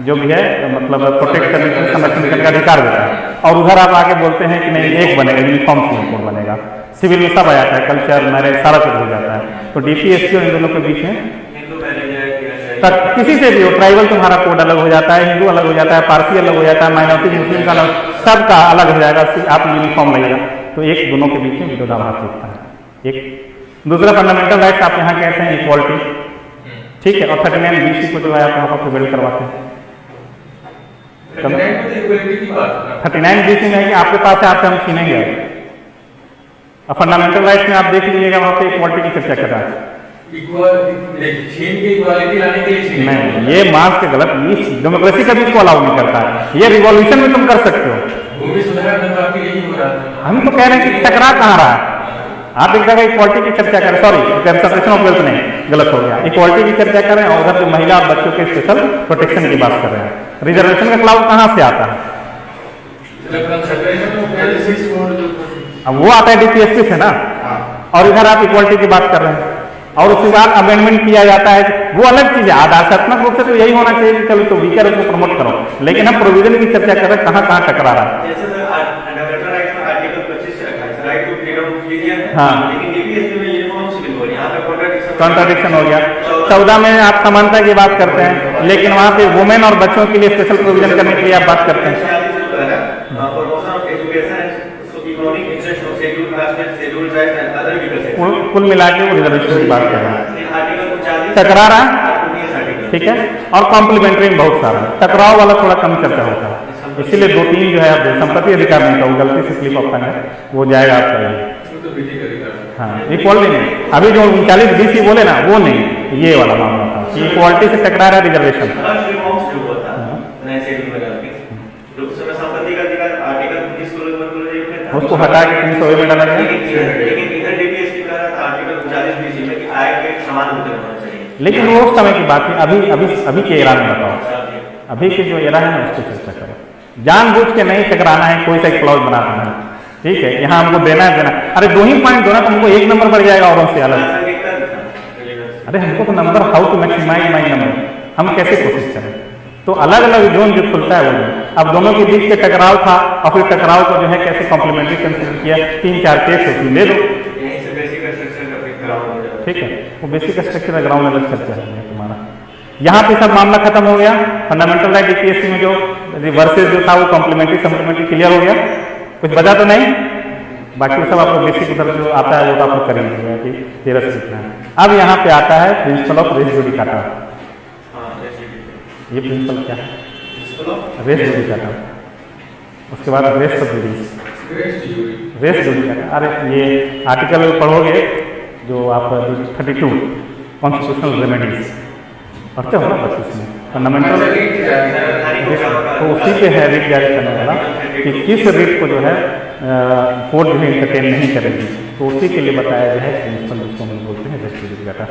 जो भी है मतलब प्रोटेक्ट करने के संरक्षण करने का अधिकार देता है, और उधर आप आके बोलते हैं कि नहीं एक बनेगा यूनिफॉर्म सिविल कोड बनेगा। सिविल में सब आ जाता है, कल्चर मैरिज सारा कुछ हो जाता है। तो डीपीएसपी और इन दोनों के बीच में तक किसी से भी हो, ट्राइबल तुम्हारा कोड अलग हो जाता है, हिंदू अलग हो जाता है, पारसी अलग हो जाता है, माइनॉरिटी मुस्लिम का अलग, सबका अलग हो जाएगा, आप यूनिफॉर्म लगेगा। तो एक दोनों के बीच में विरोधाभास दिखता है। एक दूसरा फंडामेंटल राइट्स आप यहाँ कहते हैं इक्वालिटी, ठीक है, और 39BC को जो है आप यहाँ पर प्रिवेल करवाते हैं। 39BC में है कि आपके पास है, आपसे हम छीनेंगे। और फंडामेंटल राइट्स में आप देख लीजिएगा वहाँ पे इक्वालिटी की चर्चा कर रहा है। नहीं, ये मार्क्स के गलत, डेमोक्रेसी कभी इसको अलाउ नहीं करता है। ये रिवॉल्यूशन में तुम कर सकते हो। हम तो कह रहे हैं कि टकरा कहाँ रहा है। आप एक जगह इक्वालिटी की चर्चा करें, सॉरी कंसंट्रेशन ऑफ वेल्थ नहीं, गलत हो गया, इक्वालिटी की चर्चा करें और उधर जो महिला और बच्चों के स्पेशल प्रोटेक्शन की बात कर रहे हैं। रिजर्वेशन का क्लाउज कहाँ से आता है? अब वो आता है डीपीएसपी से ना, और इधर आप इक्वालिटी की बात कर रहे हैं, और उसके बाद अमेंडमेंट किया जाता है, वो अलग चीज है। आदर्शात्मक रूप से तो यही होना चाहिए कि चलो तो वीकर उसको प्रमोट करो, लेकिन हम प्रोविजन की चर्चा कर रहे हैं कहाँ कहाँ टकरा रहा है। हाँ, कॉन्ट्राडिक्शन हो गया। 14 में आप समानता की बात करते हैं, लेकिन वहाँ पे वुमेन और बच्चों के लिए स्पेशल प्रोविजन करने के लिए आप बात करते हैं। कुल मिला के वो रिजर्वेशन की बात कर रहे हैं, टकरा रहा है, ठीक है। और कॉम्प्लीमेंट्री में बहुत सारा टकराव वाला थोड़ा कम चर्चा होता है, इसीलिए 2-3 जो है आप संपत्ति अधिकार नहीं था, वो गलती से स्लिप ऑफ है, वो जाएगा आपका। हाँ, इक्वालिटी नहीं, अभी जो 39BC बोले ना वो नहीं, ये वाला मामला था कि इक्वालिटी से टकरा रहा है रिजर्वेशन। उसको हटा के 300 में डाला गया। लेकिन वो उस समय की बात है, अभी के एरा में बताओ, अभी के जो एरा है ना उसको चर्चा करो। जानबूझ के नहीं टकराना है, कोई सा क्लॉज बना देना है, ठीक है, यहाँ हमको देना है देना। अरे 2 ही पॉइंट दो ना, तुमको 1 नंबर बढ़ जाएगा और से अलग। अरे हमको तो number how to maximise my number, हम कैसे कोशिश करें? तो अलग अलग जोन जो खुलता है वो। अब दोनों के बीच के टकराव था, और फिर टकराव को जो है कैसे कॉम्प्लीमेंट्री कंसिडर किया, 3-4 केस होती ले दो, ठीक है। वो बेसिक स्ट्रक्चर ग्राउंड अलग चर्चा है तुम्हारा। यहाँ पे सब मामला खत्म हो गया। फंडामेंटल राइट डीपीएससी में जो वर्सेस जो था वो कॉम्प्लीमेंट्री सप्लीमेंट्री क्लियर हो गया, कुछ बचा तो नहीं। बाकी सब आपको बेसिक उधर जो आता है वो तो आपको कर लीजिएगा कि 13 से कितना है। अब यहाँ पे आता है प्रिंसिपल ऑफ रेस जुडिकाटा। ये प्रिंसिपल क्या है? Res judicata. उसके बाद रेस सब रेस जुडिकाटा। अरे ये आर्टिकल पढ़ोगे जो आप 32 कॉन्स्टिट्यूशनल रेमेडीज पढ़ते हो ना 32 में फंडामेंटल, तो उसी पे है रिट जारी करने वाला कि किस रिट को जो है कोर्ट जो है इंटरटेन नहीं करेगी, तो उसी के लिए बताया गया है प्रिंसिपल, जिसको हम बोलते हैं रेस जुडिकाटा।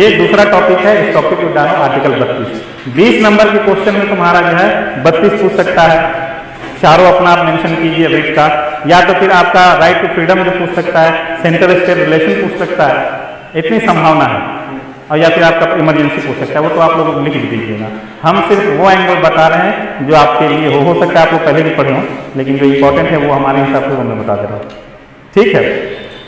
ये दूसरा टॉपिक है। इस टॉपिक को डालो आर्टिकल 32। 20 नंबर के क्वेश्चन में तुम्हारा जो है 32 पूछ सकता है, चारों अपना आप मेंशन कीजिए रिट का, या तो फिर आपका राइट टू फ्रीडम जो पूछ सकता है, सेंटर स्टेट रिलेशन पूछ सकता है, इतनी संभावना है, और या फिर आपका इमरजेंसी पूछ सकता है, वो तो आप लोग लिख दीजिएगा। हम सिर्फ वो एंगल बता रहे हैं जो आपके लिए हो सकता है आप लोग पहले भी पढ़े हों, लेकिन जो इंपॉर्टेंट है वो हमारे हिसाब से मैं बता दे रहा हूँ, ठीक है।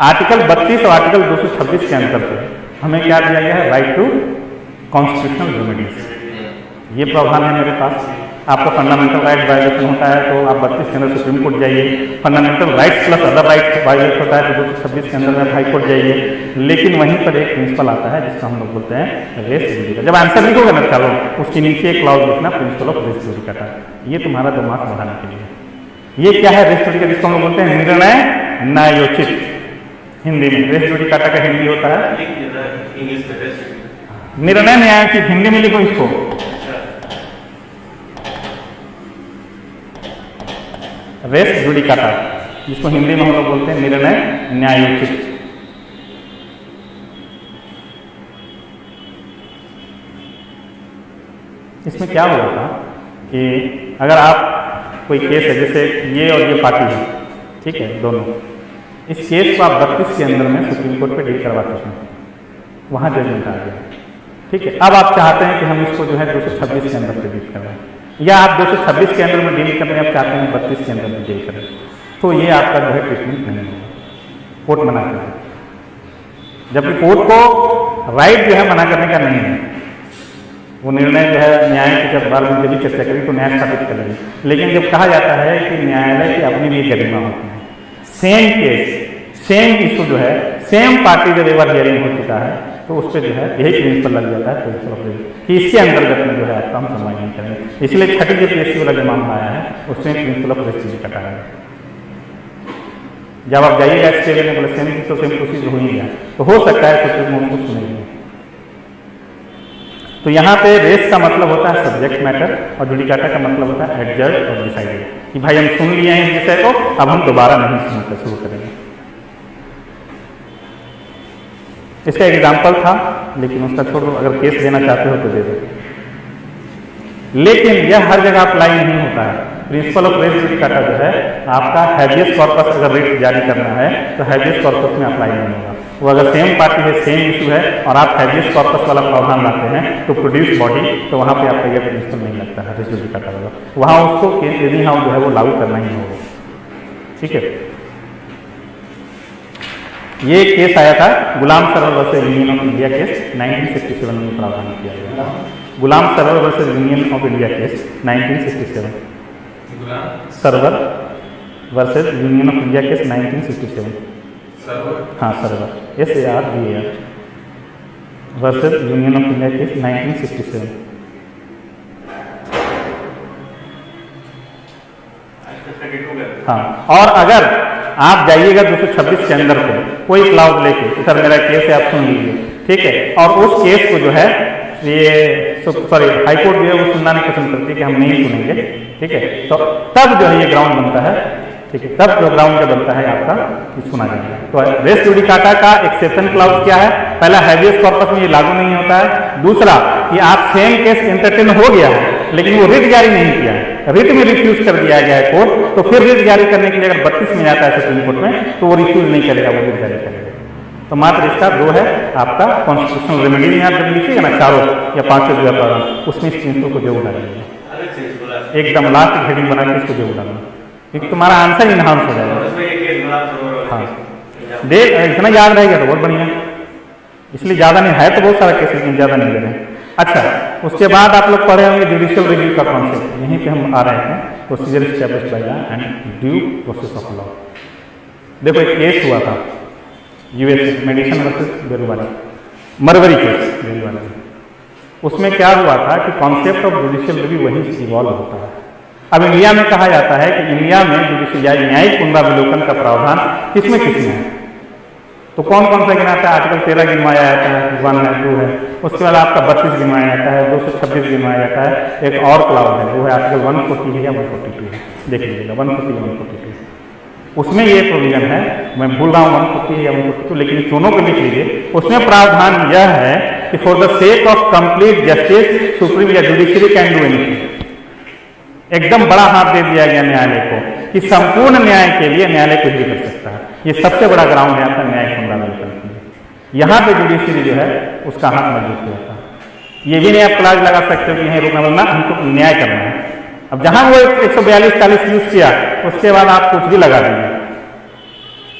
आर्टिकल 32 और आर्टिकल 226 के अंतर पे हमें क्या दिया गया है? Right to constitutional remedies. ये प्रावधान है मेरे पास। आपका फंडामेंटल राइट वायलेशन होता है तो आप 32 के अंदर सुप्रीम कोर्ट जाइए। Fundamental rights plus other rights violate होता है तो 226 के अंदर आप हाई कोर्ट जाइए। लेकिन वहीं पर एक प्रिंसिपल आता है जिसका हम लोग बोलते हैं रेस जुडिकाटा। जब आंसर लिखोगे ना चलो, उसके नीचे एक क्लॉज लिखना, प्रिंसिपल ऑफ रेस जुडिकाटा। ये तुम्हारा दिमाग बढ़ाने के लिए। ये क्या है रेस जुडिकाटा? जिसको हम लोग बोलते हैं निर्णय न्यायोचित। हिंदी में रेस जुडिकाटा का हिंदी होता है निर्णय न्यायोचित। हिंदी में लिखो इसको, रेस जुडिकाटा, जिसको हिंदी में हम लोग बोलते हैं निर्णय न्यायोचित। इसमें क्या हुआ था कि अगर आप कोई केस है, जैसे ये और ये पार्टी है, ठीक है, दोनों, इस केस को आप 32 के अंदर में सुप्रीम कोर्ट पे डील करवा चुके हैं, वहाँ जजमेंट आ गया, ठीक है। अब आप चाहते हैं कि हम इसको जो है 226 के अंदर पे डील करवाएं, या आप 226 के अंदर में डील करने आप चाहते हैं 32 के अंदर में डील करें, तो ये आपका जो है ट्रीटमेंट नहीं होगा, कोर्ट मना कर है। जबकि कोर्ट को राइट जो है मना करने का नहीं है। वो निर्णय जो है न्याय की जब बार में जब चर्चा करें तो न्याय स्थापित करेंगे। लेकिन जब कहा जाता है कि न्यायालय की अपनी भी गरिमा होती है, सेम केस सेम इशू जो है सेम पार्टी जब एक बार हियरिंग हो चुका है तो उस पर जो है यही प्रिंसिपल लग जाता है प्रिंसिपल ऑफ रेस कि इसके अंतर्गत में जो है आपका हम सुनवाई नहीं करेंगे। इसलिए छठी जो पीएससी वाला जो मामला आया है उसमें प्रिंसिपल ऑफ रेस चीज कटा है। जब आप जाइएगा इसके लिए बोले सेम तो सेम प्रोसीजर हो ही गया, तो हो सकता है सुप्रीम कोर्ट को सुनेंगे। तो यहाँ पे रेस का मतलब होता है सब्जेक्ट मैटर और जुडिकाटा का मतलब होता है एडजर्ड और डिसाइडेड, कि भाई हम सुन लिए हैं इस विषय को, अब हम दोबारा नहीं सुनकर शुरू करेंगे। इसका एग्जाम्पल था, लेकिन उसका छोड़ो, अगर केस देना चाहते हो तो दे दो। लेकिन यह हर जगह अप्लाई नहीं होता है। प्रिंसिपल ऑफ रेस जुडिकाटा जो है आपका हैबियस कॉर्पस अगर रिट जारी करना है तो हैबियस कॉर्पस में अप्लाई नहीं होगा। वो अगर सेम पार्टी है, सेम इशू है और आप हैबियस कॉर्पस वाला प्रावधान लाते हैं तो प्रोड्यूस बॉडी, तो वहाँ पे आपका यह प्रिंसिपल नहीं लगता है रेस जुडिकाटा वाला, वहाँ उसको यदि हाँ जो है वो लागू करना ही होगा, ठीक है। ये केस आया था Ghulam Sarwar versus union of India case 1967 में प्रावधान किया गया। Ghulam Sarwar versus union of India case 1967, Sarwar versus union of India case 1967, हाँ Sarwar SARVAR versus union of India case 1967। हाँ, और अगर आप जाइएगा 226 के अंदर पे कोई क्लाउज लेके, सर मेरा केस है आप सुन लीजिए, ठीक है, और उस केस को जो है ये सॉरी हाईकोर्ट जो है वो सुनना नहीं पसंद करती है कि हम नहीं सुनेंगे, ठीक है, तो तब जो है ये ग्राउंड बनता है, ठीक है, तब जो ग्राउंड जो बनता है आपका कि सुना जाएगा। तो रेस जुडिकाटा का एक्सेप्शन क्लाउज क्या है? पहला हैबियस कॉर्पस में ये लागू नहीं होता है। दूसरा कि आप सेम केस एंटरटेन हो गया है लेकिन वो रिट जारी नहीं किया है, रिट में रिफ्यूज कर दिया गया है कोर्ट, तो फिर रिट जारी करने के लिए अगर 32 में आता है सुप्रीम कोर्ट में तो वो रिफ्यूज नहीं करेगा, वो रिट जारी करेगा। तो मात्र इसका दो है आपका कॉन्स्टिट्यूशनल रेमेडी, यहाँ जब लिखिएगा ना चारों या पांचों जो है उसमें इस प्रिंसिपल को जरूर डालिएगा, एकदम लास्ट हेडिंग बना के इसको जरूर डालना, क्योंकि तुम्हारा आंसर इनहांस हो जाएगा। हाँ देख इतना याद रहेगा तो बहुत बढ़िया, इसलिए ज़्यादा नहीं है तो बहुत सारा केस, लेकिन ज़्यादा नहीं दे रहे हैं। अच्छा, उसके बाद आप लोग पढ़े होंगे जुडिशियल रिव्यू का कॉन्सेप्ट, यहीं पे हम आ रहे हैं, procedure established by law and due process of law. देखो एक केस हुआ था यूएस मेडिसन वर्सेस बेरुवारी, मरवरी केस बेरुवारी, उसमें क्या हुआ था कि कॉन्सेप्ट ऑफ जुडिशियल रिव्यू वहीं से इवॉल्व होता है। अब इंडिया में कहा जाता है कि इंडिया में जुडिशियल न्यायिक पुनरावलोकन का प्रावधान किसमें किसमें है, तो कौन कौन सा गिनाता है? आर्टिकल 13 गिनवाया जाता है, 1 है 2 है, उसके बाद आपका 32 गिनवाया जाता है, 226 गिनवाया जाता है, एक और क्लाउज है वो है आर्टिकल 140 है या 142 है, देख लीजिएगा 140 142, उसमें ये प्रोविजन है, मैं भूल रहा हूँ 140 या 142, लेकिन दोनों को लिख लीजिए। उसमें प्रावधान यह है कि for the sake of complete justice supreme या जुडिशरी कैन डू एनीथिंग। एकदम बड़ा हाथ दे दिया गया न्यायालय को कि संपूर्ण न्याय के लिए न्यायालय कुछ भी कर सकता है। ये सबसे बड़ा ग्राउंड है आपका न्याय पुनरावलोकन के लिए। यहाँ पे जुडिशरी जो है उसका हाथ मजबूत हो जाता है। ये भी नहीं आप क्लास लगा सकते हो कि यहीं रुकना वरना हमको न्याय करना है। अब जहाँ वो 142-40 यूज किया उसके बाद आप कुछ भी लगा देंगे,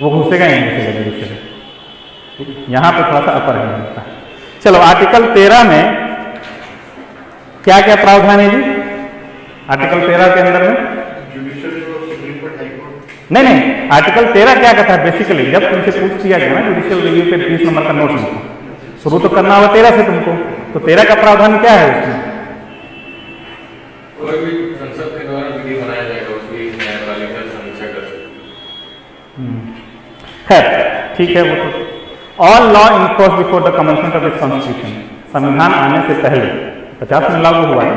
वो घुसेगा नहीं घुसेगा जुडिशरी। यहाँ पे थोड़ा सा अपर है होता है। चलो आर्टिकल 13 में क्या क्या प्रावधान है जी? आर्टिकल 13 के अंदर में नहीं, आर्टिकल 13 क्या कहता है बेसिकली, जब तुमसे पूछ किया गया ना जुडिशियल रिव्यू पे 20 नंबर का नोट लिखो, शुरू तो करना होगा 13 से तुमको, तो 13 का प्रावधान क्या है उसमें? कोई भी संसद के द्वारा विधि बनाया जाएगा उसकी न्यायपालिका समीक्षा कर सकती है। खैर ठीक है, वो तो all law enforce before the commencement of this constitution, संविधान आने से पहले 50 में लागू हुआ है,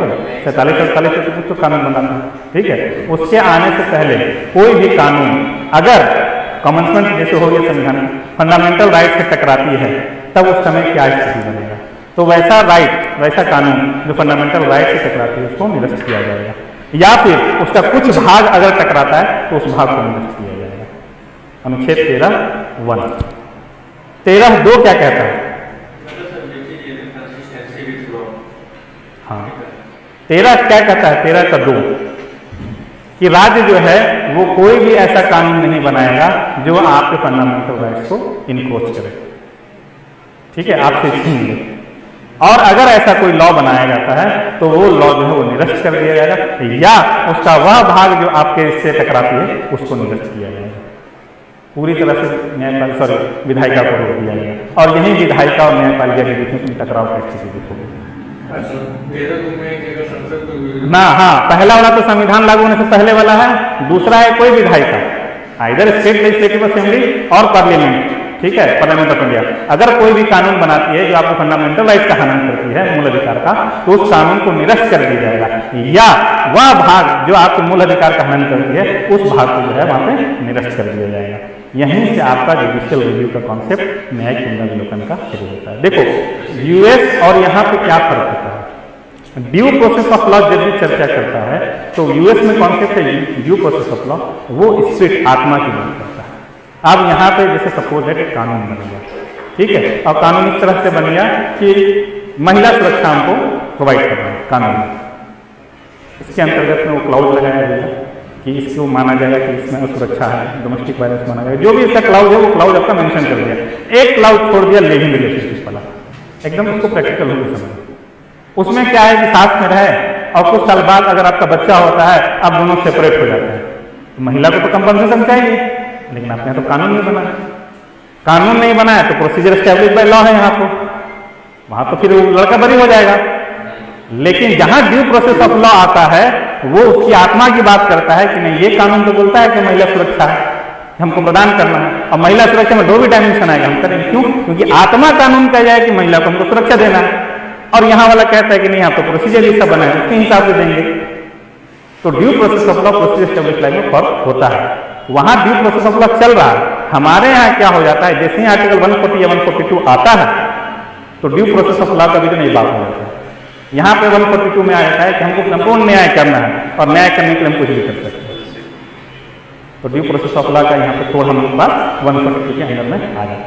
47-48 से तो कानून बना था, ठीक है, उसके आने से पहले कोई भी कानून अगर कमेंसमेंट जैसे हो गया संविधान फंडामेंटल राइट से टकराती है तब उस समय क्या स्थिति बनेगा? तो वैसा राइट, वैसा कानून जो फंडामेंटल राइट से टकराती है उसको निरस्त किया जाएगा, या फिर उसका कुछ भाग अगर टकराता है तो उस भाग को निरस्त किया जाएगा। अनुच्छेद 13(1). 13(2) क्या कहता है? हाँ, 13 क्या कहता है? 13(2) कि राज्य जो है वो कोई भी ऐसा कानून नहीं बनाएगा जो आपके फंडामेंटल राइट्स को इनक्रोच करे, ठीक है, आपसे छीन ले। और अगर ऐसा कोई लॉ बनाया जाता है तो वो लॉ जो है वो निरस्त कर दिया जाएगा, या उसका वह भाग जो आपके इससे टकराती है उसको निरस्त किया जाएगा। पूरी तरह से न्यायपालिका विधायिका को रोक दिया जाएगा, और यही विधायिका और न्यायपालिका के बीच में टकराव की स्थिति देखोगे ना। हाँ, पहला वाला तो संविधान लागू होने से पहले वाला है, दूसरा है कोई विधायिका, आइदर स्टेट लेजिस्लेटिव असेंबली और पार्लियामेंट, ठीक है, पार्लियामेंट ऑफ इंडिया अगर कोई भी कानून बनाती है जो आपको फंडामेंटल राइट का हनन करती है, मूल अधिकार का, तो उस कानून को निरस्त कर दिया जाएगा, या वह भाग जो आपके मूल अधिकार का हनन करती है उस भाग को जो है वहां पे निरस्त कर दिया जाएगा। यहीं से आपका जुडिशियल रिव्यू का कॉन्सेप्ट न्यायिक पुनरावलोकन का शुरू होता है। देखो यूएस और यहाँ पे क्या फर्क होता है? ड्यू प्रोसेस ऑफ लॉ जब भी चर्चा करता है तो यूएस में कॉन्सेप्ट है ड्यू प्रोसेस ऑफ लॉ, वो स्पिरिट आत्मा की बात करता है। अब यहाँ पे जैसे सपोज है कानून बन गया, ठीक है, और कानून इस तरह से बन गया कि महिला सुरक्षा हमको प्रोवाइड करना है कानून, इसके अंतर्गत में वो क्लाउज लगाया गया कि इसको माना जाएगा कि इसमें असुरक्षा है, डोमेस्टिक वायलेंस माना जाएगा, जो भी इसका क्लाउज है वो क्लाउज आपका मेंशन कर दिया। एक क्लाउज छोड़ दिया लिविंग रिलेशनशिप वाला, एकदम उसको प्रैक्टिकल होकर समझ। उसमें क्या है कि साथ में रहे और कुछ साल बाद अगर आपका बच्चा होता है अब दोनों सेपरेट हो जाते हैं, तो महिला को तो कंपनसेशन चाहिए, लेकिन आपने तो कानून नहीं बनाया, कानून नहीं बनाया तो प्रोसीजर एस्टैब्लिश बाय लॉ है यहाँ पर, वहां तो फिर लड़का बरी हो जाएगा। लेकिन जहां ड्यू प्रोसेस ऑफ लॉ आता है वो उसकी आत्मा की बात करता है कि नहीं, ये कानून तो बोलता है कि महिला सुरक्षा है, हमको प्रदान करना है, और महिला सुरक्षा में 2 भी डायमेंशन आएगा, हम करेंगे क्यों? क्योंकि आत्मा कानून कह जाए कि महिला को हमको सुरक्षा देना है, और यहाँ वाला कहता है कि नहीं, आप तो प्रोसीजर ही सब बना है उसके हिसाब से देंगे। तो due process of law procedure establish line में फर्क होता है, वहां ड्यू प्रोसेस ऑफ लॉ चल रहा है। हमारे यहाँ क्या हो जाता है, जैसे ही आर्टिकल 140 या 142 आता है तो ड्यू प्रोसेस ऑफ लॉ का भी तो नहीं बात हो जाता है। यहाँ पे 142 में आ जाता है कि हमको संपूर्ण न्याय करना है, और न्याय करने के लिए हम कुछ भी कर सकते हैं। तो ड्यू प्रोसेस ऑफ लॉ का यहाँ पे थोड़ा हम बात 142 के अंदर में आ जाता है।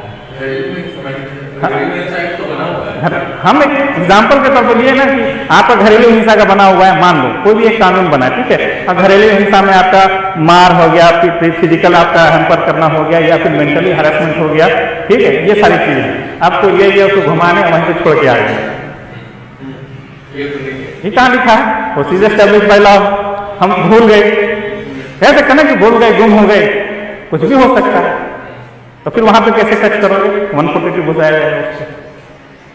हम एक एग्जाम्पल के तौर पर लिए ना कि आपका घरेलू हिंसा का बना हुआ है, मान लो कोई भी एक कानून बना है, ठीक है, और घरेलू हिंसा में आपका मार हो गया, फिजिकल आपका हैम्पर करना हो गया, या फिर मेंटली हरासमेंट हो गया, ठीक है, ये सारी चीजें आपको ले गया उसको घुमाने वहीं पे छोड़ के आ गए, ये कहाँ लिखा है? Procedure establish by law. हम भूल गए, कह सकते ना कि भूल गए, गुम हो गए, कुछ भी हो सकता है, तो फिर वहां पे कैसे टच करोगे? 142 घुसाया जाएगा उससे,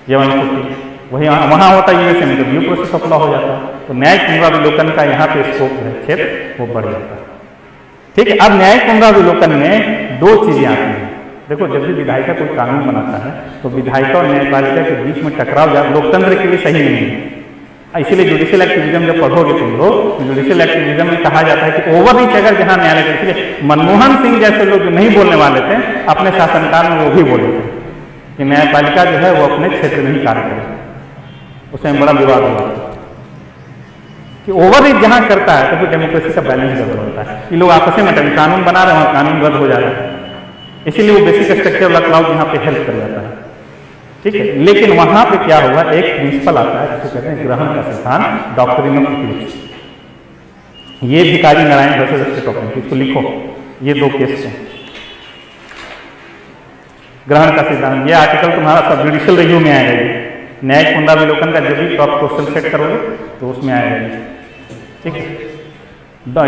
ये 140 वही वहां होता है यूएसए में, तो ड्यू प्रोसेस ऑफ लॉ हो जाता है। तो न्यायिक पुनरावलोकन का यहाँ पे स्कोप है, क्षेत्र वो बढ़ जाता है, ठीक है। अब न्यायिक पुनरावलोकन में 2 चीजें आती हैं। देखो, जब भी विधायिका कोई कानून बनाता है तो विधायिका और न्यायपालिका के बीच में टकराव लोकतंत्र के लिए सही नहीं है। इसीलिए जुडिशियल एक्टिविज्म जब पढ़ोगे तुम लोग, जुडिशियल एक्टिविज्म में कहा जाता है कि ओवररीच अगर जहां न्यायालय के, इसलिए मनमोहन सिंह जैसे लोग जो नहीं बोलने वाले थे अपने शासनकाल में वो भी बोले थे कि न्यायपालिका जो है वो अपने क्षेत्र में ही कार्य करे, उसमें बड़ा विवाद हुआ कि ओवररीच जहां करता है तो फिर डेमोक्रेसी का बैलेंस गड़बड़ होता है। ये लोग आपस में कानून बना रहे हैं, कानून रद्द हो जा रहा है, इसीलिए वो बेसिक स्ट्रक्चर वाला क्लाउज यहाँ पे हेल्प कर जाता है, ठीक है। लेकिन वहां पे क्या हुआ, एक प्रिंसिपल आता है जिसको कहते हैं ग्रहण का सिद्धांत, डॉक्ट्रिन ऑफ इक्विलिब्रियम। ये भिखारी Narayan versus state of India, इसको लिखो, ये 2 केस हैं। ग्रहण का सिद्धांत, ये आर्टिकल तुम्हारा सब जुडिशियल रिव्यू में आएगा। ये न्यायिक पुनरावलोकन का जब भी टॉप क्वेश्चन सेट करोगे तो उसमें आएगा ये, ठीक है।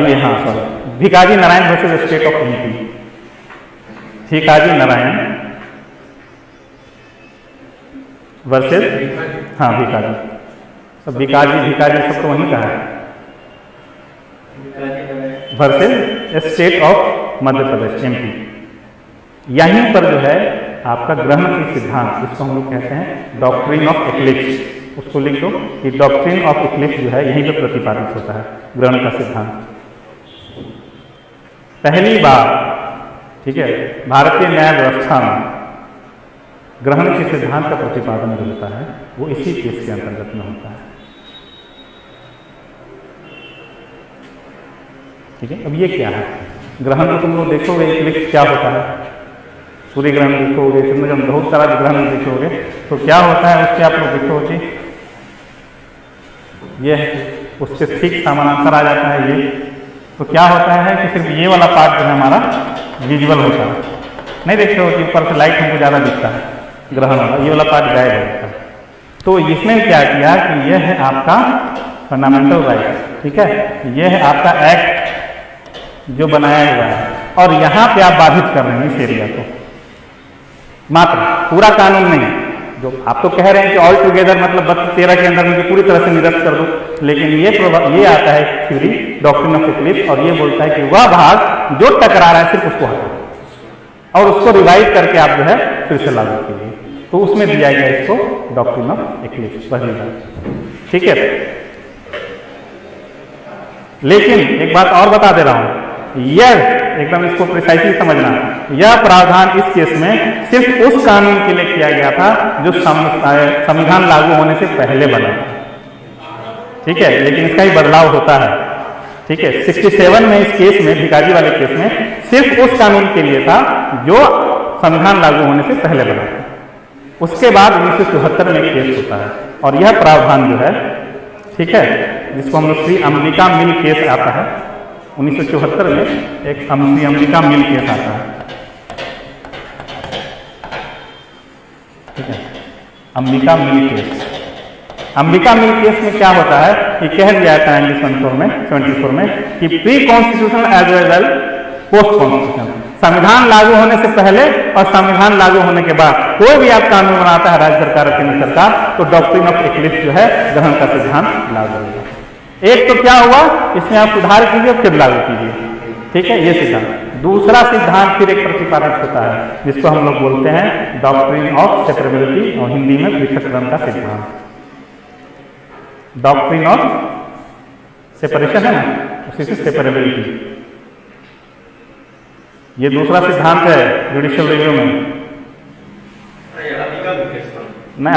ये हाँ sorry, Bhikaji Narayan versus state of MP, Bhikaji Narayan versus, हाँ भिकाजी, सब भिकाजी सब तो वहीं का है, versus state of Madhya Pradesh MP. यहीं पर जो है आपका ग्रहण के सिद्धांत, जिसको हम लोग कहते हैं डॉक्ट्रिन ऑफ एक्लिप्स, उसको लिख दो कि डॉक्ट्रिन ऑफ एक्लिप्स जो है यहीं पर प्रतिपादित होता है, ग्रहण का सिद्धांत। पहली बार, ठीक है, भारतीय न्याय व्यवस्था में ग्रहण के सिद्धांत का प्रतिपादन जो होता है वो इसी केस के अंतर्गत में होता है, ठीक है। अब ये क्या है ग्रहण, तो तुम लोग देखोगे एक्लिप्स क्या होता है, सूर्य ग्रहण देखोगे, चंद्रग्रहण, बहुत सारा ग्रहण देखोगे, तो क्या होता है उसके आप लोग देखोगे ये उसके ठीक समानांतर आ जाता है ये, तो क्या होता है कि सिर्फ ये वाला पार्ट जो है हमारा विजुअल होता है, नहीं देखते हो कि ऊपर से लाइट हमको ज़्यादा दिखता है ग्रहण वाला, ये वाला पार्ट गायब हो जाता है। तो इसमें क्या किया कि यह है आपका फंडामेंटल राइट, ठीक है, यह है आपका एक्ट जो बनाया हुआ है, और यहाँ पे आप बाधित कर रहे हैं इस एरिया को, मात्र पूरा कानून नहीं। जो आप तो कह रहे हैं कि ऑल टुगेदर मतलब 13 के अंदर मुझे पूरी तरह से निरस्त कर दो, लेकिन ये आता है थ्योरी डॉक्ट्रिन ऑफ एक्लिप्स, और ये बोलता है कि वह भाग जो टकरा रहा है सिर्फ उसको हटाओ और उसको रिवाइज करके आप जो है फिर से लागू कीजिए, तो उसमें दिया गया इसको डॉक्ट्रिन ऑफ एक्लिप्स, पहली बात, ठीक है। लेकिन एक बात और बता दे रहा हूं, यह एकदम इसको प्रिसाइसली समझना, यह प्रावधान इस केस में सिर्फ उस कानून के लिए किया गया था जो संविधान लागू होने से पहले बना था, ठीक है, लेकिन इसका ही बदलाव होता है, ठीक है। 67 में इस केस में, भिकाजी वाले केस में, सिर्फ उस कानून के लिए था जो संविधान लागू होने से पहले बना था। उसके बाद 1974 में केस होता है, और यह प्रावधान जो है, ठीक है, जिसको हम लोग श्री अंबिका मिल केस आता है 1974 में, एक श्री अंबिका मिल केस आता है, ठीक है, Ambika mill case. Ambika mill case में क्या होता है कि कह दिया था 1974 में कि pre constitutional as well as post constitution, संविधान लागू होने से पहले और संविधान लागू होने के बाद कोई भी आप कानून बनाता है राज्य सरकार और केंद्र सरकार, तो डॉक्ट्रिन ऑफ एक्लिप्स जो है ग्रहण का सिद्धांत लागू होगा। एक तो क्या हुआ, इसमें आप सुधार कीजिए फिर लागू कीजिए, ठीक है, ये सिद्धांत। दूसरा सिद्धांत फिर एक प्रतिपादित होता है जिसको हम लोग बोलते हैं डॉक्ट्रिन ऑफ सेपरेबिलिटी, और हिंदी में पृथक्करण का सिद्धांत। डॉक्ट्रिन ऑफ सेपरेशन है ना, उसी से सेपरेबिलिटी, ये दूसरा सिद्धांत है जुडिशियल रिव्यू में। नहीं,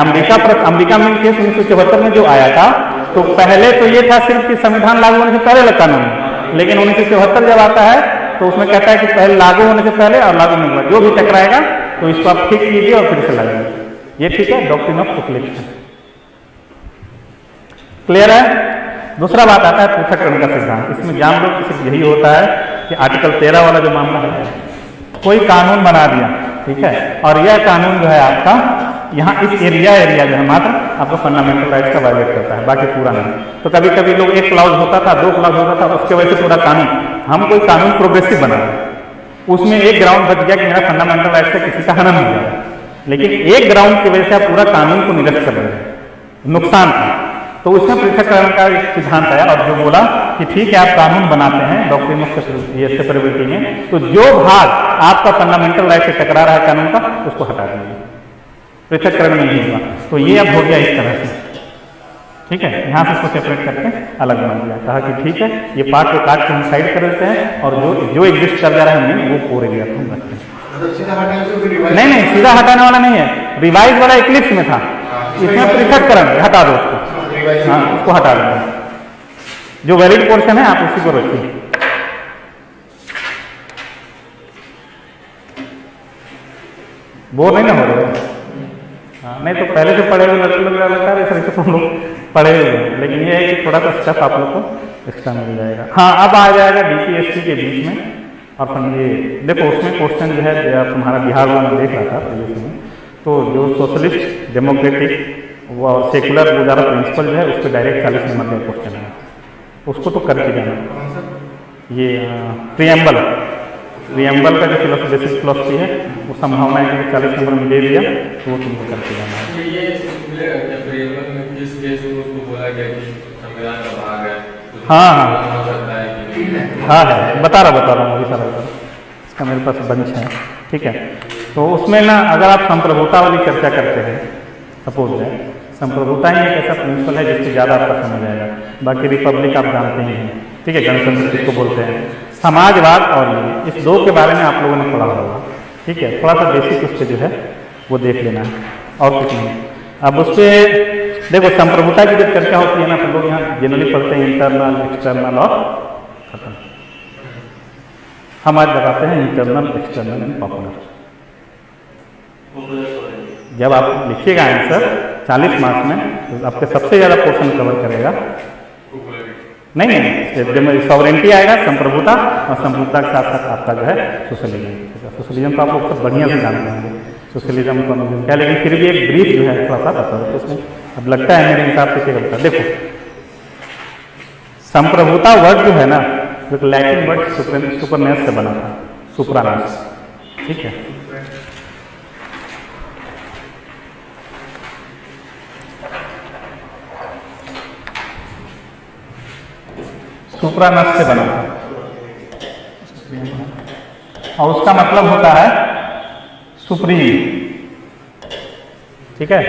अंबिका मिल केस 1974 में जो आया था, तो पहले तो ये था सिर्फ कि संविधान लागू होने से पहले कानून, लेकिन 1974 जब आता है तो उसमें कहता है कि पहले लागू होने से पहले और लागू होने के बाद जो भी टकराएगा तो इसको आप ठीक कीजिए और फिर से लगाइए, ये ठीक है, डॉक्ट्रिन ऑफ एक्लिप्स। क्लियर है। दूसरा बात आता है पृथक्करण का सिद्धांत। इसमें जान लो कि सिर्फ यही होता है कि आर्टिकल 13 वाला जो मामला है, कोई कानून बना दिया, ठीक है, और यह कानून जो है आपका यहाँ इस एरिया जो है मात्र आपको फंडामेंटल राइट्स का वायलेट करता है, बाकी पूरा नहीं। तो कभी कभी लोग एक क्लाउज होता था, 2 क्लाउज होता था, उसके वजह से पूरा कानून, हम कोई कानून प्रोग्रेसिव बना रहे हैं, उसमें एक ग्राउंड बच गया कि मेरा फंडामेंटल राइट्स से किसी का हनन हो गया, लेकिन एक ग्राउंड की वजह से आप पूरा कानून को निरस्त कर रहे हैं, नुकसान था। तो उसमें पृथक्करण का एक सिद्धांत आया और जो बोला कि ठीक है, आप कानून बनाते हैं डॉक्ट्रिन ऑफ सेपरेबिलिटी में, तो जो भाग आपका फंडामेंटल राइट से टकरा रहा है कानून का, उसको हटा दीजिए, पृथक्करण नहीं होगा। तो ये अब हो गया इस तरह से, ठीक है, यहाँ से इसको सेपरेट करके अलग बना दिया, कहा कि ठीक है, ये पार्ट को काट के हम साइड कर देते हैं और जो एग्जिस्ट कर जा रहा है हमने वो पूरे एरिया को हम रखते हैं। नहीं, सीधा हटाने वाला नहीं है, रिवाइज वाला एक्लिप्स में था, इसमें पृथक्करण हटा दो उसको, हाँ उसको हटा देंगे, जो वैलिड पोर्शन है आप उसी को रखिए। बोर नहीं ना हो रहे, हाँ, नहीं तो पहले से पढ़े हुए लड़के लोग लगता है सर से लोग पढ़े हुए, लेकिन ये है कि थोड़ा सा स्टफ आप लोग को एक्स्ट्रा मिल जाएगा। हाँ, अब आ जाएगा डीपीएससी के बीच में, और ये देखो उसमें क्वेश्चन जो है तुम्हारा बिहार वाला मैं देख रहा था प्रीवियस में, तो जो सोशलिस्ट डेमोक्रेटिक वो सेकुलर वो ज़्यादा प्रिंसिपल जो है उस पर डायरेक्ट 40 नंबर का क्वेश्चन है, उसको तो करके जाना। ये प्रियम्बल का जो बेसिक फिलोसफी है वो संभावना है कि 40 नंबर में दे दिया, तो वो तुमको करके जाना है। ये प्रियम्बल में किस केस में उसको बोला गया कि संविधान का भाग है? हाँ हो सकता है कि हाँ है, बता रहा हूँ अभी सारा इसका मेरे पास बंच है, ठीक है। तो उसमें ना अगर आप संप्रभुता वाली चर्चा करते हैं, सपोज है संप्रभुता ही एक ऐसा प्रिंसिपल है जिससे ज़्यादा आपका समझ आएगा। बाकी रिपब्लिक आप जानते ही हैं, ठीक है, गणतंत्र जिसको बोलते हैं, समाजवाद और ये इस दो के बारे में आप लोगों ने पढ़ा होगा, ठीक है। थोड़ा सा बेसिक उस पर जो है वो देख लेना है और कुछ नहीं। अब उस पर देखो संप्रभुता की जब चर्चा होती है ना तो लोग यहाँ जनरली पढ़ते हैं इंटरनल एक्सटर्नल और खत्म। हम आज लगाते हैं इंटरनल एक्सटर्नल एंड पॉपुलर। जब आप लिखिएगा आंसर 40 मार्क्स में तो आपके सबसे ज़्यादा पोर्शन कवर करेगा नहीं सॉवरेंटी आएगा, संप्रभुता, और संप्रभुता के साथ साथ आपका जो है सोशलिज्म। सोशलिज्म तो आप लोग सब बढ़िया से जानते होंगे सोशलिज्म कम्युनिज्म क्या, लेकिन फिर भी एक ब्रीफ जो है थोड़ा सा बता दो उसमें। अब लगता है मेरे हिसाब से क्या होता है, देखो संप्रभुता वर्ड जो है ना जो लैटिन वर्ड सुपरनेस से बना था, सुपरानेस, ठीक है। सुपरानस से बना था और उसका मतलब होता है सुप्रीम, ठीक है।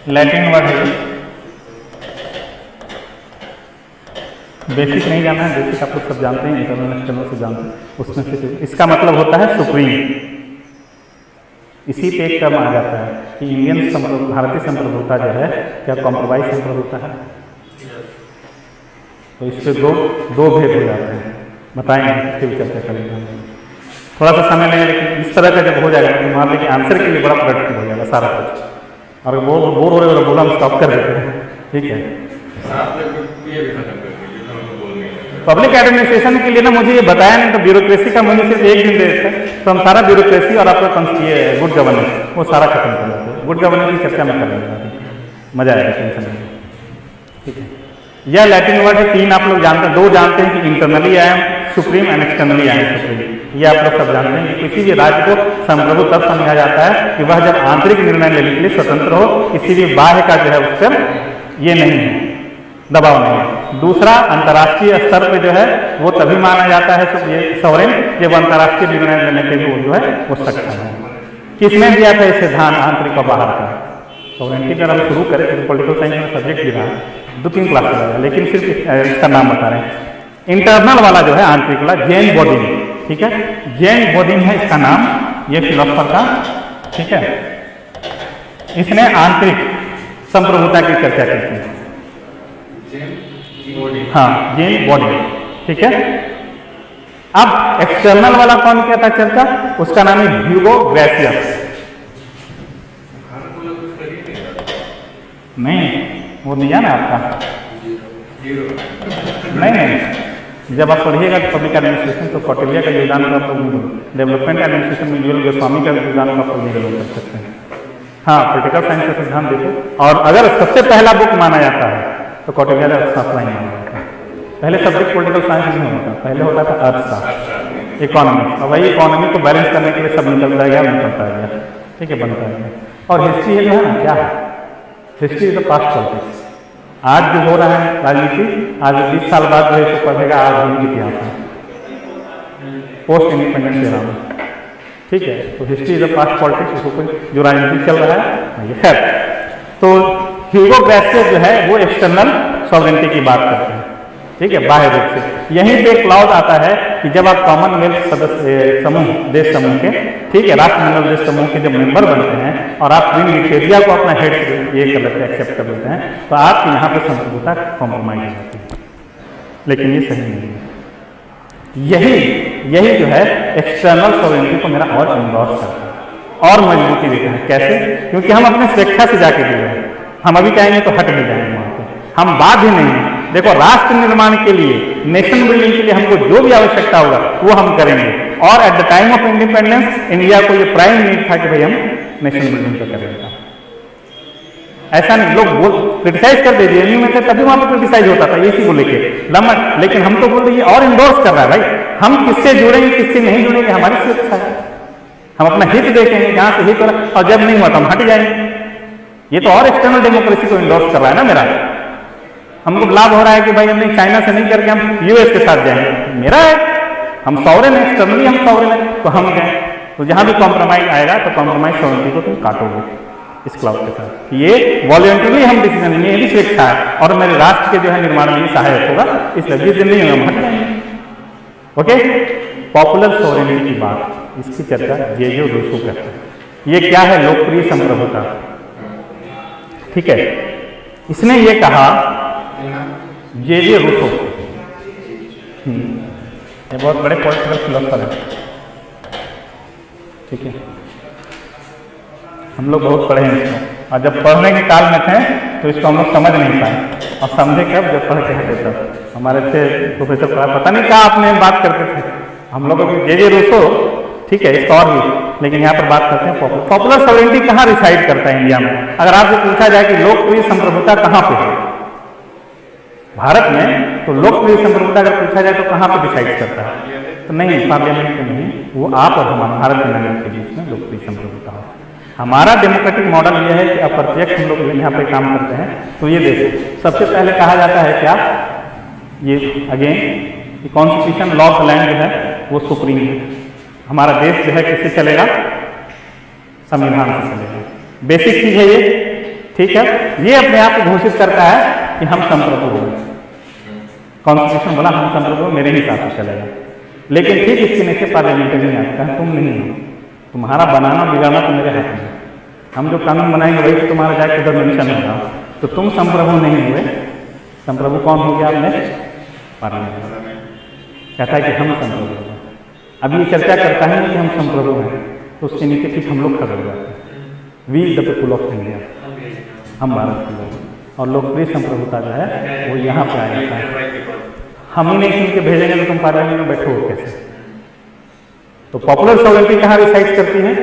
लैटिन वर्ड है, बेसिक नहीं जाना है, बेसिक आप लोग सब जानते हैं, इंटरनल एक्सटर्नल से जानते हैं। उसमें से इसका मतलब होता है सुप्रीम। इसी पे एक टर्म आ जाता है कि इंडियन भारतीय संप्रभुता जो है क्या कॉम्प्रोमाइज संप्रभुता है, तो इस पे दो भेद हो जाते हैं, बताएंगे इसके भी चर्चा करेंगे। थोड़ा सा समय लगेगा लेकिन इस तरह का जब हो जाएगा तो मान लीजिए आंसर के लिए बड़ा प्रोडक्टिव हो जाएगा सारा कुछ, और वो बोर हो रहे हो बोला हम स्टॉप कर देते हैं, ठीक है। पब्लिक एडमिनिस्ट्रेशन के लिए ना मुझे ये बताया नहीं, तो ब्यूरोक्रेसी का मुझे सिर्फ एक दिन दे देता है तो हम सारा ब्यूरोक्रेसी और आपका ये गुड गवर्नेंस वो सारा खत्म कर देते हैं। गुड गवर्नेंस की चर्चा में कर लेंगे, मजा आएगा, टेंशन नहीं, ठीक है। यह लैटिन वर्ड है, 3 आप लोग जानते हैं, 2 जानते हैं कि internally I am supreme and externally I am supreme. ये आप लोग सब जानते हैं कि किसी भी राज्य को संप्रभु तब समझा जाता है कि वह जब आंतरिक निर्णय लेने के लिए स्वतंत्र हो, किसी भी बाह्य का जो है उस पर ये नहीं है, दबाव नहीं। दूसरा, अंतर्राष्ट्रीय स्तर पे जो है वो तभी माना जाता है ये सॉवरेन जब अंतर्राष्ट्रीय निर्णय लेने के लिए वो जो है वो सक्षम है। किसने दिया था ये सिद्धांत आंतरिक और बाहर का? सॉवरेंटी अगर हम शुरू करें तो पॉलिटिकल साइंस में सब्जेक्ट भी रहा 2-3 क्लास लगा, लेकिन सिर्फ इसका नाम बता रहे हैं। इंटरनल वाला जो है आंतरिक वाला जेन बोडिन, ठीक है, जेन बोडिन है इसका नाम, ये फिलोसफर का, ठीक है। इसने आंतरिक संप्रभुता की चर्चा की थी, हाँ जेन बॉडी, ठीक है। अब एक्सटर्नल वाला कौन किया था चर्चा? उसका नाम है ह्यूगो ग्रेशियस। नहीं वो दिया ना आपका, नहीं जब आप पढ़िएगा पब्लिक एडमिनिस्ट्रेशन तो कौटिल्य का योगदान का डेवलपमेंट एडमिनिस्ट्रेशन में यूएल गोस्वामी का योगदान का कर सकते हैं। हाँ पॉलिटिकल साइंस का सिद्धांत देखो, और अगर सबसे पहला बुक माना जाता है तो कौटिल्य का अर्थशास्त्र ही माना जाता है। पहले सब्जेक्ट पॉलिटिकल साइंस नहीं होता, पहले होता था अर्थशास्त्र, इकोनॉमिक्स, और वही इकोनॉमी को बैलेंस करने के लिए सब निकलता गया, ठीक है, बनता गया। और हिस्ट्री जो है ना क्या है, history is the past politics. आज जो हो रहा है राजनीति, आज 20 साल बाद जो है पढ़ेगा आधुनिक इतिहास में, पोस्ट इंडिपेंडेंस एरा में, ठीक है। तो history is the past politics, उसको जो राजनीति चल रहा है ये खैर। तो ह्यूगो ग्रेशियस जो है वो एक्सटर्नल सॉवरेंटी की बात करते हैं, ठीक है, बाह्य रूप से। यहीं पे क्लॉज आता है कि जब आप कॉमनवेल्थ सदस्य समूह देश समूह के, ठीक है, राष्ट्रमंडल देश समूह के जब मेंबर बनते हैं और आप क्वीन विक्टोरिया को अपना हेड ये कर लेते हैं, एक्सेप्ट कर लेते हैं, तो आपकी यहाँ पे संप्रभुता कॉम्प्रोमाइज हो जाती है, लेकिन ये सही नहीं है। यही जो है एक्सटर्नल सॉवरेंटी को मेरा और इन्वॉल्व करता है और मजबूती देता है। कैसे? क्योंकि हम अपने स्वेच्छा से जाके दे रहे हैं, हम अभी चाहेंगे तो हट भी जाएंगे वहाँ पे, हम बाध्य नहीं हैं। देखो, राष्ट्र निर्माण के लिए, नेशन बिल्डिंग के लिए हमको जो भी आवश्यकता होगा वो हम करेंगे। और at the time of independence India को ये प्राइम नीड था कि भाई हम नेशन बिल्डिंग का करेंगे। ऐसा नहीं, लोग क्रिटिसाइज कर दे जेएनयू में थे तभी वहां पर क्रिटिसाइज होता था इसी को लेके लम्बा, लेकिन हम तो बोल रहे और इंडोर्स कर रहा है भाई, हम किससे जुड़ेंगे किससे नहीं जुड़ेंगे हमारी सुरक्षा है, हम अपना हित देखेंगे, जहां से हित हो रहा, और जब नहीं हुआ तो हम हट जाएंगे। ये तो और एक्सटर्नल डेमोक्रेसी को इंडोर्स कर रहा है ना मेरा। हमको लाभ हो रहा है कि भाई हमने चाइना से नहीं करके हम यूएस के साथ जाएंगे, मेरा है, हम सॉवरेन है, एक्सटर्नली हम सॉवरेन है, तो हम गए। तो जहां भी कॉम्प्रोमाइज आएगा तो कॉम्प्रोमाइज सॉवरेनिटी को तुम काटोगे इस क्लाउज के साथ। ये वॉलंटरली हम डिसीजन लेंगे, ये भी स्वेच्छा है और मेरे राष्ट्र के जो है निर्माण में सहायक होगा, इसलिए जिस दिन नहीं हम हट जाएंगे। ओके, पॉपुलर सॉवरेनिटी की बात, इसकी चर्चा जे.जे. रूसो करते हैं। ये क्या है? लोकप्रिय संप्रभुता। ठीक है, इसने ये कहा जे.जे. रूसो, ये बहुत बड़े पॉलिटिकल फिलोसफर है। ठीक है, हम लोग बहुत पढ़े हैं इसको, और जब पढ़ने के काल में थे तो इसको हम लोग समझ नहीं पाए, और समझे कब? जब पढ़ के हटे तब। हमारे थे प्रोफेसर पढ़ा, पता नहीं कहाँ आपने बात करते थे हम लोग जे.जे. रूसो। ठीक है, इसका और भी, लेकिन यहाँ पर बात करते हैं पॉपुलर सॉवरेनिटी कहाँ रिसाइड करता है इंडिया में। अगर आपसे पूछा जाए कि लोकप्रिय संप्रभुता कहाँ पे है भारत में, तो लोकप्रिय संप्रभुता अगर पूछा जाए तो कहाँ पे डिसाइड करता है? तो नहीं, पार्लियामेंट में नहीं, वो आप और हमारा भारत के नागरिक के बीच में लोकप्रिय संप्रभुता हो। हमारा डेमोक्रेटिक मॉडल ये है कि अप्रत्यक्ष हम लोग यहाँ पे काम करते हैं। तो ये देखो, सबसे पहले कहा जाता है क्या, ये again constitution law of the land जो है वो सुप्रीम है। हमारा देश जो है किससे चलेगा? संविधान से चलेगा। बेसिक चीज है ये। ठीक है, ये अपने आप को घोषित करता है कि हम संप्रभु हो। कॉन्स्टिट्यूशन बोला हम संप्रभु मेरे हिसाब से चलेगा, लेकिन ठीक इसके नीचे पार्लियामेंटेरियन आता है, तुम नहीं हो, तुम्हारा बनाना बिगाड़ना तो मेरे हाथ में। हम जो कानून बनाएंगे वही तो तुम्हारा जाके उधर मेंशन होगा, तो तुम संप्रभु नहीं हुए। संप्रभु कौन हो गया? आपने पार्लियामेंट कहता है कि हम संप्रभु हैं। अब ये चर्चा करता है कि हम संप्रभु हैं, तो उसके नीचे ठीक हम लोग खड़े हो जाते हैं, we the people of India, हम भारत के लोग। और लोकप्रिय संप्रभुता जो है वो यहाँ पे आ जाता है। हम ही नहीं चुन के भेजेंगे तो तुम पार्लियामेंट में बैठो कैसे? तो पॉपुलर सॉवरेनिटी कहाँ रिसाइड करती है?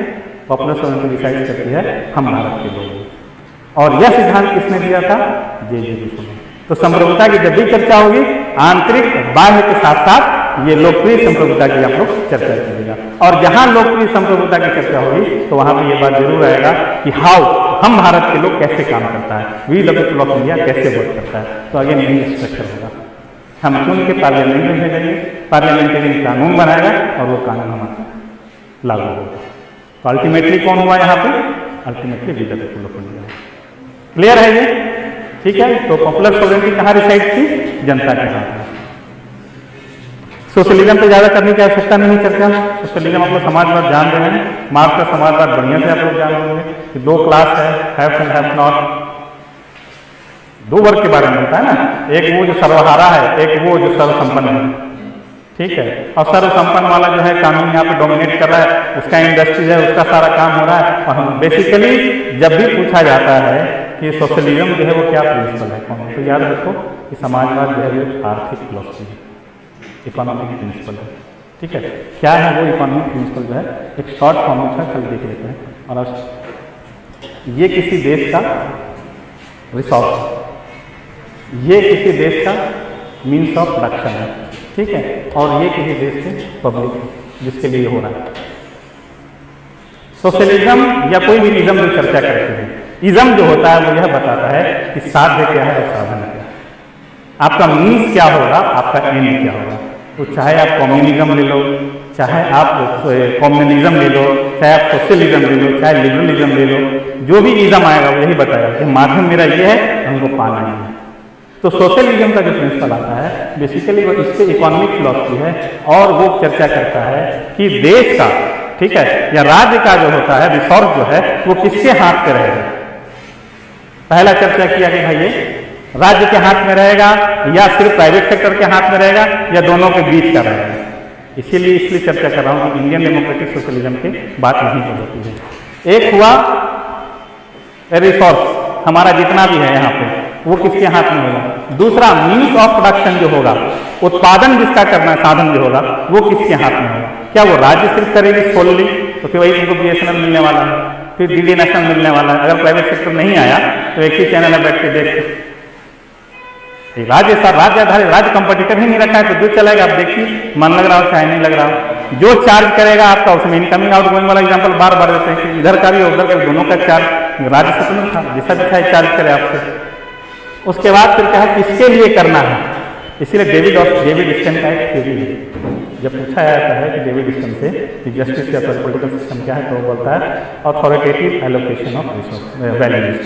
पॉपुलर सॉवरेनिटी रिसाइड करती है हम भारत के लोग। और यह सिद्धांत किसने दिया था? जे.जे. रूसो ने। तो संप्रभुता की जब भी चर्चा होगी, आंतरिक बाह्य के साथ साथ ये लोकप्रिय संप्रभुता की आप लोग चर्चा करिएगा। और जहां लोकप्रिय संप्रभुता की चर्चा होगी तो वहां पे ये बात जरूर आएगा कि हाउ हम भारत के लोग कैसे काम करता है, we the people of India कैसे वर्क करता है। तो अगेन यही स्ट्रक्चर होगा, हम चुन के पार्लियामेंट में भेजेंगे, पार्लियामेंटेरियन कानून बनाएगा और वो कानून हमारा लागू होगा। तो अल्टीमेटली कौन हुआ यहाँ पे? Ultimately we the people of India. Clear है ये? ठीक है, तो पॉपुलर सॉवरेनिटी कहाँ रिसाइड थी? जनता के हाथ में। सोशलिज्म पे ज्यादा करने की आवश्यकता नहीं है चर्चा। सोशलिज्म आप लोग समाजवाद जान रहे हैं, मार्क्स का समाजवाद बढ़िया से आप लोग जान रहे हैं कि दो क्लास है, हैव्स एंड हैव नॉट। दो वर्ग के बारे में होता है ना, एक वो जो सर्वहारा है, एक वो जो सर्वसंपन्न है। ठीक है, और सर्वसंपन्न वाला जो है कानून यहाँ पे डोमिनेट कर रहा है, उसका इंडस्ट्रीज है, उसका सारा काम हो रहा है। और हम बेसिकली जब भी पूछा जाता है कि सोशलिज्म जो है वो क्या प्रिंसिपल है, कौन, तो याद रखो कि समाजवाद जो है वो आर्थिक फिलॉसफी है, इकोनॉमिक प्रिंसिपल है। ठीक है, क्या है वो इकोनॉमिक प्रिंसिपल जो है? एक शॉर्ट फॉर्म में कल देख लेते हैं। और ये किसी देश का रिसोर्स, ये किसी देश का मीन्स ऑफ प्रोडक्शन है। ठीक है, और ये किसी देश के पब्लिक जिसके लिए हो रहा है। सोशलिज्म या कोई भी इज्म जो चर्चा करते हैं, इज्म जो होता है वो यह बताता है कि साध्य क्या है और साधन क्या है, आपका मीन्स क्या होगा, आपका एंड क्या होगा। तो चाहे आप कम्युनिज्म ले लो, चाहे आप कम्युनिज्म ले लो, चाहे आप सोशलिज्म ले लो, चाहे लिबरलिज्म ले लो, जो भी इज्म आएगा वो यही बताएगा कि माध्यम मेरा ये है, हमको पाना है। तो सोशलिज्म का जो प्रिंसिपल आता है बेसिकली वो इससे इकोनॉमिक फिलॉसफी है, और वो चर्चा करता है कि देश का, ठीक है, या राज्य का जो होता है रिसोर्स जो है वो किसके हाथ पे रहेगा। पहला चर्चा किया कि भाई ये राज्य के हाथ में रहेगा या सिर्फ प्राइवेट सेक्टर के हाथ में रहेगा या दोनों के बीच का रहेगा। इसलिए चर्चा कर रहा हूँ कि इंडियन डेमोक्रेटिक सोशलिज्म की बात नहीं होती है। एक हुआ रिसोर्स, हमारा जितना भी है यहाँ पे वो किसके हाथ में होगा। दूसरा मीन्स ऑफ प्रोडक्शन जो होगा, उत्पादन जिसका करना है साधन जो होगा, वो किसके हाथ में होगा। क्या वो राज्य सिर्फ करेगी सोलली, तो फिर वही तुमको BSNL मिलने वाला है, फिर DD नेशनल मिलने वाला है। अगर प्राइवेट सेक्टर नहीं आया तो एक ही चैनल है बैठ के देख, राज्य आधारित राज्य कंपटीटर ही नहीं रखा है, तो जो चलेगा आप देखिए, मन लग रहा हो चाहे नहीं लग रहा हो, जो चार्ज करेगा आपका उसमें इनकमिंग आउटगोइंग वाला एग्जांपल बार बार देते हैं कि इधर का भी उधर का दोनों का चार्ज राज्य से नहीं था, जैसा भी चाहे चार्ज करे आपसे। उसके बाद फिर कहा किसके लिए करना है, इसीलिए डेविड स्टन का एक थ्योरी है। जब पूछा जाता है कि डेविड स्टन से कि जस्टिस या पॉलिटिकल सिस्टम क्या है, तो वो बोलता है authoritative allocation of resource values.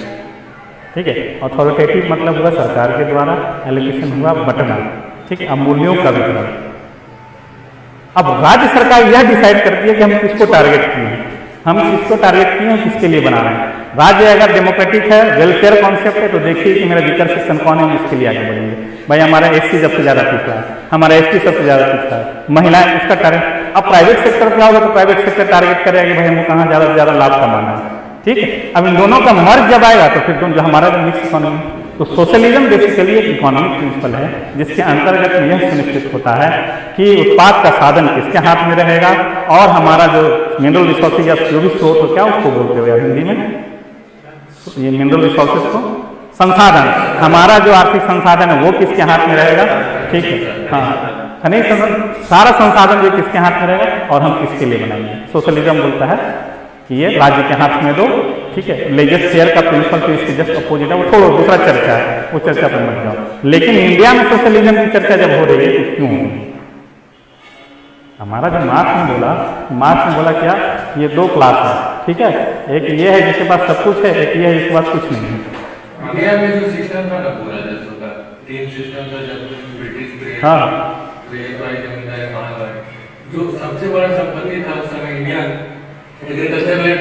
ठीक है, अथॉरिटेटिव मतलब हुआ सरकार के द्वारा, एलोकेशन हुआ बटना। ठीक है, अमूल्यों का वितरण। अब राज्य सरकार यह डिसाइड करती है कि हम किसको टारगेट किए हैं, हम किसको टारगेट किए हैं, किसके लिए बना रहे हैं। राज्य अगर डेमोक्रेटिक है, वेलफेयर कॉन्सेप्ट है, तो देखिए कि मेरा वीकर सेक्शन कौन है, हम इसके लिए आगे बढ़ेंगे। भाई हमारा SC सबसे ज़्यादा पिछड़ा है, हमारा ST सबसे ज़्यादा पिछड़ा है, महिलाएं उसका टारगेट। अब प्राइवेट सेक्टर क्या होगा, तो प्राइवेट सेक्टर टारगेट करेगा कि भाई हमको कहाँ ज़्यादा से ज़्यादा लाभ कमाना है। ठीक है, अब इन दोनों का मर्ज जब आएगा तो फिर जो हमारा जो मिक्स इकोनॉमी, तो सोशलिज्म बेसिकली एक इकोनॉमिक प्रिंसिपल है जिसके अंतर्गत यह सुनिश्चित होता है कि उत्पाद का साधन किसके हाथ में रहेगा, और हमारा जो मिनरल रिसोर्सेज या जो भी स्रोत हो, क्या उसको बोलते हुए हिंदी में, ये मिनरल रिसोर्सेज को संसाधन, हमारा जो आर्थिक संसाधन है वो किसके हाथ में रहेगा। ठीक है, हाँ, खनिज सारा संसाधन जो किसके हाथ में रहेगा और हम किसके लिए बनाएंगे। सोशलिज्म बोलता है कि ये राज्य के हाथ में दो। ठीक है, लेजर शेयर का प्रिंसिपल तो इसके जस्ट अपोजिट है, वो छोड़ो, दूसरा चर्चा है, वो चर्चा पर मत जाओ। लेकिन इंडिया में सोशलिज्म की चर्चा जब हो रही है तो क्यों हो रही है। हमारा जो मार्क्स ने बोला क्या, ये दो क्लास है। ठीक है, एक ये है जिसके पास सब कुछ है, एक ये है जिसके पास कुछ नहीं है। इंडिया में जो सिस्टम था ना पूरा, जैसे होता तीन सिस्टम था, जब ब्रिटिश हाँ, जमींदारी महाराज, जो सबसे बड़ा संपत्ति था उस समय इंडिया एग्रीकल्चर में,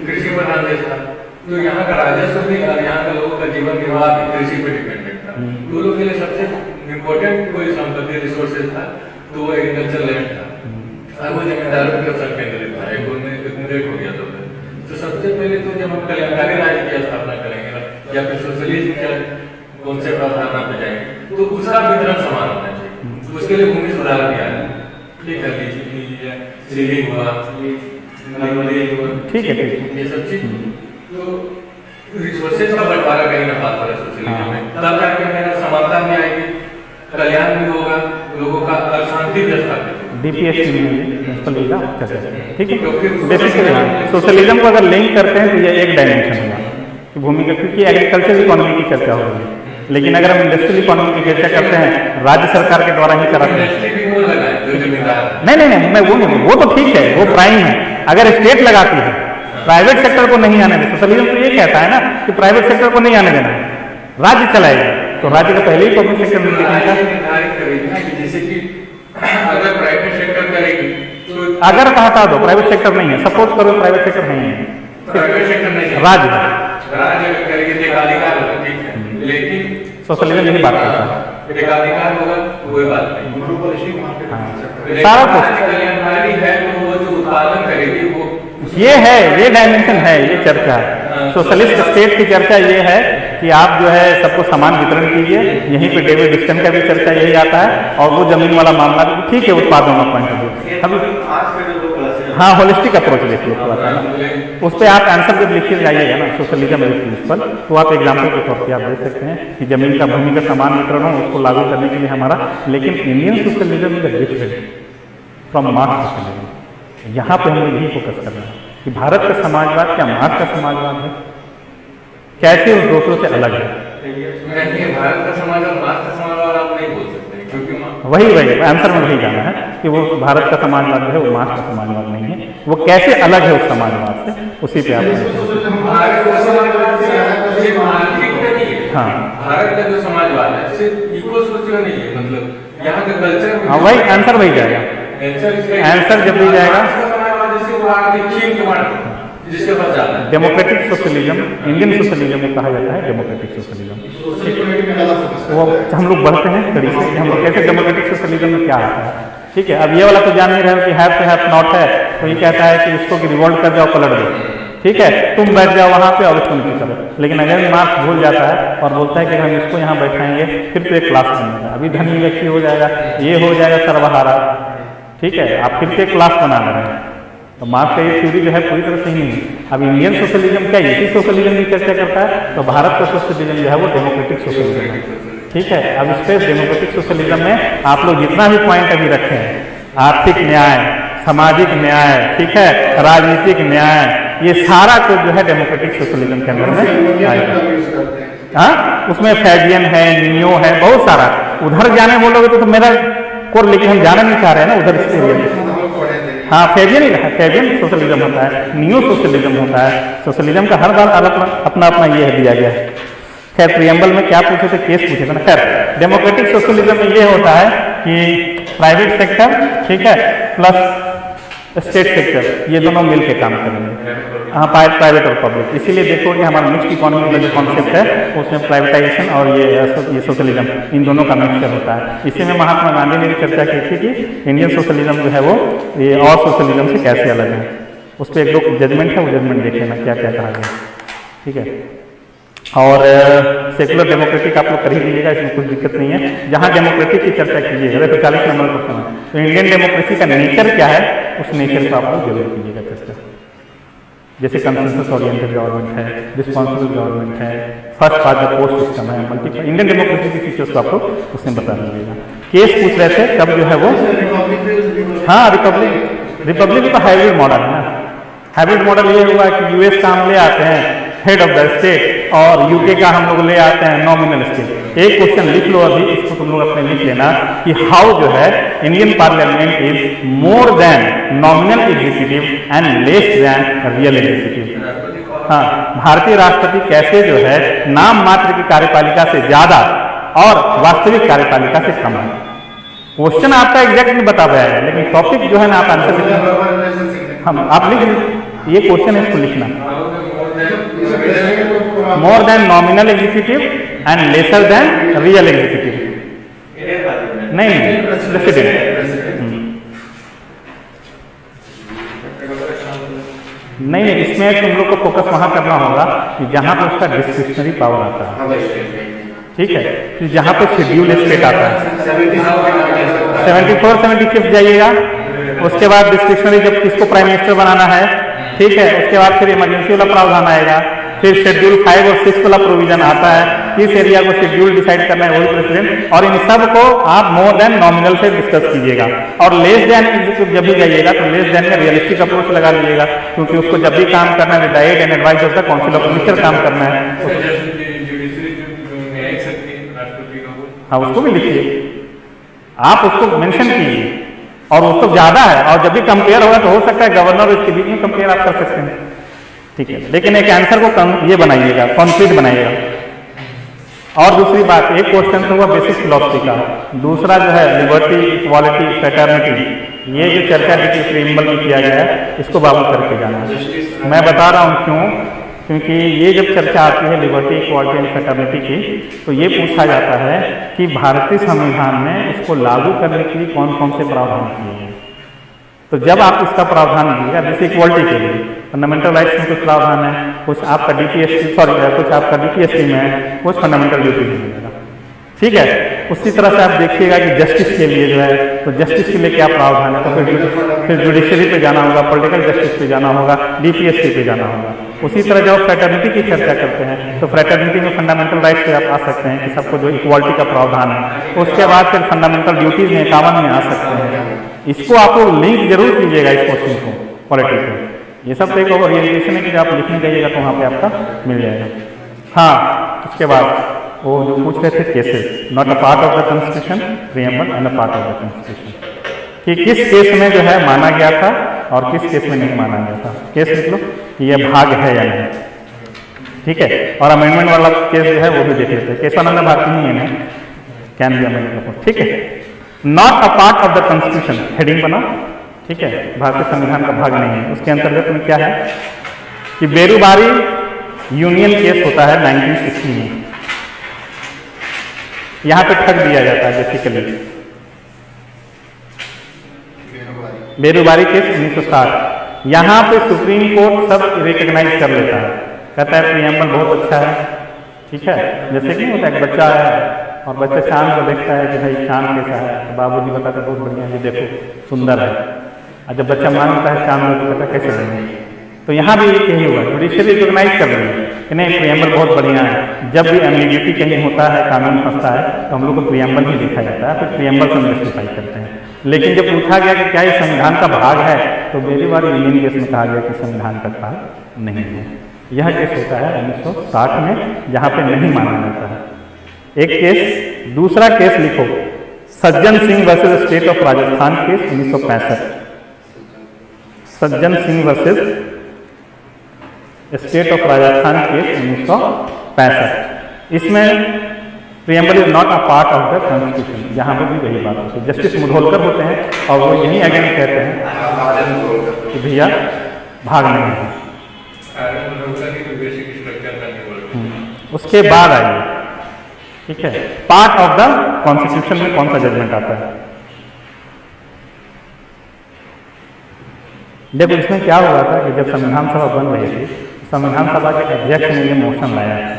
कृषि प्रधान देश था, तो यहाँ का राजस्व भी और यहाँ का लोगों का जीवन निर्वाह कृषि पर डिपेंडेंट था। तो लोगों के लिए सबसे इम्पोर्टेंट कोई संपत्ति रिसोर्सेज था तो वो एग्रीकल्चर लैंड था, और वो जमींदारों के सब केंद्रित था, एक हो गया। तो सबसे पहले तो जब हम कल्याणकारी राज्य की स्थापना करेंगे ना, या फिर सोशलिज्म के कॉन्सेप्ट अवधारणा पे जाएंगे, तो उसका वितरण समान होना चाहिए। उसके लिए भूमि सुधार भी आया, ठीक है, सीलिंग हुआ, ठीक है, ये सब चीज। तो रिसोर्सेज का बंटवारा कहीं ना बात हो रहा है सोशलिज्म में, तब जाके मेरा समानता भी आएगी, कल्याण भी होगा, लोगों का शांति भी स्थापित होगा। DPSC में ठीक है, बेसिकली सोशलिज्म को अगर लिंक करते हैं तो ये एक डायमेंशन होगा कि भूमि का, क्योंकि एग्रीकल्चर इकोनॉमी की चर्चा हो रही है। लेकिन अगर हम इंडस्ट्रियल इकोनॉमी की चर्चा करते हैं, राज्य सरकार के द्वारा ही कराते हैं। नहीं, मैं वो तो ठीक है, वो प्राइम है। अगर स्टेट लगाती है, प्राइवेट सेक्टर को नहीं आने देना, सोशलिज्म तो ये कहता है ना कि प्राइवेट सेक्टर को नहीं आने देना, राज्य चलाएगा। तो राज्य का पहले ही पब्लिक सेक्टर में जैसे कि अगर प्राइवेट सेक्टर करेगी तो अगर हटा दो, प्राइवेट सेक्टर नहीं है, सपोज करो प्राइवेट सेक्टर नहीं है, प्राइवेट सेक्टर नहीं है, राज्य अगर करेगी तो एकाधिकार होगा, ठीक है। लेकिन सोशलिज्म यही बात करता है, एकाधिकार होगा, कोई बात नहीं, सारा कुछ कल्याणकारी है, तो वो जो उत्पादन करेगी वो ये है, ये डायमेंशन है, ये चर्चा है। सोशलिस्ट स्टेट की चर्चा ये है कि आप जो है सबको समान वितरण कीजिए। यहीं पे डेविड स्टन का भी चर्चा यही आता है, और वो जमीन वाला मामला भी ठीक है, उत्पादों का पॉइंट ऑफ व्यू। अभी हाँ, होलिस्टिक अप्रोच देखिए थोड़ा सा ना, उस पर आप आंसर जब लिखिए जाइएगा ना सोशलिज्म एज प्रिंसिपल, तो आप एग्जाम्पल के तौर पर आप देख सकते हैं कि जमीन का भूमि का समान वितरण हो, उसको लागू करने के लिए हमारा। लेकिन Indian socialism is different from marks socialism. यहाँ पे हम यही फोकस कर रहे हैं कि भारत का समाजवाद क्या मार्क्स का समाजवाद है, कैसे उस दूसरों से अलग है। भारत का समाजवाद मार्क्स का समाजवाद आप नहीं बोल सकते, क्योंकि वही आंसर में वही जाना है कि वो भारत का समाजवाद है, वो मार्क्स का समाजवाद नहीं है, वो कैसे अलग है उस समाजवाद से, उसी पे आप हाँ, भारत का जो समाजवाद है सिर्फ इको सोचियो नहीं है, मतलब यहाँ का कल्चर। हाँ, वही आंसर वही जाएगा, आंसर जब भी जाएगा जिसके पास जाता है डेमोक्रेटिक सोशलिज्म, इंडियन सोशलिज्म को कहा जाता है डेमोक्रेटिक सोशलिज्म। वो हम लोग बढ़ते हैं कड़ी से, हम लोग कैसे डेमोक्रेटिक सोशलिज्म में क्या आता है। ठीक है, अब ये वाला तो जान नहीं रहे हो कि हैव से हैव नॉट है, तो ये कहता है कि इसको कि रिवोल्ट कर जाओ, पलट दो। ठीक है, तुम बैठ जाओ वहाँ पे और उसको नहीं करो। लेकिन अगर मार्क्स भूल जाता है और बोलता है कि हम इसको यहाँ बैठाएंगे, फिर तो एक क्लास बनेगा, अभी धनी व्यक्ति हो जाएगा, ये हो जाएगा सर्वहारा, ठीक है, आप फिर से क्लास बना रहे हैं। तो मार्क्स का ये थ्योरी जो है पूरी तरह सही नहीं है। अब इंडियन सोशलिज्म क्या इसी सोशलिज्म की चर्चा करता है, तो भारत का सोशलिज्म जो है वो डेमोक्रेटिक सोशलिज्म है, ठीक है। अब इस पर डेमोक्रेटिक सोशलिज्म में आप लोग जितना भी पॉइंट अभी रखे हैं, आर्थिक न्याय, सामाजिक न्याय, ठीक है, राजनीतिक न्याय, ये सारा कुछ जो है डेमोक्रेटिक सोशलिज्म के अंदर में आएगा। हाँ, उसमें फैबियन है, नियो है, बहुत सारा। उधर जाने बोलोगे तो मेरा कोर, लेकिन हम जाना नहीं चाह रहे हैं ना उधर इस एरिया में। हाँ, फैबियन ही है, फैबियन सोशलिज्म होता है, नियो सोशलिज्म होता है। सोशलिज्म का हर बार अपना अपना ये दिया गया है। खैर, प्रियम्बल में क्या पूछे थे, केस पूछे थे ना। खैर, डेमोक्रेटिक सोशलिज्म में ये होता है कि प्राइवेट सेक्टर, ठीक है, प्लस स्टेट सेक्टर, ये दोनों मिल के काम करेंगे। हाँ, प्राइवेट और पब्लिक। इसीलिए देखो कि हमारा मिक्स्ड इकोनॉमी का जो कॉन्सेप्ट है उसमें प्राइवेटाइजेशन और ये सोशलिज्म, इन दोनों का मिक्सचर होता है। इसी में महात्मा गांधी ने भी चर्चा की थी कि इंडियन सोशलिज्म जो है वो ये और सोशलिज्म से कैसे अलग है। उस पर एक दो जजमेंट है, वो जजमेंट देख लेना क्या क्या कहा गया, ठीक है। और सेकुलर डेमोक्रेटिक आप लोग कर ही लीजिएगा, इसमें कुछ दिक्कत नहीं है। जहाँ डेमोक्रेटिक की चर्चा कीजिएगा तो 40 नंबर क्वेश्चन है, तो इंडियन डेमोक्रेसी का नेचर क्या है, उस नेचर को आप लोग जरूर कीजिएगा चर्चा। जैसे कंसेंसस ओरिएंटेड गवर्नमेंट है, रिस्पॉन्सिबल गवर्नमेंट है, first part the post system है, मल्टीपल इंडियन डेमोक्रेसी की फीचर्स को आप लोग उसमें बता दीजिएगा। केस पूछ रहे थे कब जो है वो, हाँ, रिपब्लिक तो हाइब्रिड मॉडल है ना। हाइब्रिड मॉडल ये हुआ कि यूएस का हम ले आते हैं हेड ऑफ द स्टेट और यूके का हम लोग ले आते हैं नॉमिनल स्टेट। एक क्वेश्चन लिख लो अभी, इसको तुम लोग अपने लिख लेना कि हाउ जो है Indian parliament is more than nominal executive and less than real executive. हाँ, भारतीय राष्ट्रपति कैसे जो है नाम मात्र की कार्यपालिका से ज्यादा और वास्तविक कार्यपालिका से कम है। क्वेश्चन आपका एग्जैक्ट नहीं बता पाया है, लेकिन टॉपिक जो है ना आप आंसर लिखना, हम आप लिख, ये क्वेश्चन है, इसको लिखना। मोर than nominal executive and lesser than real executive, नहीं प्रेसिडेंट, नहीं, इसमें तुम लोग को फोकस वहां करना होगा कि जहां पर उसका डिस्क्रिप्शनरी पावर आता है, ठीक है, फिर जहां पे शेड्यूल स्टेट आता है 74 75 जाइएगा। उसके बाद डिस्क्रिप्शनरी जब किसको प्राइम मिनिस्टर बनाना है, ठीक है, उसके बाद फिर इमरजेंसी वाला प्रावधान आएगा, फिर शेड्यूल 5 और 6 वाला प्रोविजन आता है, किस एरिया को शेड्यूल डिसाइड करना है वही प्रेसिडेंट। और इन सब को आप मोर देन नॉमिनल से डिस्कस कीजिएगा। और लेस देन एग्जीक्यूटिव जब भी जाइएगा तो लेस देन में रियलिस्टिक अप्रोच लगा लीजिएगा, क्योंकि उसको जब भी काम करना है with the aid and advice of the council of minister काम करना है। हाँ, उसको भी लिखिए, आप उसको मेंशन कीजिए, और उसको ज्यादा है, और जब भी कंपेयर होगा तो हो सकता है गवर्नर और इसके बीच में कंपेयर आप कर सकते हैं, ठीक है। लेकिन एक आंसर को ये बनाइएगा, कॉन्क्रीट बनाइएगा। और दूसरी बात, एक क्वेश्चन तो हुआ बेसिक फिलॉसफी का, दूसरा जो है लिबर्टी, इक्वालिटी, फ्रेटर्निटी, ये जो चर्चा प्रीएम्बल में किया गया है, इसको बाबू करके जाना। मैं बता रहा हूँ क्यों, क्योंकि ये जब चर्चा आती है लिबर्टी, इक्वालिटी एंड फ्रेटर्निटी की, तो ये पूछा जाता है कि भारतीय संविधान में इसको लागू करने के लिए कौन कौन से प्रावधान किए हैं। तो जब आप इसका प्रावधान दीजिएगा, जैसे इक्वालिटी के लिए फंडामेंटल राइट्स में कुछ प्रावधान है, कुछ आपका कुछ आपका डीपीएससी में है, कुछ फंडामेंटल ड्यूटीज में मिलेगा, ठीक है। उसी तरह से आप देखिएगा कि जस्टिस के लिए जो है, तो जस्टिस के लिए क्या प्रावधान है, तो फिर जुडिशरी पे जाना होगा, पॉलिटिकल जस्टिस पे जाना होगा, डीपीएससी पे जाना होगा। उसी तरह जब फ्रेटर्निटी की चर्चा करते हैं तो फ्रेटर्निटी में फंडामेंटल राइट्स पे आप आ सकते हैं कि सबको जो इक्वालिटी का प्रावधान है। उसके बाद फिर फंडामेंटल ड्यूटीज में 51 में आ सकते हैं। इसको आप लोग लिंक जरूर कीजिएगा इस क्वेश्चन को पॉलिटिकल, ये सब एक ओरिएंटेशन है कि आप लिखने जाइएगा तो वहाँ पे आपका मिल जाएगा। हाँ, उसके बाद वो जो पूछ रहे थे cases, not a part of the constitution, preamble and a part of the constitution, कि किस केस में जो है माना गया था और किस केस में नहीं माना गया था। केस लिख लो कि यह भाग है या नहीं, ठीक है। और अमेंडमेंट वाला केस जो है वो भी देख लेते हैं। केशवानंद भारती ही है, कैन बी अमेंडमेंट, ठीक है। Not a part of the constitution, heading बना, ठीक है, भारतीय संविधान का भाग नहीं है। उसके अंतर्गत में क्या है कि बेरूबारी यूनियन केस होता है 1960 में, यहां पे ठग दिया जाता है बेसिकली। बेरूबारी केस 1960 यहाँ पे सुप्रीम कोर्ट सब रिकग्नाइज कर लेता है, कहता है प्रीएम्बल बहुत अच्छा है, ठीक है। जैसे कि होता है एक बच्चा है और बच्चा चांद को देखता है कि भाई चांद कैसा है, तो बाबूजी बताते बहुत बढ़िया है, ये देखो सुंदर है। और जब बच्चा मांगता है चांद को, कहता कैसे बनेंगे। तो यहाँ भी यही हुआ, जुडिशरी रिकॉग्नाइज कर रही है कि नहीं प्रीएम्बल बहुत बढ़िया है। जब भी एम्बिग्यूटी कहीं होता है, कानून फंसता है, तो हम लोग को प्रीएम्बल ही देखा जाता है, फिर प्रीएम्बल से जस्टिफाई करते हैं। लेकिन जब पूछा गया कि क्या ये संविधान का भाग है, तो मेरी बार यूनियन केस में कहा गया कि संविधान का भाग नहीं है। यह केस होता है 1960 में, जहाँ पे नहीं माना जाता है। एक केस, दूसरा केस लिखो, Sajjan Singh versus state of Rajasthan case 1965। Sajjan Singh versus state of Rajasthan case 1965। इसमें preamble is not a part of the constitution, यहाँ पर भी वही बात होती है। जस्टिस मुधोलकर होते हैं और वो यही अगेन कहते हैं कि भैया भाग नहीं है। उसके बाद आइए, ठीक है, पार्ट ऑफ द कॉन्स्टिट्यूशन में कौन सा जजमेंट आता है। देखो इसमें क्या हुआ था कि जब संविधान सभा बन रही थी, संविधान सभा के अध्यक्ष ने ये मोशन लाया था,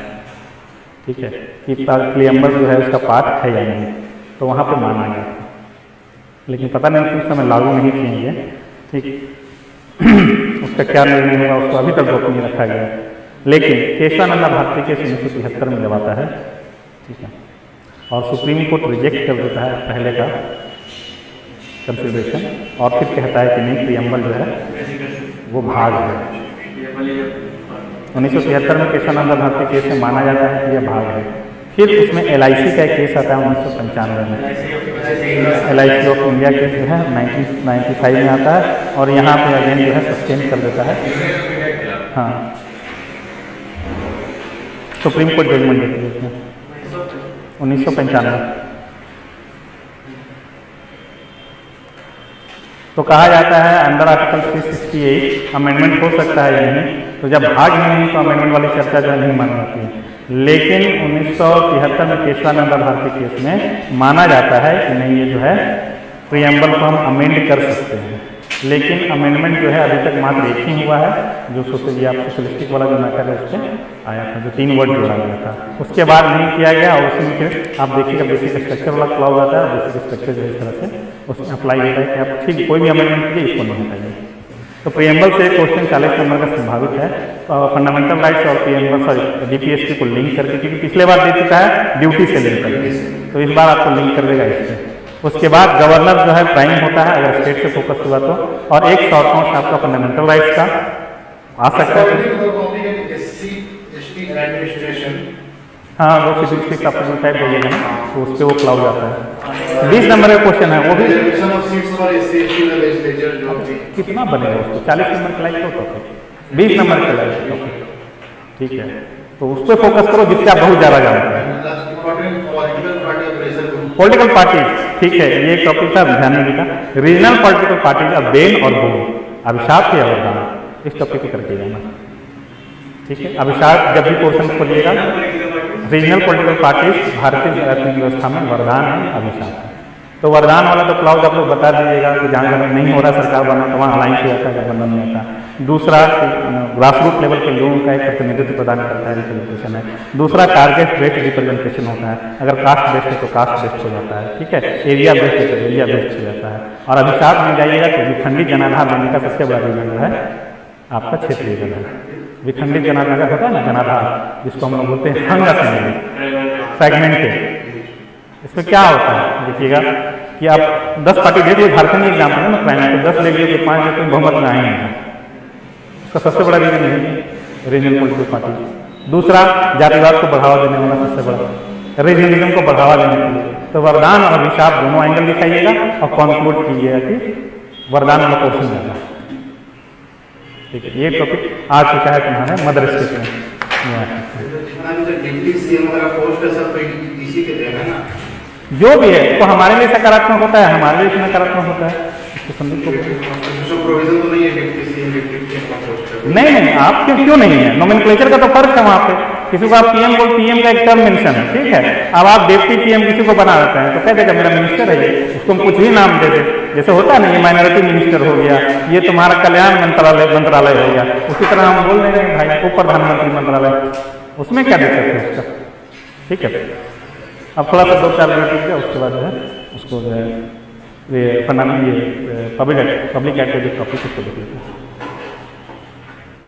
ठीक है, कि प्रीएम्बल जो है उसका पार्ट है या नहीं, तो वहाँ पे माना गया था। लेकिन पता नहीं उस समय लागू नहीं किए, ठीक उसका क्या निर्णय हुआ उसको अभी तक गोपनीय रखा गया। लेकिन केशवानंद भारती के 1973 में जब आता है, ठीक है, और सुप्रीम कोर्ट रिजेक्ट कर देता है पहले का कंसिडरेशन, और फिर कहता है कि नहीं प्रीएम्बल जो है वो भाग है। 1973 में केशवानंद भारती केस में माना जाता है कि यह भाग है। फिर उसमें LIC का एक केस आता है 1995 में, LIC ऑफ इंडिया केस जो है 1995 में आता है, और यहाँ पे अगेन जो है सस्टेन कर देता है। हाँ, सुप्रीम कोर्ट जजमेंट देती है उसमें 1995। तो कहा जाता है अंडर आर्टिकल 368 अमेंडमेंट हो सकता है या नहीं, तो जब भाग नहीं तो अमेंडमेंट वाली चर्चा जो नहीं मानी जाती है। लेकिन 1973 में केशवानंद भारती केस में माना जाता है कि नहीं ये जो है प्रीएम्बल को हम अमेंड कर सकते हैं। लेकिन अमेंडमेंट जो है अभी तक मात्र एक ही हुआ है, जो सोशलिस्टिक वाला जो मैटर है उस पर आया था, जो 3 वर्ड जोड़ा गया था। उसके बाद नहीं किया गया, और उसमें फिर आप देखिएगा बेसिक स्ट्रक्चर वाला क्लॉज आता है, बेसिक स्ट्रक्चर जो इस तरह से उसमें अप्लाई होता है कि आप ठीक कोई भी अमेंडमेंट कीजिए, इसको नहीं हटाइए। तो प्रीएम्बल से क्वेश्चन 40 नंबर का संभावित है, फंडामेंटल राइट्स और प्रीएम्बल DPSP को लिंक करके, क्योंकि पिछले बार दे चुका है ड्यूटी से लिंक करके, तो इस बार आपको लिंक कर देगा इससे। उसके बाद गवर्नर जो है प्राइम होता है अगर स्टेट से फोकस हुआ तो, और एक शॉर्ट नोट आपका फंडामेंटल राइट्स का आ सकता है। हाँ, वो 56 आप टाइप जाइएगा ना, तो उस पर वो क्लाउड आता है। 20 नंबर का क्वेश्चन है, वो भी कितना बनेगा उसको 40 नंबर का लाइक टॉपिक, 20 नंबर का लाइक टॉपिक, ठीक है। तो उस पर फोकस करो जिससे आप बहुत ज़्यादा जानते हैं। पॉलिटिकल पार्टी, ठीक है, ये एक टॉपिक था, ध्यान में दिखा। रीजनल पॉलिटिकल पार्टी का बेन और बोन, अभिशाप या वरदान, इस टॉपिक पे करके जाना, ठीक है। अभिशाप जब भी पोर्शन खोलिएगा, रीजनल पॉलिटिकल पार्टीज भारतीय राजनीतिक व्यवस्था में वरदान है, अभिशाप है। तो वरदान वाला तो क्लाउज आप लोग बता दीजिएगा कि जहाँ जहाँ नहीं हो रहा सरकार बना तो वहाँ अलायंस हो जाता है, गठबंधन नहीं होता। दूसरा ग्रास रूट लेवल के लोगों का एक प्रतिनिधित्व प्रदान करता है, रिप्रेजेंटेशन है। दूसरा टारगेट बेस्ड रिप्रेजेंटेशन होता है, अगर कास्ट बेस्ड है तो कास्ट बेस्ड हो जाता है, ठीक है। एरिया बेस्ड है तो एरिया बेस्ड हो जाता है। और अभिशाप में जाइएगा तो विखंडित जनाधार बनने का सबसे बड़ा रीजन जो है आपका क्षेत्रीय जन है। विखंडित जनाधार होता है ना, जनाधार जिसको हम लोग बोलते हैं हंग असेंबली, फ्रैगमेंटेड। इसमें क्या होता है देखिएगा कि आप 10 पार्टी देख लो, झारखंड में एग्जाम्पल है ना, प्राइम तो 10 ले लीजिए, 5 लेते हैं, बहुमत में आएंगे। इसका सबसे बड़ा रीजन है रीजनल पॉलिटिकल पार्टी। दूसरा जातिवाद को बढ़ावा देने वाला सबसे बड़ा, रीजनलिज्म को बढ़ावा देने के लिए। तो वरदान और अभिशाप दोनों एंगल दिखाइएगा और कॉन्क्लूड कीजिएगा कि वरदान वाला पोर्शन होगा, ठीक है। ये टॉपिक आ चुका है तुम्हारे मदर स्टेट में। जो भी है तो हमारे लिए सकारात्मक होता है, हमारे लिए नकारात्मक होता है, इसको समझ को नहीं, आप क्यों नहीं है, नोमेनक्लेचर का तो फर्क है वहाँ पे। किसी को आप पीएम बोल, पीएम का एक टर्म मेंशन है, ठीक है। अब आप डिप्टी पीएम किसी को बना देते हैं तो कह देगा मेरा मिनिस्टर है ये, उसको हम कुछ भी नाम दे दे, जैसे होता है ना, ये माइनॉरिटी मिनिस्टर हो गया, ये तुम्हारा कल्याण मंत्रालय हो गया, उसी तरह हम बोल देंगे भाई उप प्रधानमंत्री मंत्रालय, उसमें क्या दिक्कत है उसका, ठीक है। अब थोड़ा सा 2-4 मिनट रुक गया, उसके बाद जो है उसको जो है ये पब्लिक एक्ट जो टॉपिक उसको देख लेते हैं।